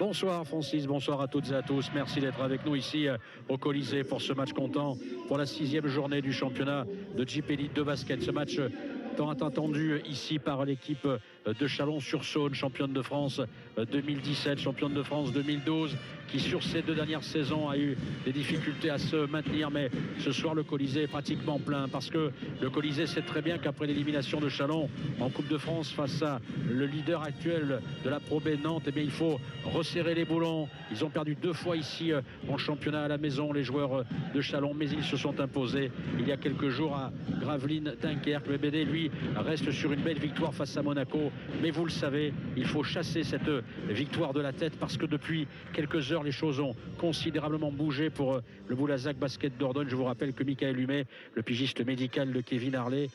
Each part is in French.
Bonsoir Francis, bonsoir à toutes et à tous. Merci d'être avec nous ici au Colisée pour ce match comptant pour la 6e journée du championnat de Jeep Elite de basket. Ce match tant attendu ici par l'équipe de Chalon-sur-Saône, championne de France 2017, championne de France 2012, qui sur ces 2 dernières saisons a eu des difficultés à se maintenir. Mais ce soir, le Colisée est pratiquement plein parce que le Colisée sait très bien qu'après l'élimination de Chalon en Coupe de France face à le leader actuel de la Pro B Nantes, eh bien, il faut resserrer les boulons. Ils ont perdu 2 fois ici en championnat à la maison, les joueurs de Chalon, mais ils se sont imposés il y a quelques jours à Gravelines, Dunkerque. Le BD, lui, reste sur une belle victoire face à Monaco. Mais vous le savez, il faut chasser cette victoire de la tête parce que depuis quelques heures, les choses ont considérablement bougé pour le Boulazac Basket Dordogne. Je vous rappelle que Michael Humet, le pigiste médical de Kevin Harley,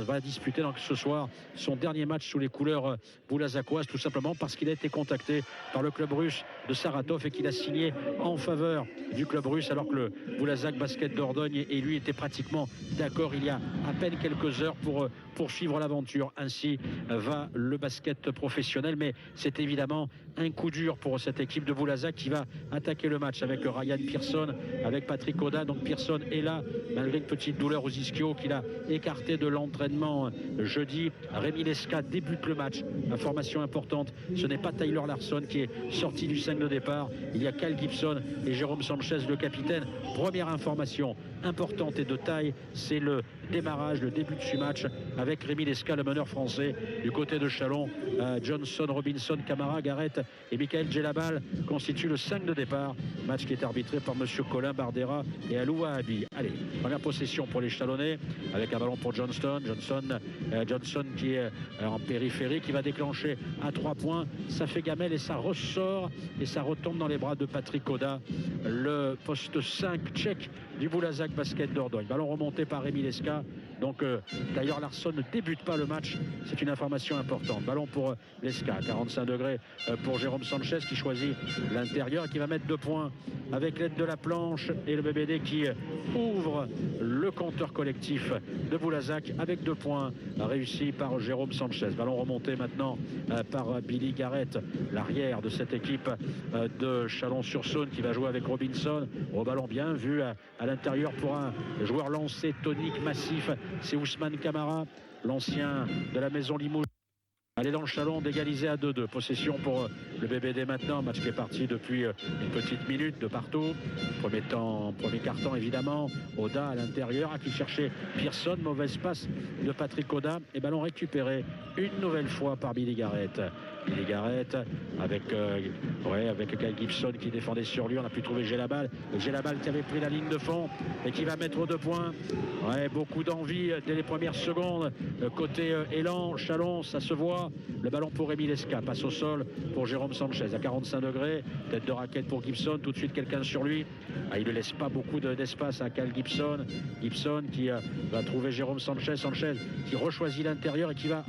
va disputer donc ce soir son dernier match sous les couleurs boulazacoises, tout simplement parce qu'il a été contacté par le club russe de Saratov et qu'il a signé en faveur du club russe, alors que le Boulazac Basket Dordogne et lui étaient pratiquement d'accord il y a à peine quelques heures pour poursuivre l'aventure. Ainsi va le basket professionnel, mais c'est évidemment un coup dur pour cette équipe de Boulazac qui va attaquer le match avec Ryan Pearson, avec Patrick Oda. Donc Pearson est là malgré une petite douleur aux ischio qu'il a écarté de l'entraînement jeudi. Rémi Lesca débute le match. Information importante, ce n'est pas Tyler Larson qui est sorti du 5 de départ. Il y a Cal Gibson et Jérôme Sanchez, le capitaine. Première information importante et de taille, c'est le démarrage, le début de ce match avec Rémi Lesca, le meneur français. Du côté de Chalon, Johnson, Robinson, Camara, Garrett et Michael Djellabal constituent le 5 de départ. Match qui est arbitré par monsieur Colin Bardera et Aloua Abi. Allez, première possession pour les Chalonnais avec un ballon pour Johnson qui est en périphérie, qui va déclencher à 3 points. Ça fait gamelle et ça ressort et ça retombe dans les bras de Patrick Oda, le poste 5 tchèque du Boulazac Basket Dordogne. Ballon remonté par Rémi Lesca. Donc d'ailleurs Larson ne débute pas le match, c'est une information importante. Ballon pour Lesca, 45 degrés pour Jérôme Sanchez qui choisit l'intérieur et qui va mettre 2 points avec l'aide de la planche, et le BBD qui ouvre le compteur collectif de Boulazac avec 2 points réussis par Jérôme Sanchez. Ballon remonté maintenant par Billy Garrett, l'arrière de cette équipe de Chalon-sur-Saône, qui va jouer avec Robinson. Au ballon bien vu à l'intérieur pour un joueur lancé tonique, massif, c'est Ousmane Camara, l'ancien de la maison Limoges. Allez dans le Chalon, d'égaliser à 2-2. Possession pour le BBD maintenant. Match qui est parti depuis une petite minute de partout. Premier quart-temps évidemment. Oda à l'intérieur, qui cherchait Pearson. Mauvaise passe de Patrick Oda. Et ballon récupéré une nouvelle fois par Billy Garrett. Billy Garrett avec Kyle Gibson qui défendait sur lui. On a pu trouver Djellabal. Djellabal qui avait pris la ligne de fond et qui va mettre 2 points. Beaucoup d'envie dès les premières secondes. Côté élan, Chalon, ça se voit. Le ballon pour Rémi Lesca, passe au sol pour Jérôme Sanchez à 45 degrés, tête de raquette pour Gibson, tout de suite quelqu'un sur lui. Il ne laisse pas beaucoup d'espace à Cal Gibson. Gibson qui va trouver Jérôme Sanchez qui rechoisit l'intérieur et qui va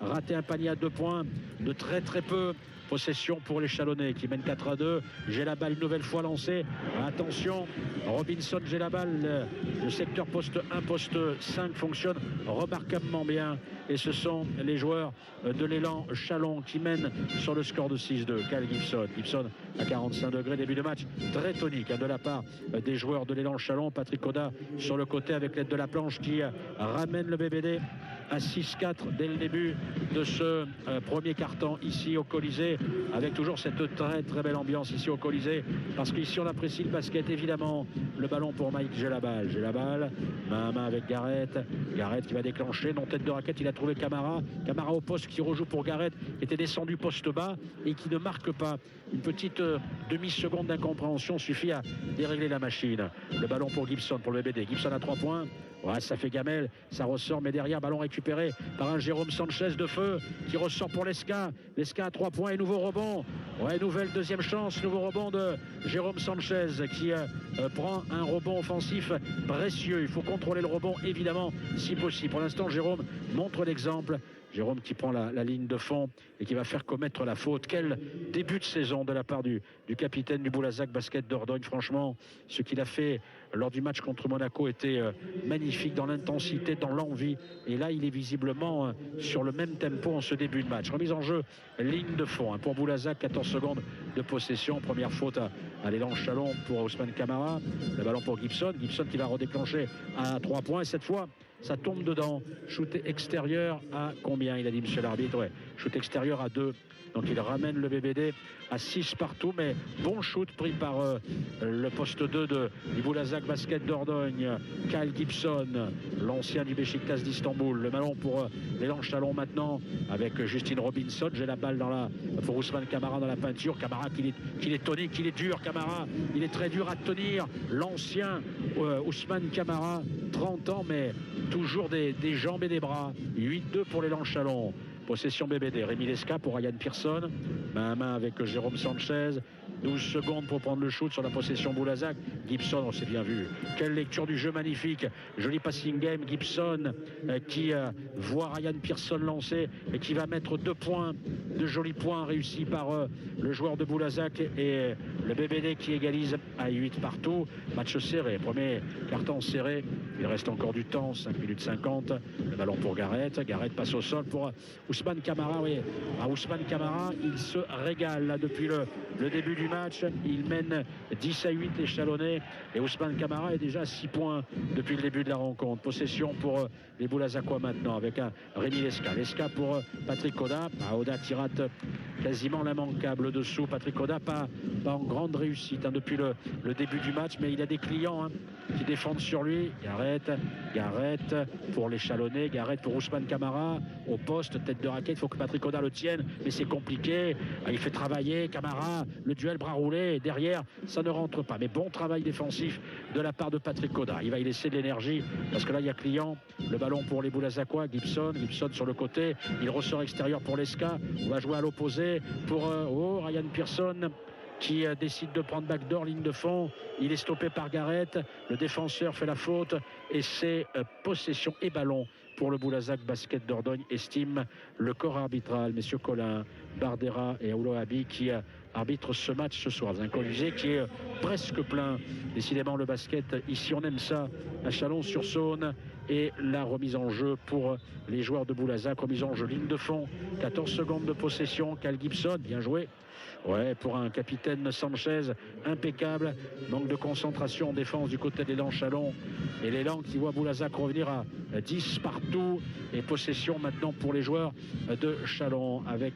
rater un panier à 2 points de très très peu. Possession pour les Chalonnais qui mènent 4-2. Djellabal une nouvelle fois lancé. Attention, Robinson, Djellabal, le secteur poste 1, poste 5 fonctionne remarquablement bien. Et ce sont les joueurs de l'élan Chalon qui mènent sur le score de 6-2. Cal Gibson. Gibson à 45 degrés, début de match très tonique de la part des joueurs de l'élan Chalon. Patrick Oda sur le côté avec l'aide de la planche qui ramène le BBD à 6-4 dès le début de ce premier quart-temps ici au Colisée, avec toujours cette très très belle ambiance ici au Colisée, parce qu'ici on apprécie le basket évidemment. Le ballon pour Mike Djellabal, main à main avec Garrett qui va déclencher, non tête de raquette, il a trouvé Camara au poste qui rejoue pour Garrett, qui était descendu poste bas et qui ne marque pas. Une petite demi-seconde d'incompréhension suffit à dérégler la machine. Le ballon pour Gibson, pour le BBD. Gibson à 3 points. Ça fait gamelle, ça ressort, mais derrière, ballon récupéré par un Jérôme Sanchez de feu qui ressort pour Lesca. Lesca à 3 points et nouveau rebond. Nouvelle deuxième chance, nouveau rebond de Jérôme Sanchez qui prend un rebond offensif précieux. Il faut contrôler le rebond évidemment si possible. Pour l'instant, Jérôme montre l'exemple. Jérôme qui prend la ligne de fond et qui va faire commettre la faute. Quel début de saison de la part du capitaine du Boulazac Basket Dordogne. Franchement, ce qu'il a fait lors du match contre Monaco était magnifique dans l'intensité, dans l'envie. Et là, il est visiblement sur le même tempo en ce début de match. Remise en jeu, ligne de fond pour Boulazac, 14 secondes de possession. Première faute à l'élan Chalon pour Ousmane Camara. Le ballon pour Gibson. Gibson qui va redéclencher à 3 points. Et cette fois, ça tombe dedans. Shoot extérieur à combien, il a dit monsieur l'arbitre? Ouais, shoot extérieur à 2. Donc il ramène le BBD à 6 partout, mais bon shoot pris par le poste 2 du Boulazac Basket Dordogne. Kyle Gibson, l'ancien du Beşiktaş d'Istanbul. Le ballon pour l'élan Chalon maintenant avec Justine Robinson. J'ai la balle pour Ousmane Camara dans la peinture. Camara qu'il est tonique, qu'il est dur. Camara, il est très dur à tenir. L'ancien Ousmane Camara, 30 ans, mais toujours des jambes et des bras. 8-2 pour l'élan Chalon. Possession BBD, Rémi Lesca pour Ryan Pearson, main à main avec Jérôme Sanchez. 12 secondes pour prendre le shoot sur la possession Boulazac. Gibson, on s'est bien vu. Quelle lecture du jeu magnifique. Joli passing game. Gibson qui voit Ryan Pearson lancer et qui va mettre 2 points. De jolis points réussis par le joueur de Boulazac et le BBD qui égalise à 8 partout. Match serré. Premier carton serré. Il reste encore du temps. 5 minutes 50. Le ballon pour Garrett. Garrett passe au sol pour Ousmane Camara. Oui, à Ousmane Camara, il se régale là, depuis le début du match. Il mène 10-8 les Chalonnais et Ousmane Camara est déjà à 6 points depuis le début de la rencontre. Possession pour les Boulazacois maintenant avec un Rémi Lesca. Lesca pour Patrick Oda. Oda qui rate quasiment l'immanquable dessous. Patrick Oda pas en grande réussite depuis le début du match, mais il a des clients qui défendent sur lui. Garrett pour les Chalonnais. Garrett pour Ousmane Camara au poste, tête de raquette. Il faut que Patrick Oda le tienne, mais c'est compliqué. Il fait travailler Camara, le duel bras roulé. Derrière, ça ne rentre pas. Mais bon travail défensif de la part de Patrick Oda. Il va y laisser de l'énergie parce que là, il y a client. Le ballon pour les Boulazacois. Gibson sur le côté. Il ressort extérieur pour Lesca. On va jouer à l'opposé pour Ryan Pearson qui décide de prendre backdoor, ligne de fond. Il est stoppé par Garrett. Le défenseur fait la faute et c'est possession et ballon pour le Boulazac Basket Dordogne, estime le corps arbitral, messieurs Colin, Bardera et Oulohabi qui arbitrent ce match ce soir. Un Colisée qui est presque plein. Décidément, le basket, ici on aime ça, à Chalon-sur-Saône. Et la remise en jeu pour les joueurs de Boulazac. Remise en jeu, ligne de fond, 14 secondes de possession. Kyle Gibson, bien joué. Ouais, pour un capitaine Sanchez, impeccable. Manque de concentration en défense du côté de l'élan Chalon. Et l'élan qui voit Boulazac revenir à 10 partout. Et possession maintenant pour les joueurs de Chalon avec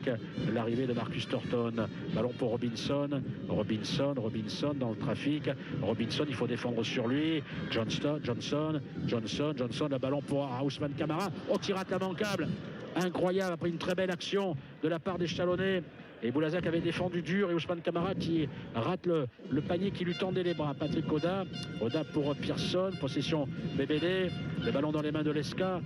l'arrivée de Marcus Thornton. Ballon pour Robinson dans le trafic. Robinson, il faut défendre sur lui. Johnson, le ballon pour Ousmane Camara. Oh, qui rate l'immanquable. Incroyable, après une très belle action de la part des Chalonnais. Et Boulazac avait défendu dur et Ousmane Camara qui rate le panier qui lui tendait les bras. Patrick Oda pour Pearson, possession BBD, le ballon dans les mains de Lesca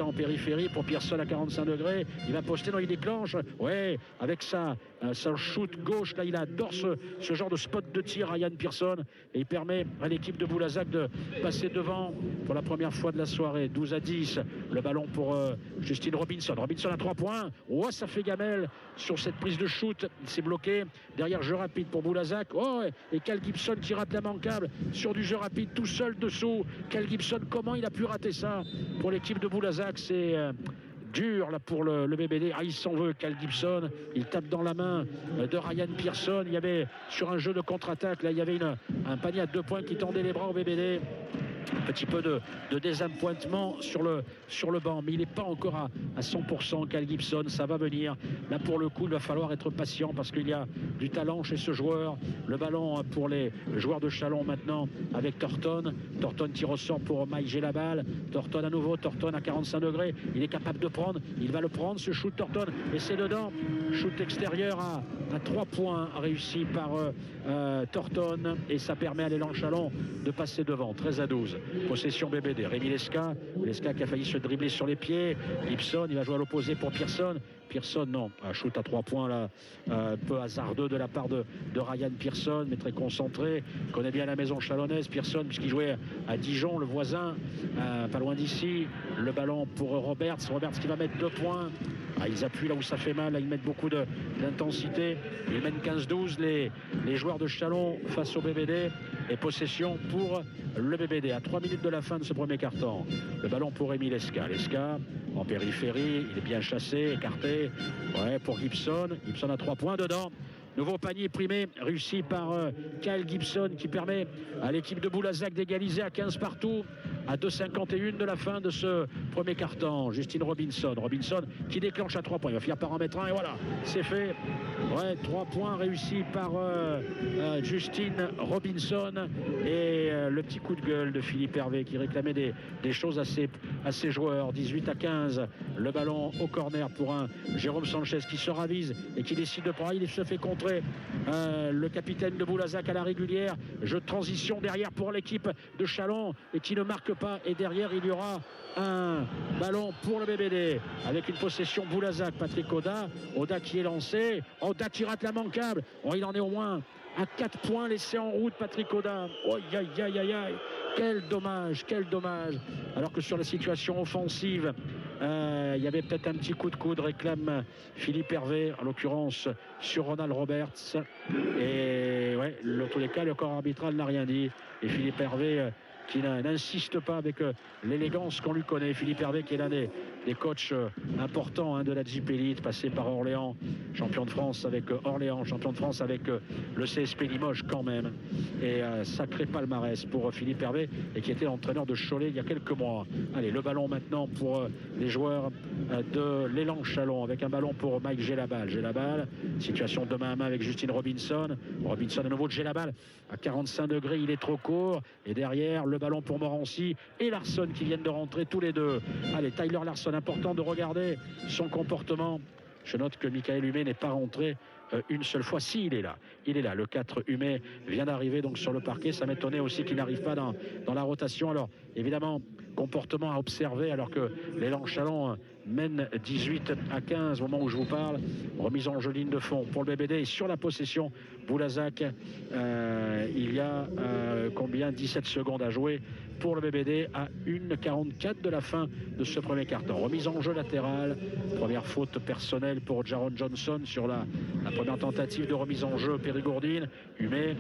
en périphérie pour Pearson à 45 degrés. Il va poster, non, il déclenche. Ouais, avec son shoot gauche, là il adore ce genre de spot de tir, Ryan Pearson, et il permet à l'équipe de Boulazac de passer devant pour la première fois de la soirée. 12-10, le ballon pour Justine Robinson à 3 points. Oh, ça fait gamelle sur cette prise de shoot, il s'est bloqué. Derrière, jeu rapide pour Boulazac. Oh, et Kyle Gibson qui rate l'immanquable sur du jeu rapide tout seul dessous. Kyle Gibson, comment il a pu rater ça pour l'équipe de Boulazac? C'est dur là pour le BBD. Il s'en veut, Kyle Gibson. Il tape dans la main de Ryan Pearson. Il y avait sur un jeu de contre-attaque, là il y avait un panier à 2 points qui tendait les bras au BBD. Un petit peu de désappointement sur le banc, mais il n'est pas encore à 100%. Kyle Gibson, ça va venir. Là pour le coup, il va falloir être patient parce qu'il y a du talent chez ce joueur. Le ballon pour les joueurs de Chalon maintenant avec Thornton qui ressort pour Maïgé la balle. Thornton à nouveau, Thornton à 45 degrés. Il est capable de prendre, il va le prendre ce shoot Thornton et c'est dedans. Shoot extérieur à 3 points réussi par Thornton et ça permet à l'élan Chalon de passer devant. 13-12. Possession BBD, Rémi Lesca qui a failli se dribbler sur les pieds. Gibson, il va jouer à l'opposé pour Pearson Pearson, non. Un shoot à 3 points là, un peu hasardeux de la part de Ryan Pearson, mais très concentré. Il connaît bien la maison chalonnaise, Pearson, puisqu'il jouait à Dijon, le voisin, pas loin d'ici. Le ballon pour Roberts qui va mettre 2 points. Ils appuient là où ça fait mal, là, ils mettent beaucoup d'intensité. Ils mènent 15-12 les joueurs de Chalon face au BBD, et possession pour le BBD à 3 minutes de la fin de ce premier quart-temps. Le ballon pour Rémi Lesca. Lesca en périphérie, il est bien chassé, écarté, ouais, pour Gibson. Gibson a 3 points dedans. Nouveau panier primé réussi par Kyle Gibson, qui permet à l'équipe de Boulazac d'égaliser à 15 partout à 2,51 de la fin de ce premier quart-temps. Justine Robinson qui déclenche à 3 points. Il va finir par en mettre un et voilà, c'est fait. Ouais, 3 points réussis par Justine Robinson, et le petit coup de gueule de Philippe Hervé qui réclamait des choses à ses joueurs. 18-15, le ballon au corner pour un Jérôme Sanchez qui se ravise et qui décide de prendre. Il se fait contrer le capitaine de Boulazac à la régulière. Jeu de transition derrière pour l'équipe de Chalon et qui ne marque pas, et derrière il y aura un ballon pour le BBD avec une possession Boulazac. Patrick Oda qui est lancé, Oda qui rate la manquable. Oh, il en est au moins à 4 points laissés en route, Patrick Oda. Oh, aïe, aïe, aïe, aïe. Quel dommage. Alors que sur la situation offensive, il y avait peut-être un petit coup de coude, réclame Philippe Hervé, en l'occurrence sur Ronald Roberts. Et ouais, dans tous les cas, le corps arbitral n'a rien dit. Et Philippe Hervé qui n'insiste pas avec l'élégance qu'on lui connaît. Philippe Hervé qui est l'un des coachs importants de la Jeep Elite, passé par Orléans, champion de France avec Orléans, champion de France avec le CSP Limoges quand même. Et sacré palmarès pour Philippe Hervé, et qui était l'entraîneur de Cholet il y a quelques mois. Allez, le ballon maintenant pour les joueurs de l'élan Chalon, avec un ballon pour Mike Gélabal. Situation de main à main avec Justine Robinson. Robinson à nouveau de Gélabal à 45 degrés, il est trop court. Et derrière, le ballon pour Morancy et Larsson qui viennent de rentrer tous les deux. Allez, Tyler Larsson, important de regarder son comportement. Je note que Michael Humet n'est pas rentré une seule fois. Si, il est là. Le 4 Humet vient d'arriver donc sur le parquet. Ça m'étonnait aussi qu'il n'arrive pas dans la rotation. Alors, évidemment, comportement à observer alors que l'élan Chalon mène 18-15 au moment où je vous parle. Remise en jeu ligne de fond pour le BBD, et sur la possession Boulazac, il y a 17 secondes à jouer pour le BBD à 1,44 de la fin de ce premier quart-temps. Remise en jeu latérale, première faute personnelle pour Jaron Johnson sur la première tentative de remise en jeu périgourdine. Humet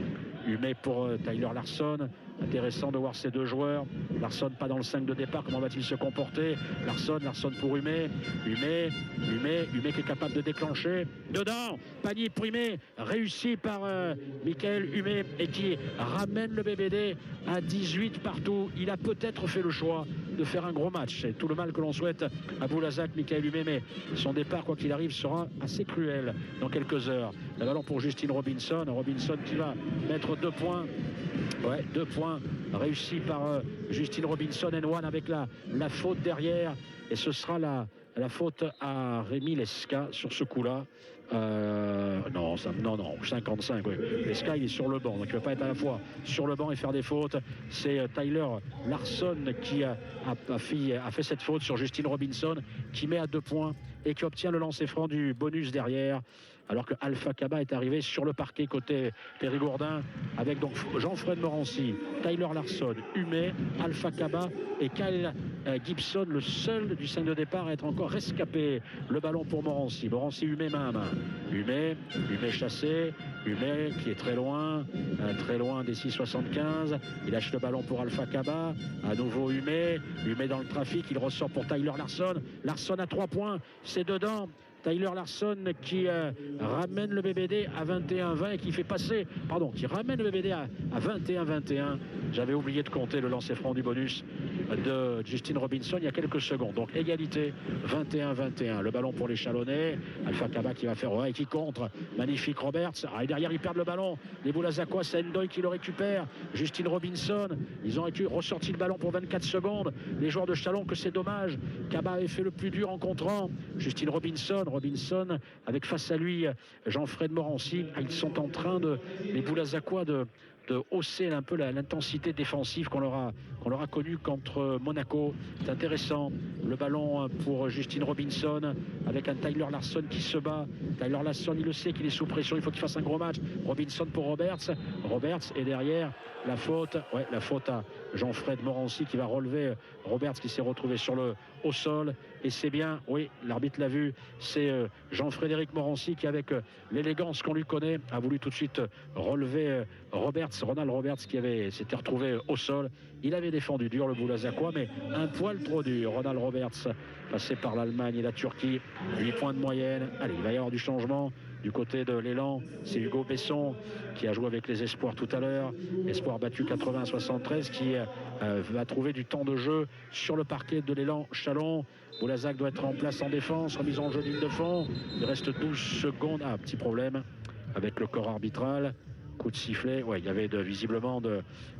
pour Tyler Larsson. Intéressant de voir ces deux joueurs. Larsson pas dans le 5 de départ, comment va-t-il se comporter? Larsson pour Humet qui est capable de déclencher. Dedans, panier primé, réussi par Michael Humet, et qui ramène le BBD à 18 partout. Il a peut-être fait le choix de faire un gros match. C'est tout le mal que l'on souhaite à Boulazac, Michael Humet, mais son départ, quoi qu'il arrive, sera assez cruel dans quelques heures. Le ballon pour Justine Robinson qui va mettre 2 points. Ouais, 2 points réussis par Justine Robinson and one avec la faute derrière, et ce sera la faute à Rémi Lesca sur ce coup-là. Non, 55, oui. Lesca, il est sur le banc, donc il ne peut pas être à la fois sur le banc et faire des fautes. C'est Tyler Larsson qui a fait cette faute sur Justine Robinson, qui met à 2 points et qui obtient le lancer franc du bonus derrière. Alors que Alpha Kaba est arrivé sur le parquet côté périgourdin, avec donc Jean-Fred Morancy, Tyler Larsson, Humet, Alpha Kaba et Kyle Gibson, le seul du 5 de départ à être encore rescapé. Le ballon pour Morancy, Humet main à main. Humet chassé, Humet qui est très loin des 6,75. Il lâche le ballon pour Alpha Kaba. À nouveau Humet dans le trafic, il ressort pour Tyler Larsson à 3 points, c'est dedans. Tyler Larsson qui ramène le BBD à 21-20 et qui ramène le BBD à 21-21. J'avais oublié de compter le lancer franc du bonus de Justine Robinson il y a quelques secondes. Donc égalité 21-21. Le ballon pour les Chalonnais. Alpha Kaba qui va faire et qui contre. Magnifique Roberts. Et derrière ils perdent le ballon. Les Boulazacois, c'est Ndoye qui le récupère. Justine Robinson. Ils ont ressorti le ballon pour 24 secondes. Les joueurs de Chalon, que c'est dommage. Kaba avait fait le plus dur en contrant. Justine Robinson avec face à lui Jean-Fred Morancy. Ils sont en train les Boulazacois de de hausser un peu l'intensité défensive qu'on leur a connue contre Monaco. C'est intéressant. Le ballon pour Justin Robinson avec un Tyler Larson qui se bat. Tyler Larson, il le sait qu'il est sous pression, il faut qu'il fasse un gros match. Robinson pour Roberts. Roberts est derrière. La faute à Jean-Fred Morancy qui va relever Roberts qui s'est retrouvé au sol. Et c'est bien, oui, l'arbitre l'a vu, c'est Jean-Frédéric Morancy qui, avec l'élégance qu'on lui connaît, a voulu tout de suite relever Ronald Roberts qui s'était retrouvé au sol. Il avait défendu dur le Boulazacois, mais un poil trop dur. Ronald Roberts, passé par l'Allemagne et la Turquie, 8 points de moyenne. Allez, il va y avoir du changement. Du côté de l'élan, c'est Hugo Besson qui a joué avec les espoirs tout à l'heure. Espoir battu 80-73 qui va trouver du temps de jeu sur le parquet de l'élan Chalon. Boulazac doit être en place en défense, remise en jeu ligne de fond. Il reste 12 secondes. Ah, petit problème avec le corps arbitral. Coup de sifflet. Ouais, il y avait visiblement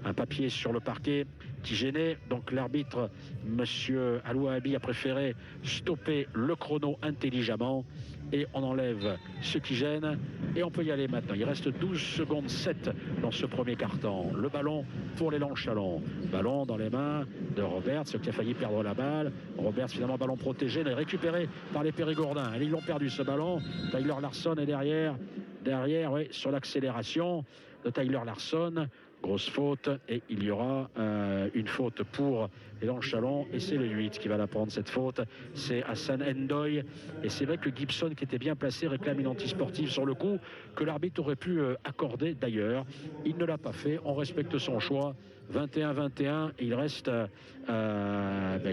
un papier sur le parquet qui gênait. Donc l'arbitre, monsieur Alouahabi, a préféré stopper le chrono intelligemment. Et on enlève ce qui gêne et on peut y aller maintenant. Il reste 12 secondes 7 dans ce premier quart-temps. Le ballon pour l'élan Chalon. Ballon dans les mains de Roberts qui a failli perdre la balle. Roberts finalement ballon protégé, récupéré par les Périgordins. Ils l'ont perdu ce ballon. Tyler Larson est derrière, oui, sur l'accélération de Tyler Larson. Grosse faute et il y aura une faute pour l'élan Chalon et c'est le 8 qui va la prendre cette faute. C'est Hassan Ndoye et c'est vrai que Gibson qui était bien placé réclame une antisportive sur le coup que l'arbitre aurait pu accorder d'ailleurs. Il ne l'a pas fait, on respecte son choix. 21-21 et il reste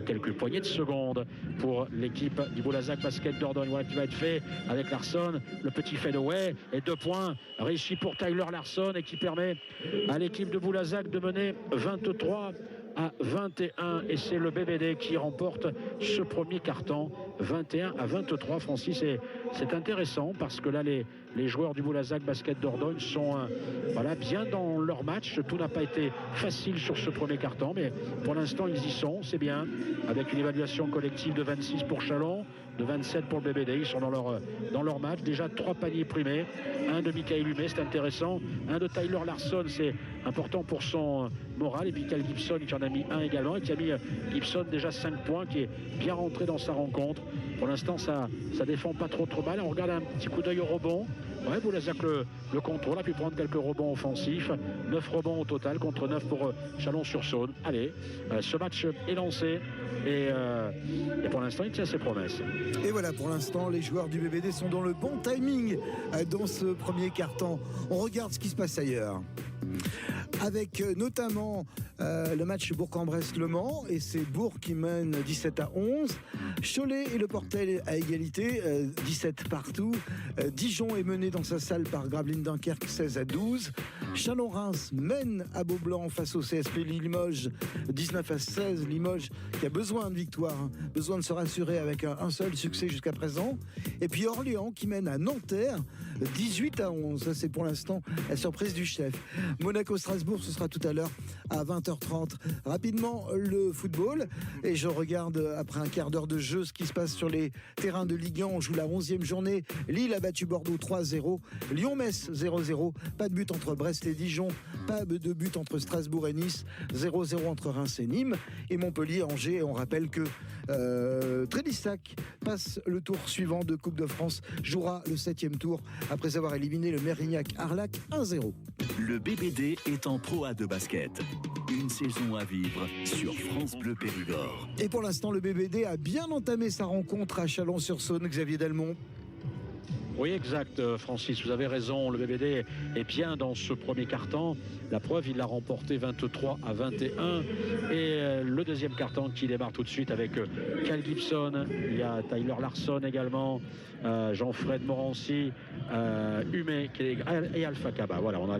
quelques poignées de secondes pour l'équipe du Boulazac Basket Dordogne. Voilà qui va être fait avec Larson, le petit fadeaway et 2 points réussis pour Tyler Larson et qui permet à l'équipe de Boulazac de mener 23-21 et c'est le BBD qui remporte ce premier carton 21-23. Francis, c'est intéressant parce que là les joueurs du Boulazac Basket Dordogne sont bien dans leur match. Tout n'a pas été facile sur ce premier carton, mais pour l'instant ils y sont, c'est bien, avec une évaluation collective de 26 pour Chalon, de 27 pour le BBD. Ils sont dans leur match, déjà 3 paniers primés, un de Michael Humet, c'est intéressant, un de Tyler Larson, c'est important pour son moral, et puis Cal Gibson qui en a mis un également, et qui a mis Gibson déjà 5 points, qui est bien rentré dans sa rencontre. Pour l'instant ça défend pas trop mal. On regarde un petit coup d'œil au rebond. Ouais, Boulazac le contrôle, a pu prendre quelques rebonds offensifs, 9 rebonds au total contre 9 pour Chalon-sur-Saône. Allez, ce match est lancé et pour l'instant il tient ses promesses. Et voilà, pour l'instant les joueurs du BBD sont dans le bon timing dans ce premier quart-temps. On regarde ce qui se passe ailleurs. Avec notamment le match Bourg-en-Bresse-Le Mans, et c'est Bourg qui mène 17-11. Cholet et le Portel à égalité, 17 partout. Dijon est mené dans sa salle par Gravelines Dunkerque, 16-12. Chalon-Reims mène à Beaublanc face au CSP Limoges, 19-16. Limoges qui a besoin de victoire, besoin de se rassurer avec un seul succès jusqu'à présent. Et puis Orléans qui mène à Nanterre, 18-11. Ça, c'est pour l'instant la surprise du chef. Monaco-Strasbourg, ce sera tout à l'heure à 20h30. Rapidement, le football. Et je regarde, après un quart d'heure de jeu, ce qui se passe sur les terrains de Ligue 1. On joue la 11e journée. Lille a battu Bordeaux 3-0. Lyon-Metz 0-0. Pas de but entre Brest et Dijon. Pas de but entre Strasbourg et Nice. 0-0 entre Reims et Nîmes. Et Montpellier-Angers. Et on rappelle que Trélissac passe le tour suivant de Coupe de France. Jouera le 7e tour après avoir éliminé le Mérignac-Arlac 1-0. Le BBD est en Pro A de basket. Une saison à vivre sur France Bleu Périgord. Et pour l'instant, le BBD a bien entamé sa rencontre à Chalon-sur-Saône. Xavier Delmont. Oui, exact, Francis, vous avez raison. Le BBD est bien dans ce premier quart-temps. La preuve, il l'a remporté 23-21. Et le deuxième quart-temps qui démarre tout de suite avec Cal Gibson. Il y a Tyler Larson également, Jean-Fred Morancy, Humet et Alpha Kaba. Voilà, on a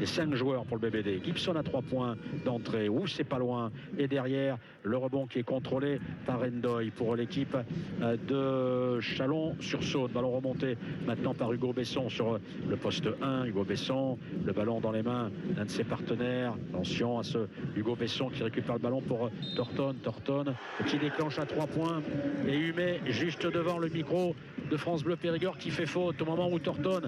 les 5 joueurs pour le BBD. Gibson a 3 points d'entrée. Ouh, c'est pas loin. Et derrière, le rebond qui est contrôlé par Ndoye pour l'équipe de Chalon-sur-Saône. Ballon remonté maintenant par Hugo Besson sur le poste 1. Hugo Besson, le ballon dans les mains d'un de ses partenaires. Attention à ce Hugo Besson qui récupère le ballon pour Thornton qui déclenche à 3 points. Et Humet juste devant le micro de France Bleu Périgord qui fait faute au moment où Thornton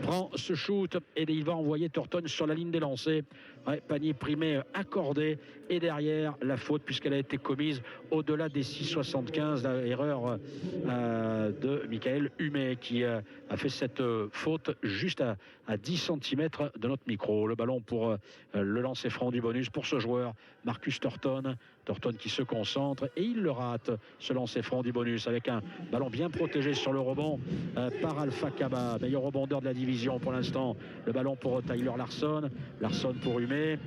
prend ce shoot et il va envoyer Thornton sur la ligne des lancers. Ouais, panier primé accordé et derrière la faute puisqu'elle a été commise au-delà des 6,75, l'erreur de Michael Humet qui a fait cette faute juste à 10 cm de notre micro. Le ballon pour le lancer franc du bonus pour ce joueur Marcus Thornton. Thornton qui se concentre et il le rate, ce lancer franc du bonus avec un ballon bien protégé sur le rebond par Alpha Kaba, meilleur rebondeur de la division pour l'instant. Le ballon pour Tyler Larson, Larson pour Humet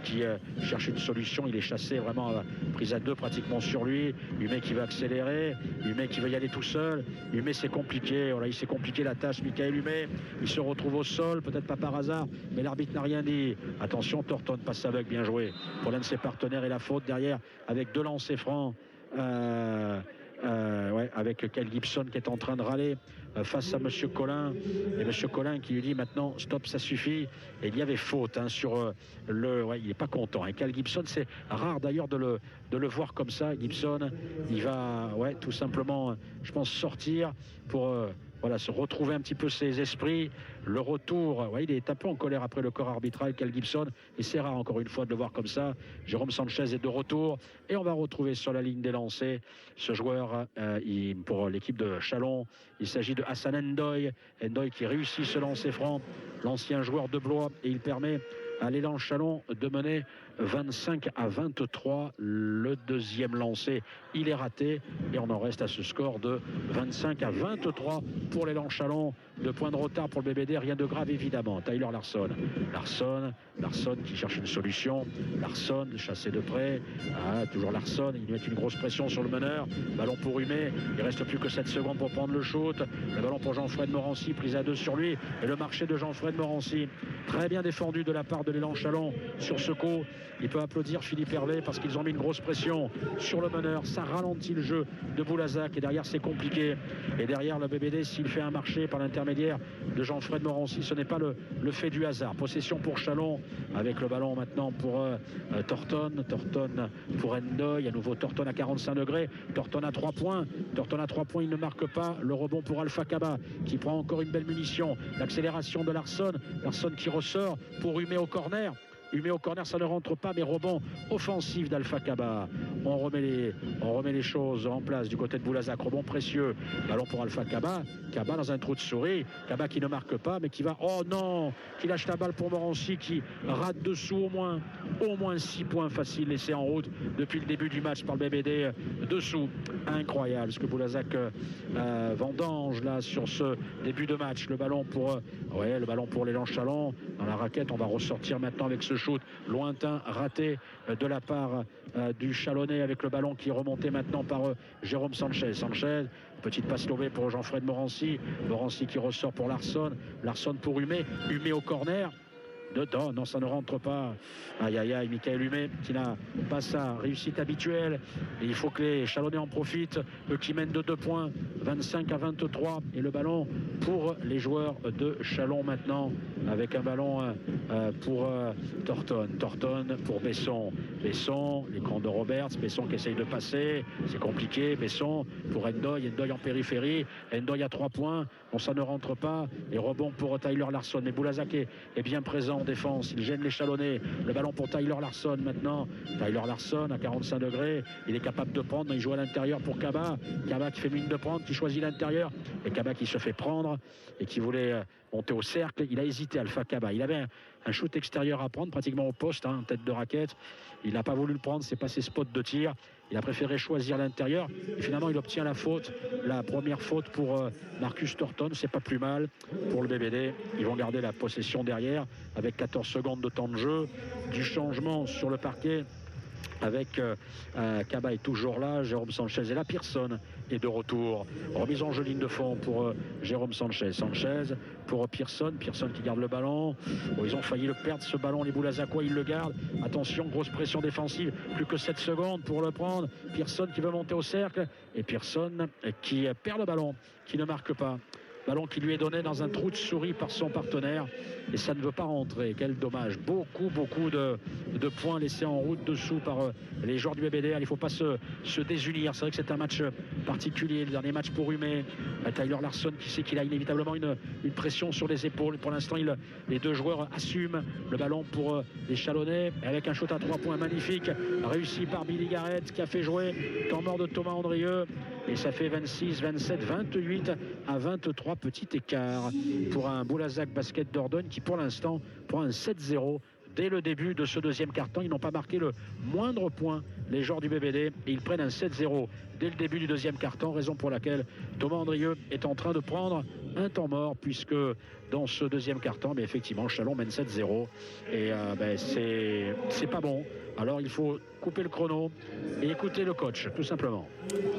qui cherche une solution, il est chassé vraiment prise à deux pratiquement sur lui. Humet qui va accélérer, Humet qui va y aller tout seul. Humet c'est compliqué, voilà, il s'est compliqué la tâche. Michael Humet, il se retrouve au sol, peut-être pas par hasard, mais l'arbitre n'a rien dit. Attention, Thornton passe avec, bien joué pour l'un de ses partenaires et la faute derrière avec deux lancers francs. Avec Kyle Gibson qui est en train de râler face à Monsieur Collin, et Monsieur Collin qui lui dit maintenant stop, ça suffit. Et il y avait faute sur il n'est pas content. Et Kyle Gibson, c'est rare d'ailleurs de le voir comme ça. Gibson, il va tout simplement, je pense, sortir pour se retrouver un petit peu ses esprits. Le retour, il est un peu en colère après le corps arbitral, Kyle Gibson, et c'est rare encore une fois de le voir comme ça. Jérôme Sanchez est de retour et on va retrouver sur la ligne des lancers ce joueur pour l'équipe de Chalon. Il s'agit de Hassan Ndoye qui réussit ce lancer franc, l'ancien joueur de Blois, et il permet à l'élan Chalon de mener 25-23. Le deuxième lancé, il est raté et on en reste à ce score de 25-23 pour l'élan Chalon. 2 points de retard pour le BBD, rien de grave évidemment. Tyler Larson qui cherche une solution. Larson chassé de près. Toujours Larson, il met une grosse pression sur le meneur. Ballon pour Humet, il reste plus que 7 secondes pour prendre le shoot. Le ballon pour Jean-Fred Morancy, prise à 2 sur lui, et le marché de Jean-Fred Morancy. Très bien défendu de la part de l'élan Chalon sur ce coup. Il peut applaudir Philippe Hervé parce qu'ils ont mis une grosse pression sur le meneur. Ça ralentit le jeu de Boulazac et derrière c'est compliqué. Et derrière le BBD, s'il fait un marché par l'intermédiaire de Jean-Fred Morancy, ce n'est pas le fait du hasard. Possession pour Chalon avec le ballon maintenant pour Thornton pour Ndoye. À nouveau Thornton à 45 degrés. Thornton à 3 points. Il ne marque pas. Le rebond pour Alpha Kaba qui prend encore une belle munition. L'accélération de Larson qui ressort pour Humet au corner. Humet au corner, ça ne rentre pas, mais rebond offensif d'Alpha Kaba. On remet les choses en place du côté de Boulazac. Rebond précieux. Ballon pour Alpha Kaba. Kaba dans un trou de souris. Kaba qui ne marque pas, mais qui va... Oh non! Qui lâche la balle pour Morancy, qui rate dessous au moins 6 points faciles laissés en route depuis le début du match par le BBD. Dessous. Incroyable ce que Boulazac vendange là sur ce début de match. Le ballon pour l'élan Chalon dans la raquette. On va ressortir maintenant avec ce shoot lointain raté de la part du Chalonnais avec le ballon qui est remonté maintenant par Jérôme Sanchez. Petite passe lobée pour Jean-Fred Morancy qui ressort pour Larson pour Humet au corner. Dedans, non, ça ne rentre pas. Aïe, Michael Humet qui n'a pas sa réussite habituelle. Et il faut que les Chalonnais en profitent. Eux qui mènent de 2 points, 25-23. Et le ballon pour les joueurs de Chalon maintenant, avec un ballon pour Thornton pour Besson, l'écran de Roberts. Besson qui essaye de passer. C'est compliqué. Besson pour Ndoye en périphérie. Ndoye à 3 points. Bon, ça ne rentre pas. Et rebond pour Tyler Larson. Mais Boulazac est bien présent en défense, il gêne les Chalonnais. Le ballon pour Tyler Larson maintenant. Tyler Larson à 45 degrés, il est capable de prendre, il joue à l'intérieur pour Kaba qui fait mine de prendre, qui choisit l'intérieur, et Kaba qui se fait prendre et qui voulait monter au cercle. Il a hésité, Alpha Kaba, il avait un shoot extérieur à prendre pratiquement au poste, tête de raquette. Il n'a pas voulu le prendre, c'est pas ses spots de tir. Il a préféré choisir l'intérieur et finalement il obtient la première faute pour Marcus Thornton. C'est pas plus mal pour le BBD. Ils vont garder la possession derrière avec 14 secondes de temps de jeu. Du changement sur le parquet avec Kaba est toujours là, Jérôme Sanchez est là, Pearson est de retour. Remise en jeu ligne de fond pour Jérôme Sanchez pour Pearson qui garde le ballon. Ils ont failli le perdre ce ballon, les Boulazacois, ils le gardent. Attention, grosse pression défensive, plus que 7 secondes pour le prendre. Pearson qui veut monter au cercle et Pearson qui perd le ballon, qui ne marque pas. Ballon qui lui est donné dans un trou de souris par son partenaire. Et ça ne veut pas rentrer. Quel dommage. Beaucoup de points laissés en route dessous par les joueurs du BBD. Il ne faut pas se désunir. C'est vrai que c'est un match particulier. Le dernier match pour Humé. Tyler Larson qui sait qu'il a inévitablement une pression sur les épaules. Pour l'instant, les deux joueurs assument le ballon pour les Chalonnais. Avec un shoot à 3 points magnifique. Réussi par Billy Garrett qui a fait jouer temps mort de Thomas Andrieux. Et ça fait 26, 27, 28 à 23. Petit écart pour un Boulazac Basket Dordogne qui pour l'instant prend un 7-0 dès le début de ce deuxième quart-temps. Ils n'ont pas marqué le moindre point, les joueurs du BBD, et ils prennent un 7-0 dès le début du deuxième quart-temps, raison pour laquelle Thomas Andrieux est en train de prendre un temps mort, puisque dans ce deuxième quart-temps, mais effectivement, Châlons mène 7-0 et c'est pas bon. Alors il faut couper le chrono et écouter le coach, tout simplement.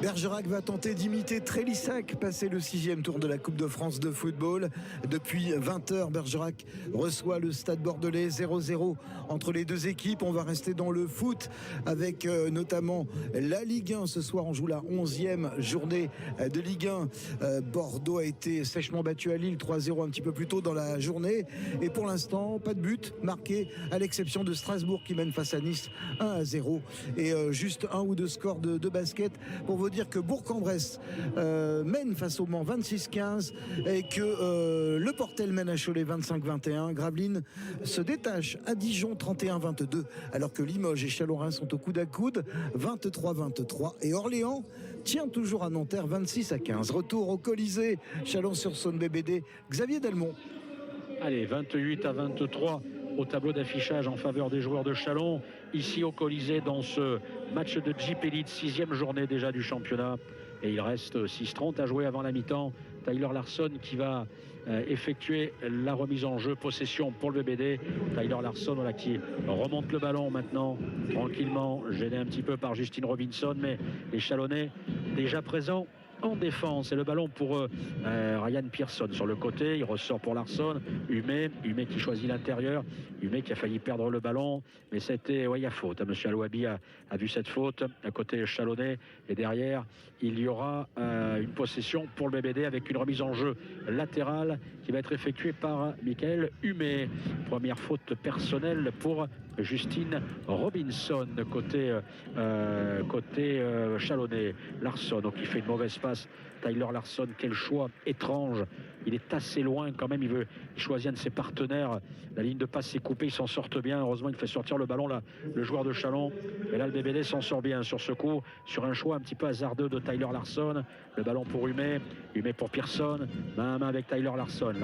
Bergerac va tenter d'imiter Trélissac, passer le 6e tour de la Coupe de France de football. Depuis 20h, Bergerac reçoit le Stade Bordelais, 0-0 entre les deux équipes. On va rester dans le foot avec notamment la Ligue 1. Ce soir, on joue la 11e journée de Ligue 1. Bordeaux a été sèchement battu à Lille, 3-0 un petit peu plus tôt dans la journée. Et pour l'instant, pas de but marqué, à l'exception de Strasbourg qui mène face à Nice 1-0. Et juste un ou deux scores de basket pour vous dire que Bourg-en-Bresse mène face au Mans 26-15 et que Le Portel mène à Cholet 25-21. Gravelines se détache à Dijon 31-22 alors que Limoges et Châlons-Reims sont au coude à coude 23-23 et Orléans tient toujours à Nanterre 26-15. Retour au Colisée, Chalon-sur-Saône BBD, Xavier Delmont. Allez, 28-23 au tableau d'affichage en faveur des joueurs de Châlons, ici au Colisée dans ce match de Jeep Elite, 6e journée déjà du championnat. Et il reste 6:30 à jouer avant la mi-temps. Tyler Larson qui va effectuer la remise en jeu, possession pour le BBD. Tyler Larson voilà, qui remonte le ballon maintenant tranquillement, gêné un petit peu par Justine Robinson, mais les Chalonnais déjà présents en défense. Et le ballon pour Ryan Pearson sur le côté. Il ressort pour Larson. Humé qui choisit l'intérieur. Humé qui a failli perdre le ballon. Mais c'était, il y a faute. Monsieur Alouabi a vu cette faute à côté Chalonnais. Et derrière, il y aura une possession pour le BBD avec une remise en jeu latérale qui va être effectuée par Michael Humé. Première faute personnelle pour Justine Robinson côté Chalonnais. Larson qui fait une mauvaise passe. Tyler Larson, quel choix étrange. Il est assez loin quand même. Il choisit un de ses partenaires. La ligne de passe s'est coupée. Il s'en sort bien. Heureusement, il fait sortir le ballon là, le joueur de Châlons. Et là, le BBD s'en sort bien sur ce coup, sur un choix un petit peu hasardeux de Tyler Larson. Le ballon pour Humé pour Pearson. Main à main avec Tyler Larson.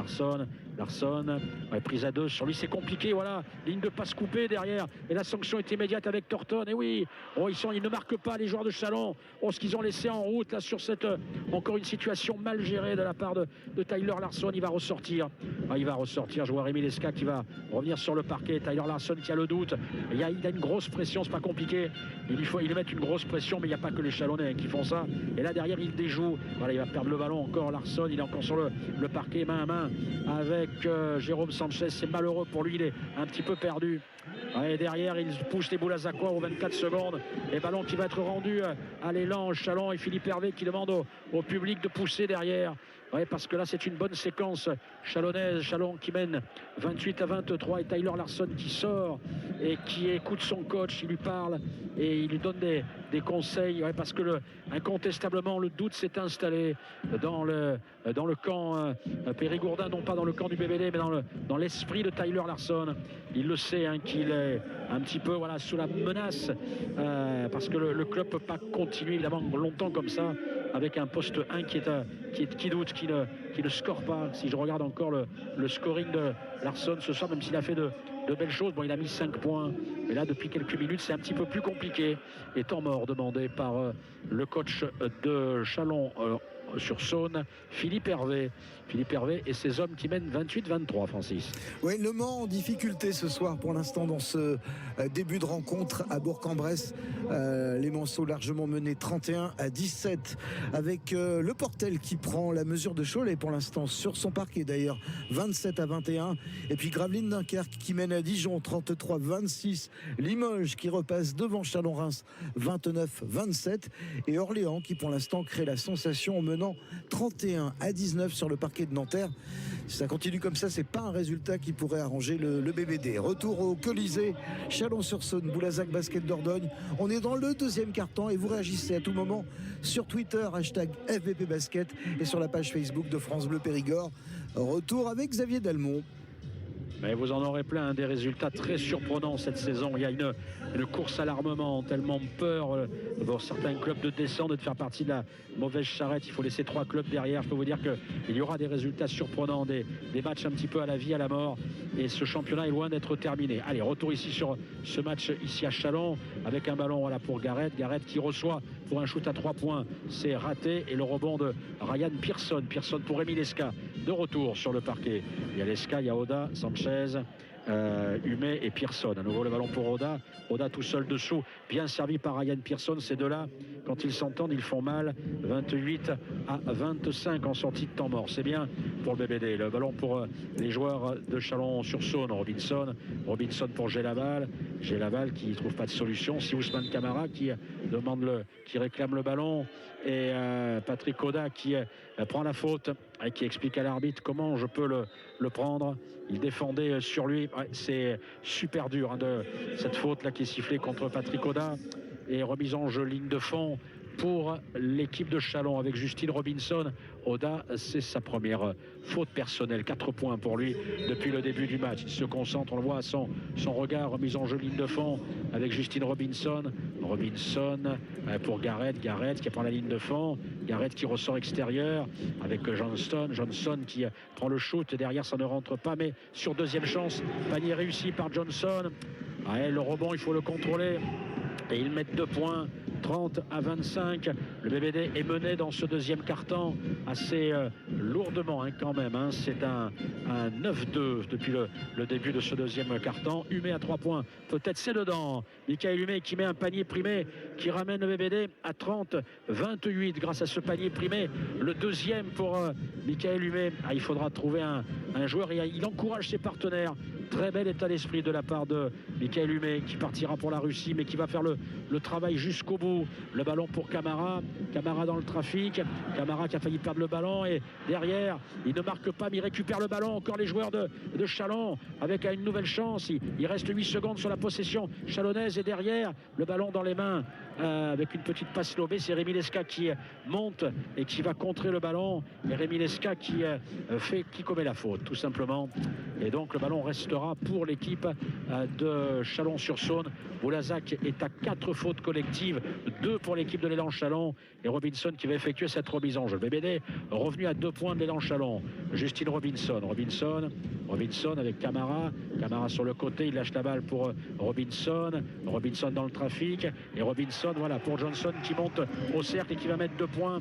Larson, prise à deux. Sur lui, c'est compliqué. Voilà, ligne de passe coupée derrière. Et la sanction est immédiate avec Thornton. Et oui, ils ne marquent pas les joueurs de Châlons. Ce qu'ils ont laissé en route là sur cette encore une situation mal gérée de la part de Tyler Larson. Il va ressortir. Je vois Rémi Lesca qui va revenir sur le parquet. Tyler Larson qui a le doute. Il a une grosse pression, c'est pas compliqué. Il lui met une grosse pression, mais il n'y a pas que les Chalonnais qui font ça. Et là derrière, il déjoue. Voilà, il va perdre le ballon encore. Larson, il est encore sur le parquet, main à main avec Jérôme Sanchez. C'est malheureux pour lui, il est un petit peu perdu. Et derrière, il pousse les Boulazacois aux 24 secondes. Et ballon qui va être rendu à l'élan Châlons et Philippe Hervé qui demande au public de pousser derrière. Parce que là, c'est une bonne séquence chalonnaise. Châlons qui mène 28-23 et Tyler Larson qui sort et qui écoute son coach. Il lui parle et il lui donne des conseils. Parce que incontestablement, le doute s'est installé dans le camp périgourdin, non pas dans le camp du BBD, mais dans l'esprit de Tyler Larson. Il le sait qu'il est un petit peu sous la menace parce que le club ne peut pas continuer évidemment longtemps comme ça avec un poste 1 qui doute, qui ne score pas. Si je regarde encore le scoring de Larson ce soir, même s'il a fait de belles choses, il a mis 5 points. Mais là, depuis quelques minutes, c'est un petit peu plus compliqué. Et temps mort demandé par le coach de Châlons sur Saône, Philippe Hervé et ses hommes qui mènent 28-23, Francis. Oui, Le Mans en difficulté ce soir pour l'instant dans ce début de rencontre à Bourg-en-Bresse. Les Manceaux largement menés 31-17 avec Le Portel qui prend la mesure de Cholet pour l'instant sur son parquet d'ailleurs 27-21 et puis Gravelines Dunkerque qui mène à Dijon 33-26, Limoges qui repasse devant Châlons-Reims 29-27 et Orléans qui pour l'instant crée la sensation en menant menant 31-19 sur le parquet de Nanterre. Si ça continue comme ça, c'est pas un résultat qui pourrait arranger le BBD. Retour au Colisée, Chalon-sur-Saône, Boulazac Basket Dordogne. On est dans le deuxième quart-temps et vous réagissez à tout moment sur Twitter, hashtag FBP Basket, et sur la page Facebook de France Bleu Périgord. Retour avec Xavier Dalmont. Mais vous en aurez plein, des résultats très surprenants cette saison. Il y a une course à l'armement, tellement peur pour certains clubs de descendre et de faire partie de la mauvaise charrette. Il faut laisser 3 clubs derrière. Je peux vous dire qu'il y aura des résultats surprenants, des matchs un petit peu à la vie, à la mort. Et ce championnat est loin d'être terminé. Allez, retour ici sur ce match ici à Chalon avec un ballon pour Garrett. Garrett qui reçoit pour un shoot à 3 points. C'est raté. Et le rebond de Ryan Pearson. Pearson pour Rémi Lesca. De retour sur le parquet. Il y a Lesca, il y a Oda, Sanchez, Humet et Pearson. À nouveau le ballon pour Oda. Oda tout seul dessous. Bien servi par Ryan Pearson. Ces deux-là, quand ils s'entendent, ils font mal. 28-25 en sortie de temps mort. C'est bien pour le BBD. Le ballon pour les joueurs de Chalon-sur-Saône. Robinson pour Gélaval. Gélaval qui ne trouve pas de solution. Si Ousmane Camara qui réclame le ballon. Et Patrick Oda qui prend la faute et qui explique à l'arbitre comment je peux le prendre. Il défendait sur lui. Ouais, c'est super dur de cette faute là qui est sifflée contre Patrick Oda. Et remise en jeu ligne de fond pour l'équipe de Chalon avec Justine Robinson. Oda, c'est sa première faute personnelle. 4 points pour lui depuis le début du match. Il se concentre, on le voit à son regard. Remise en jeu ligne de fond avec Justine Robinson. Robinson pour Garrett. Garrett qui prend la ligne de fond. Garrett qui ressort extérieur avec Johnston. Johnson qui prend le shoot. Derrière, ça ne rentre pas. Mais sur deuxième chance, panier réussi par Johnson. Ouais, le rebond, il faut le contrôler. Et ils mettent 2 points. 30-25. Le BBD est mené dans ce deuxième quart-temps assez lourdement quand même. C'est un 9-2 depuis le début de ce deuxième quart-temps. Humet à 3 points. Peut-être c'est dedans. Michael Humet qui met un panier primé qui ramène le BBD à 30-28 grâce à ce panier primé. Le deuxième pour Michael Humet. Il faudra trouver un joueur et il encourage ses partenaires. Très bel état d'esprit de la part de Michael Humet qui partira pour la Russie mais qui va faire le travail jusqu'au bout. Le ballon pour Camara. Camara dans le trafic. Camara qui a failli perdre le ballon et derrière, il ne marque pas mais il récupère le ballon. Encore les joueurs de Chalon avec une nouvelle chance. Il reste 8 secondes sur la possession chalonnaise et derrière, le ballon dans les mains avec une petite passe lobée. C'est Rémi Lesca qui monte et qui va contrer le ballon. Et Rémi Lesca qui commet la faute tout simplement. Et donc le ballon restera pour l'équipe de Chalon-sur-Saône. Boulazac est à 4 fautes collectives, 2 pour l'équipe de l'élan Chalon et Robinson qui va effectuer cette remise en jeu. Le BBD revenu à 2 points de l'élan Chalon. Justine Robinson avec Camara sur le côté, il lâche la balle pour Robinson dans le trafic et Robinson pour Johnson qui monte au cercle et qui va mettre 2 points.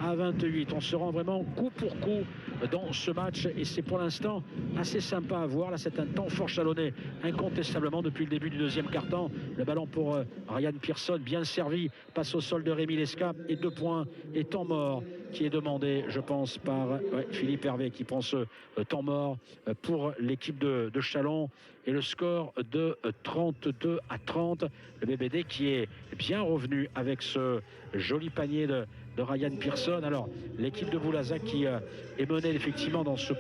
32-28. On se rend vraiment coup pour coup dans ce match et c'est pour l'instant assez sympa à voir. Là, c'est un temps fort chalonnais incontestablement depuis le début du deuxième quart-temps. Le ballon pour Ryan Pearson, bien servi, passe au sol de Rémi Lesca et 2 points et temps mort qui est demandé, je pense, par Philippe Hervé qui prend ce temps mort pour l'équipe de Chalon et le score de 32-30. Le BBD qui est bien revenu avec ce joli panier de Ryan Pearson. Alors l'équipe de Boulazac qui est menée effectivement dans ce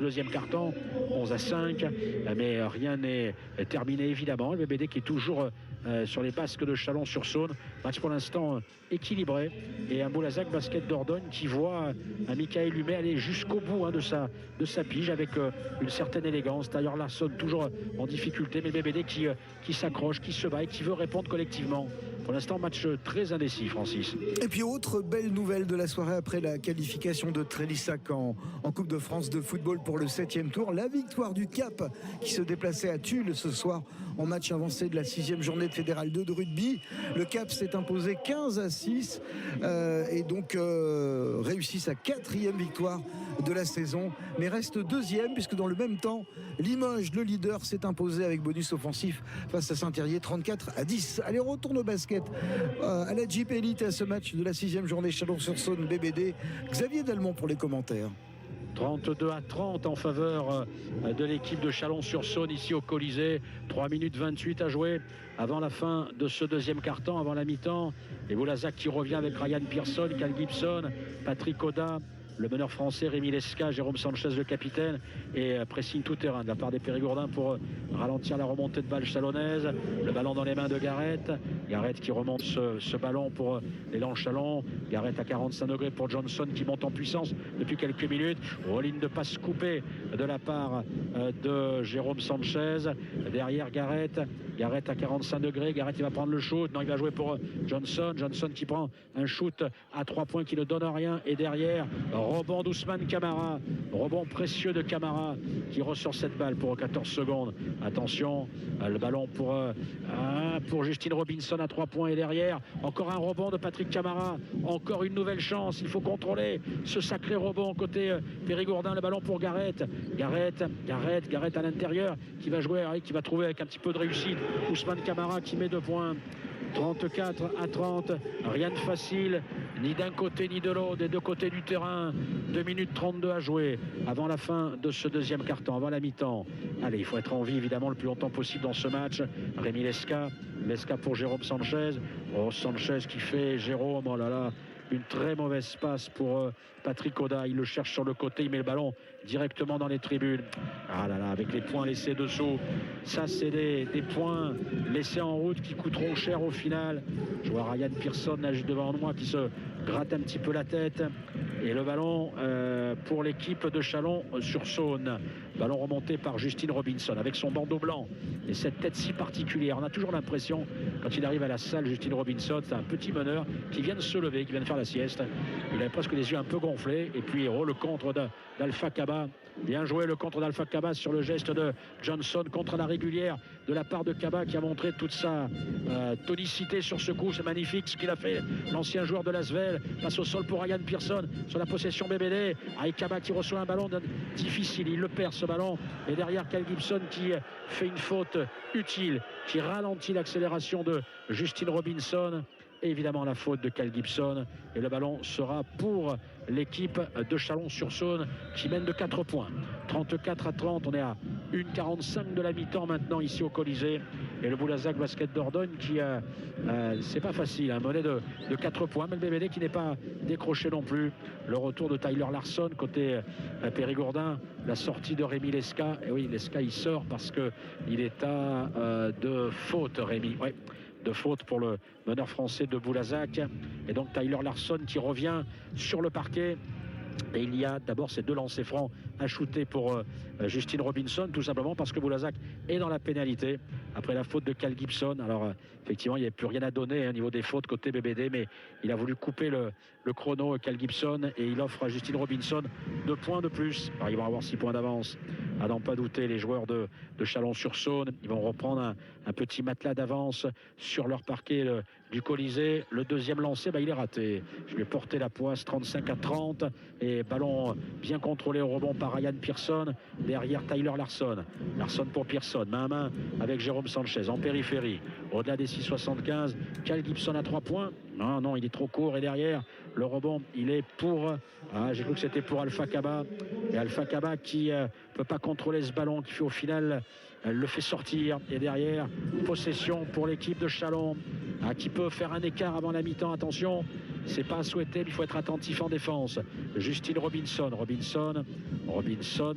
deuxième quart-temps 11-5, mais rien n'est terminé évidemment. Le BBD qui est toujours sur les basques de Chalon-sur-Saône. Match pour l'instant équilibré et un Boulazac Basket Dordogne qui voit un Michael Humet aller jusqu'au bout de sa pige avec une certaine élégance. D'ailleurs Larson toujours en difficulté, mais le BBD qui s'accroche, qui se bat et qui veut répondre collectivement. Pour l'instant, match très indécis, Francis. Et puis, autre belle nouvelle de la soirée après la qualification de Trélissac en Coupe de France de football pour le 7e tour. La victoire du Cap qui se déplaçait à Tulle ce soir en match avancé de la 6e journée de Fédéral 2 de rugby. Le Cap s'est imposé 15-6 et donc réussit sa 4e victoire de la saison, mais reste 2e puisque dans le même temps, Limoges, le leader, s'est imposé avec bonus offensif face à Saint-Thierry 34-10. Allez, on retourne au basket à la Jeep Elite à ce match de la 6e journée Chalon-sur-Saône BBD. Xavier Dalmont pour les commentaires. 32-30 en faveur de l'équipe de Chalon-sur-Saône ici au Colisée. 3 minutes 28 à jouer avant la fin de ce deuxième quart-temps, avant la mi-temps. Et Boulazac qui revient avec Ryan Pearson, Cal Gibson, Patrick Oda, le meneur français Rémi Lesca, Jérôme Sanchez le capitaine, et pressing tout terrain de la part des Périgourdins pour ralentir la remontée de balle chalonnaise. Le ballon dans les mains de Garrett qui remonte ce ballon pour l'élan Chalon. Garrett à 45 degrés pour Johnson qui monte en puissance depuis quelques minutes. Ligne de passe coupée de la part de Jérôme Sanchez. Derrière Garrett à 45 degrés. Garrett il va prendre le shoot. Non, il va jouer pour Johnson qui prend un shoot à 3 points qui ne donne rien. Et derrière, rebond d'Ousmane Camara, rebond précieux de Camara qui ressort cette balle pour 14 secondes. Attention, le ballon pour Justine Robinson à 3 points. Et derrière, encore un rebond de Patrick Camara, encore une nouvelle chance. Il faut contrôler ce sacré rebond côté Périgourdin. Le ballon pour Garrett à l'intérieur qui va jouer, qui va trouver avec un petit peu de réussite Ousmane Camara qui met 2 points. 34-30, rien de facile, ni d'un côté ni de l'autre, des deux côtés du terrain. 2 minutes 32 à jouer avant la fin de ce deuxième quart-temps, avant la mi-temps. Allez, il faut être en vie évidemment le plus longtemps possible dans ce match. Rémi Lesca pour Jérôme Sanchez. Sanchez qui fait Jérôme, oh là là, une très mauvaise passe pour Patrick Oda. Il le cherche sur le côté, il met le ballon directement dans les tribunes. Ah là là, avec les points laissés dessous. Ça, c'est des points laissés en route qui coûteront cher au final. Je vois Ryan Pearson là juste devant moi qui se gratte un petit peu la tête. Et le ballon pour l'équipe de Chalon-sur-Saône. Ballon remonté par Justine Robinson avec son bandeau blanc et cette tête si particulière. On a toujours l'impression, quand il arrive à la salle, Justine Robinson, c'est un petit meneur qui vient de se lever, qui vient de faire la sieste. Il avait presque les yeux un peu gonflés. Et puis le contre d'Alpha Kaba. Bien joué le contre d'Alpha Kaba sur le geste de Johnson contre la régulière de la part de Kaba qui a montré toute sa tonicité sur ce coup. C'est magnifique ce qu'il a fait, l'ancien joueur de l'Asvel. Passe au sol pour Ryan Pearson sur la possession BBD. Avec Kaba qui reçoit un ballon difficile, il le perd ce ballon. Et derrière Cal Gibson qui fait une faute utile, qui ralentit l'accélération de Justine Robinson. Et évidemment la faute de Cal Gibson. Et le ballon sera pour l'équipe de Chalon-sur-Saône qui mène de 4 points. 34-30, on est à 1,45 de la mi-temps maintenant ici au Colisée. Et le Boulazac Basket Dordogne qui c'est pas facile, un monnaie de 4 points. Mais le BBD qui n'est pas décroché non plus. Le retour de Tyler Larson côté Périgourdin. La sortie de Rémi Lesca. Et oui, Lesca il sort parce qu'il est à de faute, Rémi. Ouais. De faute pour le meneur français de Boulazac. Et donc Tyler Larson qui revient sur le parquet. Et il y a d'abord ces 2 lancers francs à shooter pour Justine Robinson, tout simplement parce que Boulazac est dans la pénalité après la faute de Cal Gibson. Alors effectivement il n'y avait plus rien à donner au niveau des fautes côté BBD, mais il a voulu couper le chrono Cal Gibson et il offre à Justine Robinson 2 points de plus. Alors ils vont avoir 6 points d'avance, à n'en pas douter les joueurs de Chalon-sur-Saône. Ils vont reprendre un petit matelas d'avance sur leur parquet du Colisée. Le deuxième lancé, il est raté. Je vais porter la poisse, 35-30, et ballon bien contrôlé au rebond par Ryan Pearson. Derrière Tyler Larson pour Pearson, main à main avec Jérôme Sanchez en périphérie, au-delà des 6,75. Cal Gibson à 3 points. Non, il est trop court. Et derrière, le rebond, il est pour... j'ai cru que c'était pour Alpha Kaba. Et Alpha Kaba qui peut pas contrôler ce ballon, qui fait au final le fait sortir. Et derrière, possession pour l'équipe de Chalon, qui peut faire un écart avant la mi-temps. Attention, c'est pas souhaité, mais il faut être attentif en défense. Justine Robinson,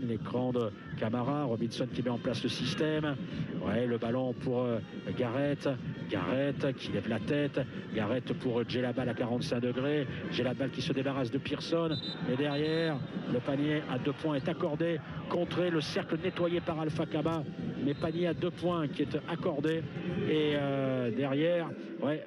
l'écran de Camara. Robinson qui met en place le système. Ouais, le ballon pour Garrett qui lève la tête. Garrett pour Djellabal à 45 degrés. Djellabal qui se débarrasse de Pearson. Et derrière, le panier à 2 points est accordé. Contré, le cercle nettoyé par Alpha Kaba. Mais panier à 2 points qui est accordé. Et derrière,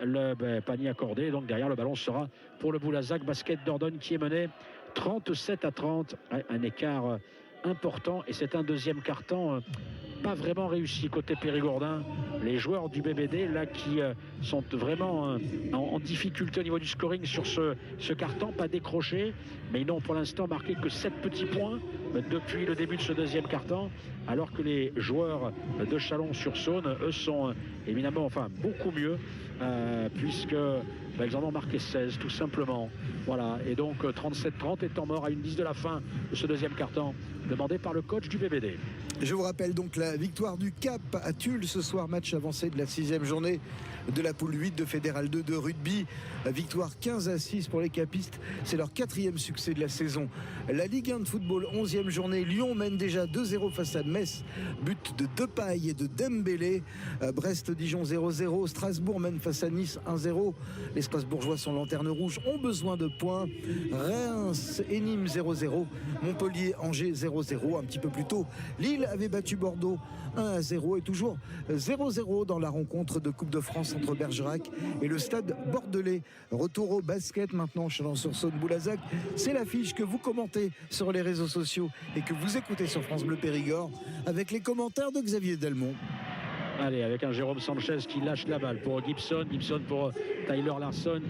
le panier accordé. Donc derrière, le ballon sera pour le Boulazac Basket Dordogne qui est mené 37-30. Un écart important. Et c'est un deuxième quart-temps pas vraiment réussi côté Périgourdin. Les joueurs du BBD là qui sont vraiment en difficulté au niveau du scoring sur ce quart-temps, pas décroché, mais ils n'ont pour l'instant marqué que 7 petits points depuis le début de ce deuxième quart-temps, alors que les joueurs de Chalon-sur-Saône, eux, sont évidemment beaucoup mieux, puisque ils en ont marqué 16 tout simplement. Voilà, et donc 37-30 étant mort à une 10 de la fin de ce deuxième quart-temps, demandé par le coach du BBD. Je vous rappelle donc la victoire du Cap à Tulle ce soir, match avancé de la 6e journée de la poule 8 de Fédéral 2 de rugby. Victoire 15-6 pour les capistes, c'est leur 4e succès de la saison. La Ligue 1 de football, 11e journée, Lyon mène déjà 2-0 face à Metz, but de Depay et de Dembélé. Brest-Dijon 0-0, Strasbourg mène face à Nice 1-0. Les Strasbourgeois sont lanterne rouge, ont besoin de points. Reims et Nîmes 0-0, Montpellier-Angers 0-0. Un petit peu plus tôt, Lille avait battu Bordeaux 1-0 et toujours 0-0 dans la rencontre de Coupe de France entre Bergerac et le Stade Bordelais. Retour au basket maintenant, Chalon-sur-Saône-Boulazac. C'est l'affiche que vous commentez sur les réseaux sociaux et que vous écoutez sur France Bleu Périgord avec les commentaires de Xavier Delmont. Allez, avec un Jérôme Sanchez qui lâche la balle pour Gibson pour Tyler Larson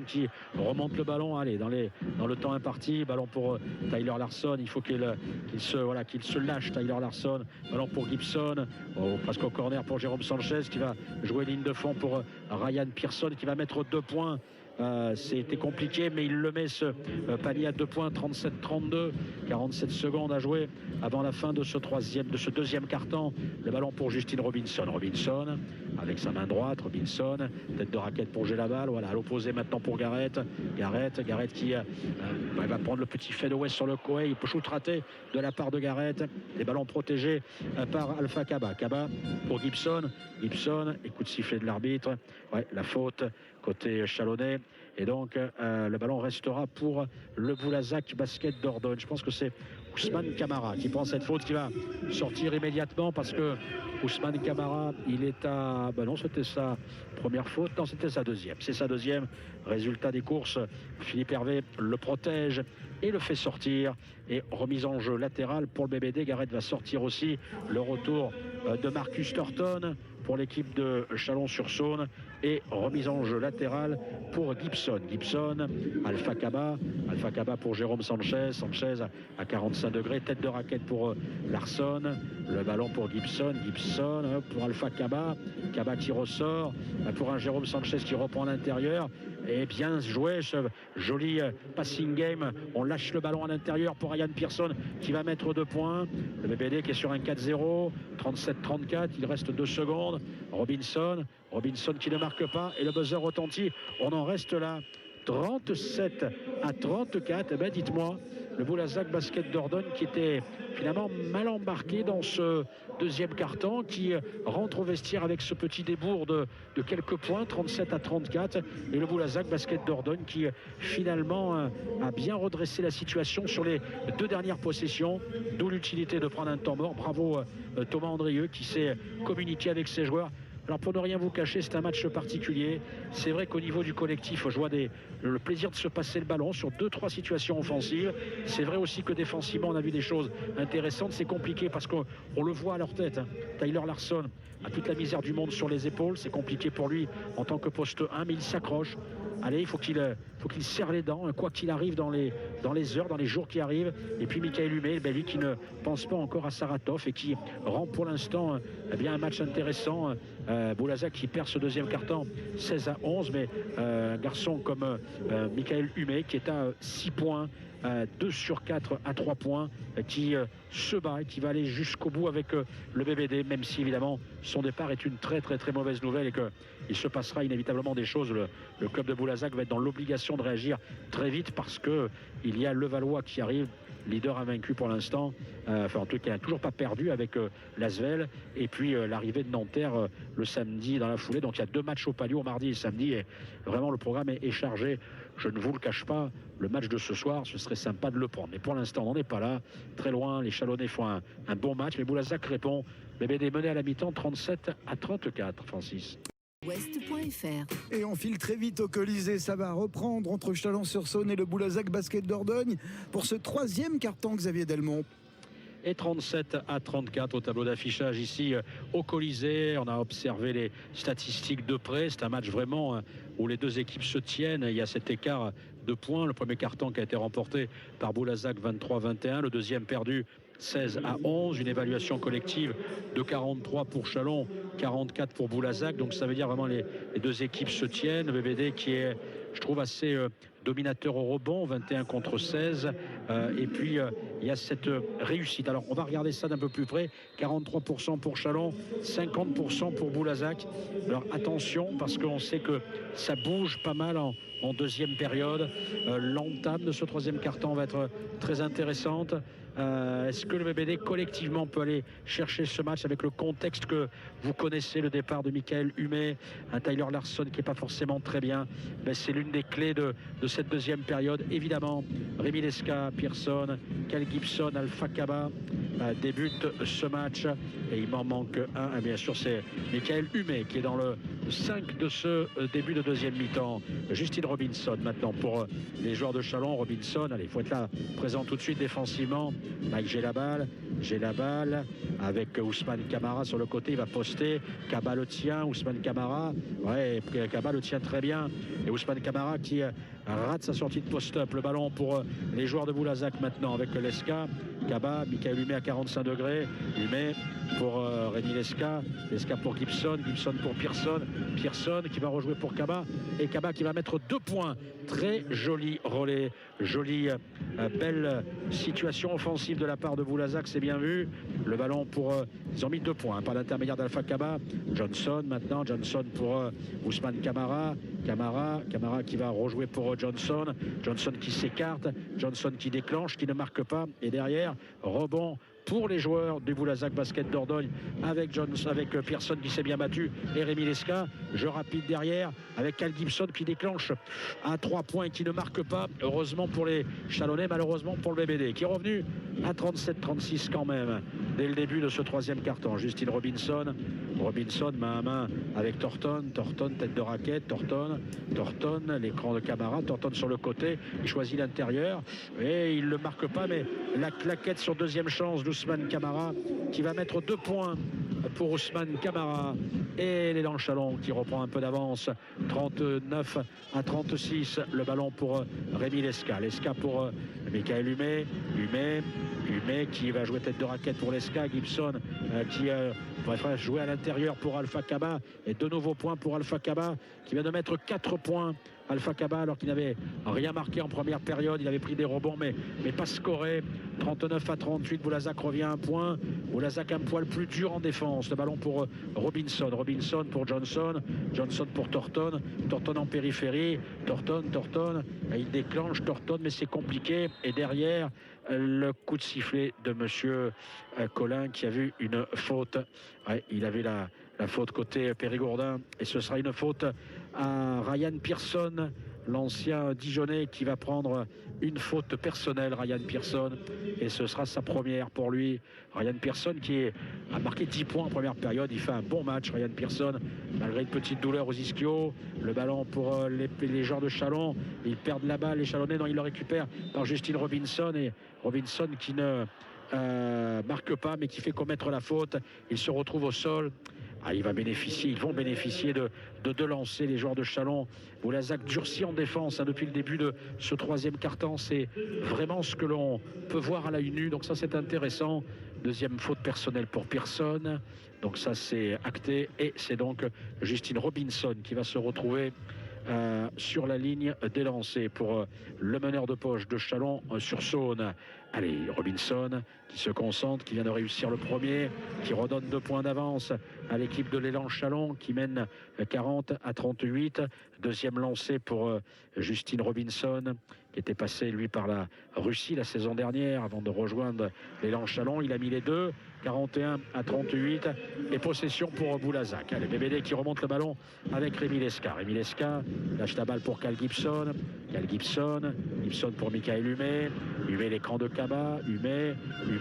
qui remonte le ballon. Allez, dans le temps imparti, ballon pour Tyler Larson. Il faut qu'il se lâche, Tyler Larson. Ballon pour Gibson, presque au corner pour Jérôme Sanchez qui va jouer ligne de fond pour Ryan Pearson qui va mettre 2 points. C'était compliqué, mais il le met, ce panier à 2 points, 37-32, 47 secondes à jouer avant la fin de ce deuxième quart-temps. Le ballon pour Justine Robinson avec sa main droite, tête de raquette pour gérer la balle. Voilà, à l'opposé maintenant pour Garrett qui va prendre le petit fadeaway sur le Koei. Il peut shoot raté de la part de Garrett. Les ballons protégés par Alpha Kaba pour Gibson, et coup de sifflet de l'arbitre. La faute côté chalonnais, et donc le ballon restera pour le Boulazac Basket Dordogne. Je pense que c'est Ousmane Camara qui prend cette faute, qui va sortir immédiatement parce que Ousmane Camara, il est à... non, c'était sa première faute, non, c'était sa deuxième. C'est sa deuxième. Résultat des courses, Philippe Hervé le protège et le fait sortir, et remise en jeu latérale pour le BBD. Garrett va sortir aussi. Le retour de Marcus Thornton pour l'équipe de Chalon-sur-Saône, et remise en jeu latérale pour Gibson, Alpha Kaba pour Jérôme Sanchez à 45 degrés, tête de raquette pour Larson, le ballon pour Gibson pour Alpha Kaba qui ressort pour un Jérôme Sanchez qui reprend à l'intérieur, et bien joué ce joli passing game. On lâche le ballon à l'intérieur pour Ryan Pearson qui va mettre 2 points. Le BBD qui est sur un 4-0, 37-34, il reste 2 secondes. Robinson qui ne marque pas, et le buzzer retentit. On en reste là, 37-34. Dites-moi, le Boulazac Basket Dordogne qui était finalement mal embarqué dans ce deuxième quart-temps, qui rentre au vestiaire avec ce petit débours de quelques points, 37-34, et le Boulazac Basket Dordogne qui finalement a bien redressé la situation sur les 2 dernières possessions, d'où l'utilité de prendre un temps mort. Bravo Thomas Andrieux qui s'est communiqué avec ses joueurs. Alors pour ne rien vous cacher, c'est un match particulier. C'est vrai qu'au niveau du collectif, je vois le plaisir de se passer le ballon sur 2-3 situations offensives. C'est vrai aussi que défensivement, on a vu des choses intéressantes. C'est compliqué parce qu'on le voit à leur tête. Tyler Larson a toute la misère du monde sur les épaules. C'est compliqué pour lui en tant que poste 1, mais il s'accroche. Allez, il faut qu'il serre les dents, quoi qu'il arrive dans les heures, dans les jours qui arrivent. Et puis Michael Humet, lui qui ne pense pas encore à Saratov et qui rend pour l'instant un match intéressant. Boulazac qui perd ce deuxième quart-temps 16-11, mais un garçon comme Michael Humet qui est à 6 points, 2 sur 4 à 3 points, qui se bat et qui va aller jusqu'au bout avec le BBD, même si évidemment son départ est une très très très mauvaise nouvelle et qu'il se passera inévitablement des choses. Le club de Boulazac va être dans l'obligation de réagir très vite parce qu'il y a Levallois qui arrive, leader invaincu pour l'instant, en tout cas il n'a toujours pas perdu avec l'Asvel, et puis l'arrivée de Nanterre le samedi dans la foulée. Donc il y a 2 matchs au Palio, mardi et samedi, et vraiment le programme est chargé. Je ne vous le cache pas, le match de ce soir, ce serait sympa de le prendre, mais pour l'instant on n'en est pas là, très loin. Les Chalonnais font un bon match, mais Boulazac répond. BBD mené à la mi-temps 37-34, Francis. Ouest.fr. Et on file très vite au Colisée. Ça va reprendre entre Chalon-sur-Saône et le Boulazac Basket Dordogne pour ce 3e quart-temps, Xavier Delmont. Et 37-34 au tableau d'affichage ici au Colisée. On a observé les statistiques de près. C'est un match vraiment où les 2 équipes se tiennent. Il y a cet écart de points. Le premier quart-temps qui a été remporté par Boulazac 23-21. Le deuxième perdu 16 à 11, une évaluation collective de 43 pour Chalon, 44 pour Boulazac. Donc ça veut dire vraiment les deux équipes se tiennent. Le BBD qui est, je trouve, assez dominateur au rebond, 21 contre 16. Et puis il y a cette réussite. Alors on va regarder ça d'un peu plus près. 43% pour Chalon, 50% pour Boulazac. Alors attention, parce qu'on sait que ça bouge pas mal en deuxième période. L'entame de ce troisième quart-temps va être très intéressante. Est-ce que le BBD collectivement peut aller chercher ce match avec le contexte que vous connaissez, le départ de Michael Humet, un Tyler Larson qui n'est pas forcément très bien? C'est l'une des clés de cette deuxième période. Évidemment, Rémi Lesca, Pearson, Cal Gibson, Alpha Kaba débutent ce match et il m'en manque un. Et bien sûr, c'est Michael Humet qui est dans le 5 de ce début de deuxième mi-temps. Justine Robinson maintenant pour les joueurs de Chalon. Robinson, allez, il faut être là présent tout de suite défensivement. Mike, j'ai la balle avec Ousmane Camara sur le côté, il va poster. Kaba le tient, Ousmane Camara, ouais, Kaba le tient très bien. Et Ousmane Camara qui rate sa sortie de post-up. Le ballon pour les joueurs de Boulazac maintenant avec Lesca. Kaba, Michael Humet à 45 degrés. Humet pour Rémi Lesca. Lesca pour Gibson. Gibson pour Pearson. Pearson qui va rejouer pour Kaba. Et Kaba qui va mettre 2 points. Très joli relais. Jolie, belle situation offensive de la part de Boulazac. C'est bien vu. Le ballon pour... ils ont mis 2 points par l'intermédiaire d'Alpha Kaba. Johnson maintenant. Johnson pour Ousmane Camara. Camara qui va rejouer pour Johnson. Johnson qui s'écarte. Johnson qui déclenche, qui ne marque pas. Et derrière, rebond pour les joueurs du Boulazac Basket Dordogne avec Pearson qui s'est bien battu et Rémi Lesca. Jeu rapide derrière avec Cal Gibson qui déclenche à 3 points qui ne marque pas. Heureusement pour les Chalonnais, malheureusement pour le BBD qui est revenu à 37-36 quand même dès le début de ce troisième quart-temps. Justine Robinson main à main avec Thornton, tête de raquette, Thornton, l'écran de Camara, Thornton sur le côté, il choisit l'intérieur et il ne le marque pas, mais la claquette sur deuxième chance d'Ousmane Camara qui va mettre 2 points pour Ousmane Camara et l'élan Chalon qui reprend un peu d'avance, 39 à 36. Le ballon pour Rémi Lesca pour Michael Humet qui va jouer tête de raquette pour Lesca. Gibson qui va jouer à l'intérieur pour Alpha Kaba et de nouveaux points pour Alpha Kaba qui vient de mettre 4 points. Alpha Kaba, alors qu'il n'avait rien marqué en première période, il avait pris des rebonds mais pas scoré. 39 à 38, Boulazac revient à 1 point. Boulazac un poil plus dur en défense. Le ballon pour Robinson pour Johnson pour Thornton en périphérie. Thornton, il déclenche Thornton mais c'est compliqué. Et derrière, le coup de sifflet de monsieur Colin qui a vu une faute. Ouais, il avait la faute côté Périgourdin et ce sera une faute à Ryan Pearson, l'ancien Dijonais qui va prendre une faute personnelle. Ryan Pearson, et ce sera sa première pour lui. Ryan Pearson qui a marqué 10 points en première période, il fait un bon match. Ryan Pearson malgré une petite douleur aux ischios. Le ballon pour les joueurs de Chalon, ils perdent la balle, les Chalonnais, non, ils le récupèrent par Justine Robinson et Robinson qui ne marque pas mais qui fait commettre la faute. Il se retrouve au sol. Ils vont bénéficier de 2 lancers, les joueurs de Chalon. Boulazac durcit en défense depuis le début de ce troisième quart-temps. C'est vraiment ce que l'on peut voir à l'œil nu. Donc ça, c'est intéressant. Deuxième faute personnelle pour Pearson. Donc ça, c'est acté. Et c'est donc Justine Robinson qui va se retrouver sur la ligne des lancers pour le meneur de poche de Chalon sur Saône. Allez, Robinson qui se concentre, qui vient de réussir le premier, qui redonne 2 points d'avance à l'équipe de l'élan Chalon qui mène 40 à 38. Deuxième lancé pour Justine Robinson qui était passé lui par la Russie la saison dernière avant de rejoindre l'élan Chalon. Il a mis les 2, 41 à 38 et possession pour Boulazac. Allez, BBD qui remonte le ballon avec Rémi Lesca. Rémi Lesca lâche la balle pour Cal Gibson pour Michael Humet, l'écran de Kaba, Humet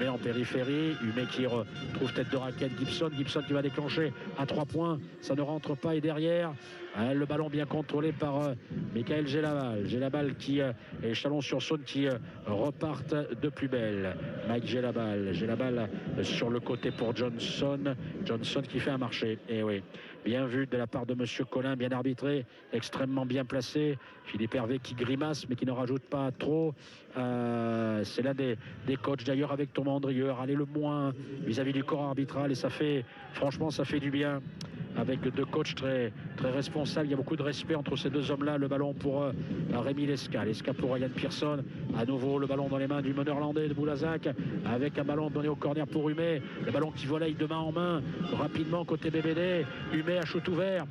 en périphérie, Humet qui retrouve tête de raquette Gibson qui va déclencher à 3 points, ça ne rentre pas et derrière Le ballon bien contrôlé par Michael Gelabal. Gelabal qui et Chalon-sur-Saône qui repartent de plus belle. Mike Gelabal. Gelabal sur le côté pour Johnson. Johnson qui fait un marché. Et oui, bien vu de la part de Monsieur Collin, bien arbitré, extrêmement bien placé. Philippe Hervé qui grimace mais qui ne rajoute pas trop. C'est l'un des coachs d'ailleurs avec Thomas Andrieur. Allez le moins vis-à-vis du corps arbitral et ça fait, franchement, ça fait du bien. Avec deux coachs très, très responsables. Il y a beaucoup de respect entre ces deux hommes-là. Le ballon pour Rémi Lesca. Lesca pour Ryan Pearson. À nouveau, le ballon dans les mains du meneur landais de Boulazac. Avec un ballon donné au corner pour Humet. Le ballon qui volaille de main en main. Rapidement côté BBD. Humet à shoot ouvert.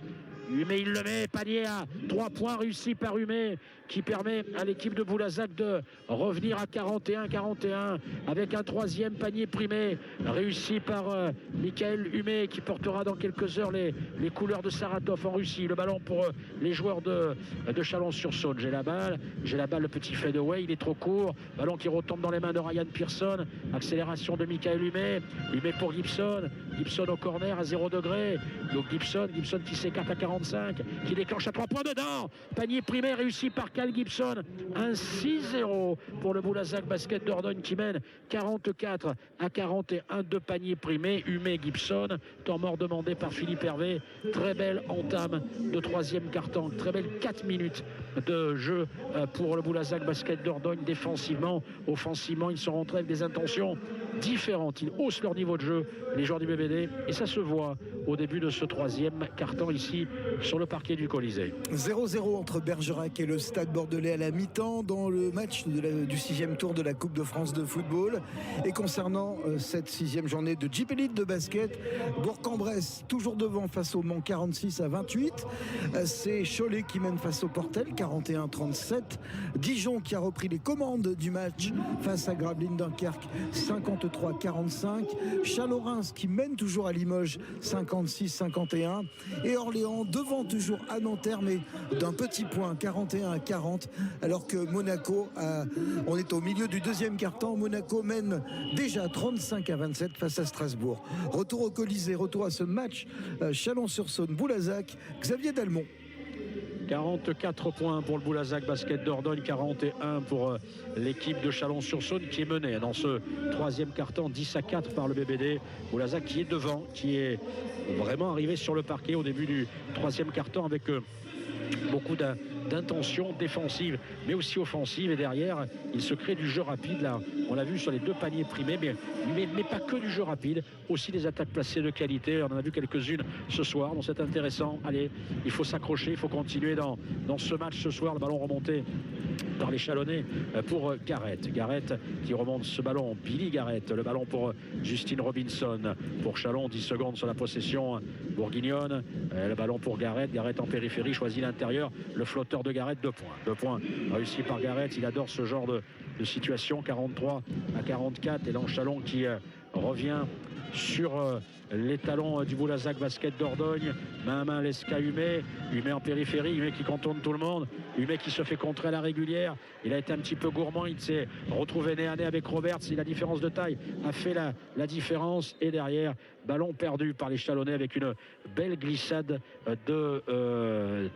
Humet, il le met, panier à 3 points réussi par Humet qui permet à l'équipe de Boulazac de revenir à 41-41 avec un troisième panier primé réussi par Michael Humet qui portera dans quelques heures les couleurs de Saratov en Russie. Le ballon pour les joueurs de Chalon-sur-Saône. J'ai la balle, le petit fadeaway, il est trop court. Ballon qui retombe dans les mains de Ryan Pearson. Accélération de Michael Humet. Humet pour Gibson. Gibson au corner à 0 degré. Donc Gibson qui s'écarte à 45, qui déclenche à 3 points dedans. Panier primé réussi par Cal Gibson. Un 6-0 pour le Boulazac Basket Dordogne qui mène 44-41 de panier primé. Humet Gibson, temps mort demandé par Philippe Hervé. Très belle entame de troisième quart-temps. Très belle 4 minutes de jeu pour le Boulazac Basket Dordogne défensivement. Offensivement, ils sont rentrés avec des intentions différentes. Ils haussent leur niveau de jeu, les joueurs du BBD, et ça se voit au début de ce troisième quart-temps ici sur le parquet du Colisée. 0-0 entre Bergerac et le Stade Bordelais à la mi-temps dans le match du 6e tour de la Coupe de France de football. Et concernant cette 6e journée de Jeep Elite de basket, Bourg-en-Bresse toujours devant face au Mans 46-28. C'est Cholet qui mène face au Portel 41-37. Dijon qui a repris les commandes du match face à Gravelines Dunkerque 53-45. Chalon-Reims qui mène toujours à Limoges 56-51. Et Orléans devant toujours à Nanterre mais d'un petit point 41-40 alors que Monaco on est au milieu du deuxième quart-temps. Monaco mène déjà 35-27 face à Strasbourg. Retour au Colisée, retour à ce match Chalon-sur-Saône Boulazac. Xavier Delmont. 44 points pour le Boulazac Basket Dordogne, 41 pour l'équipe de Chalon-sur-Saône qui est menée dans ce troisième quart-temps 10-4 par le BBD. Boulazac qui est devant, qui est vraiment arrivé sur le parquet au début du troisième quart-temps avec beaucoup d'intention défensive mais aussi offensive, et derrière il se crée du jeu rapide. Là on l'a vu sur les deux paniers primés, mais pas que du jeu rapide, aussi des attaques placées de qualité. On en a vu quelques-unes ce soir, donc c'est intéressant. Allez, il faut s'accrocher, il faut continuer dans ce match ce soir. Le ballon remonté par les Chalonnais pour Garrett qui remonte ce ballon. Billy Garrett, le ballon pour Justine Robinson pour Chalon. 10 secondes sur la possession bourguignonne. Le ballon pour Garrett en périphérie, choisit l'intérieur. Le flotteur de Garrett, 2 points réussi par Garrett. Il adore ce genre de situation. 43-44, et là Chalon qui revient sur les talons du Boulazac Basket Dordogne. Main à main Lesca Humet en périphérie, Humet qui contourne tout le monde, Humet qui se fait contrer à la régulière. Il a été un petit peu gourmand, il s'est retrouvé nez à nez avec Roberts, et la différence de taille a fait la différence. Et derrière, ballon perdu par les Chalonnais avec une belle glissade de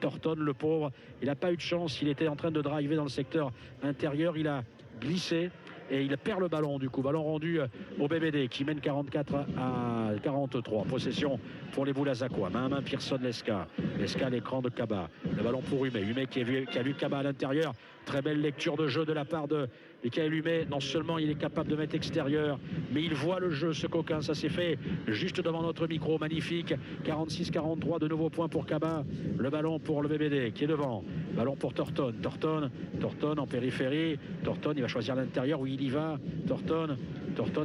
Thornton, le pauvre. Il n'a pas eu de chance, il était en train de driver dans le secteur intérieur, il a glissé et il perd le ballon. Du coup, ballon rendu au BBD qui mène 44-43. Possession pour les Boulazacois. Main à main Pearson Lesca à l'écran de Kaba. Le ballon pour Humet qui a vu Kaba à l'intérieur. Très belle lecture de jeu de la part de Michael Humet. Non seulement il est capable de mettre extérieur, mais il voit le jeu, ce coquin. Ça s'est fait juste devant notre micro. Magnifique. 46-43, de nouveaux points pour Kaba. Le ballon pour le BBD qui est devant. Ballon pour Thornton en périphérie. Thornton, il va choisir l'intérieur où il y va. Thornton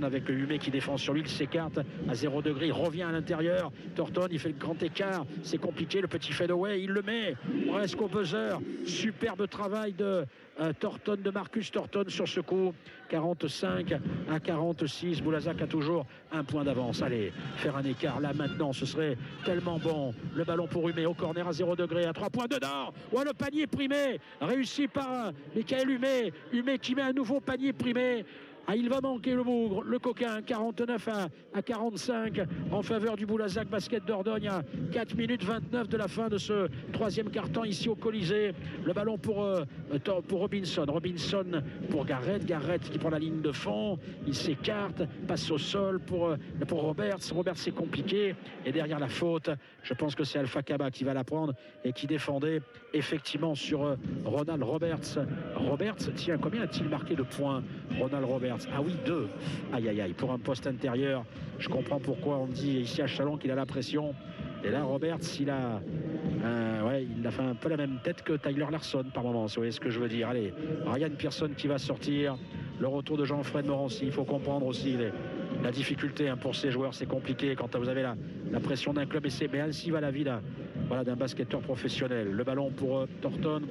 avec le Humet qui défend sur lui, il s'écarte à 0 degré, il revient à l'intérieur. Thornton, il fait le grand écart, c'est compliqué, le petit fadeaway, il le met presque au buzzer. Superbe travail de Thornton, de Marcus Thornton sur ce coup. 45-46, Boulazac a toujours un point d'avance. Allez, faire un écart là maintenant, ce serait tellement bon. Le ballon pour Humet au corner à 0 degré, à 3 points dedans. Le panier primé réussi par Michael Humet qui met un nouveau panier primé. Ah, il va manquer le bougre, le coquin, 49 à 45 en faveur du Boulazac Basket Dordogne à 4 minutes 29 de la fin de ce troisième quart-temps ici au Colisée. Le ballon pour Robinson. Robinson pour Garrett. Garrett qui prend la ligne de fond. Il s'écarte, passe au sol pour Roberts. Roberts, c'est compliqué. Et derrière la faute, je pense que c'est Alpha Kaba qui va la prendre et qui défendait effectivement sur Ronald Roberts. Roberts, tiens, combien a-t-il marqué de points, Ronald Roberts? Ah oui, 2. Aïe, aïe, aïe. Pour un poste intérieur, je comprends pourquoi on dit ici à Châlons qu'il a la pression. Et là, Roberts, il a fait un peu la même tête que Tyler Larson par moment, si vous voyez ce que je veux dire. Allez, Ryan Pearson qui va sortir. Le retour de Jean-Fred Morancy. Il faut comprendre aussi la difficulté pour ces joueurs. C'est compliqué quand vous avez la pression d'un club. Mais ainsi va la vie d'un basketteur professionnel. Le ballon pour Thornton.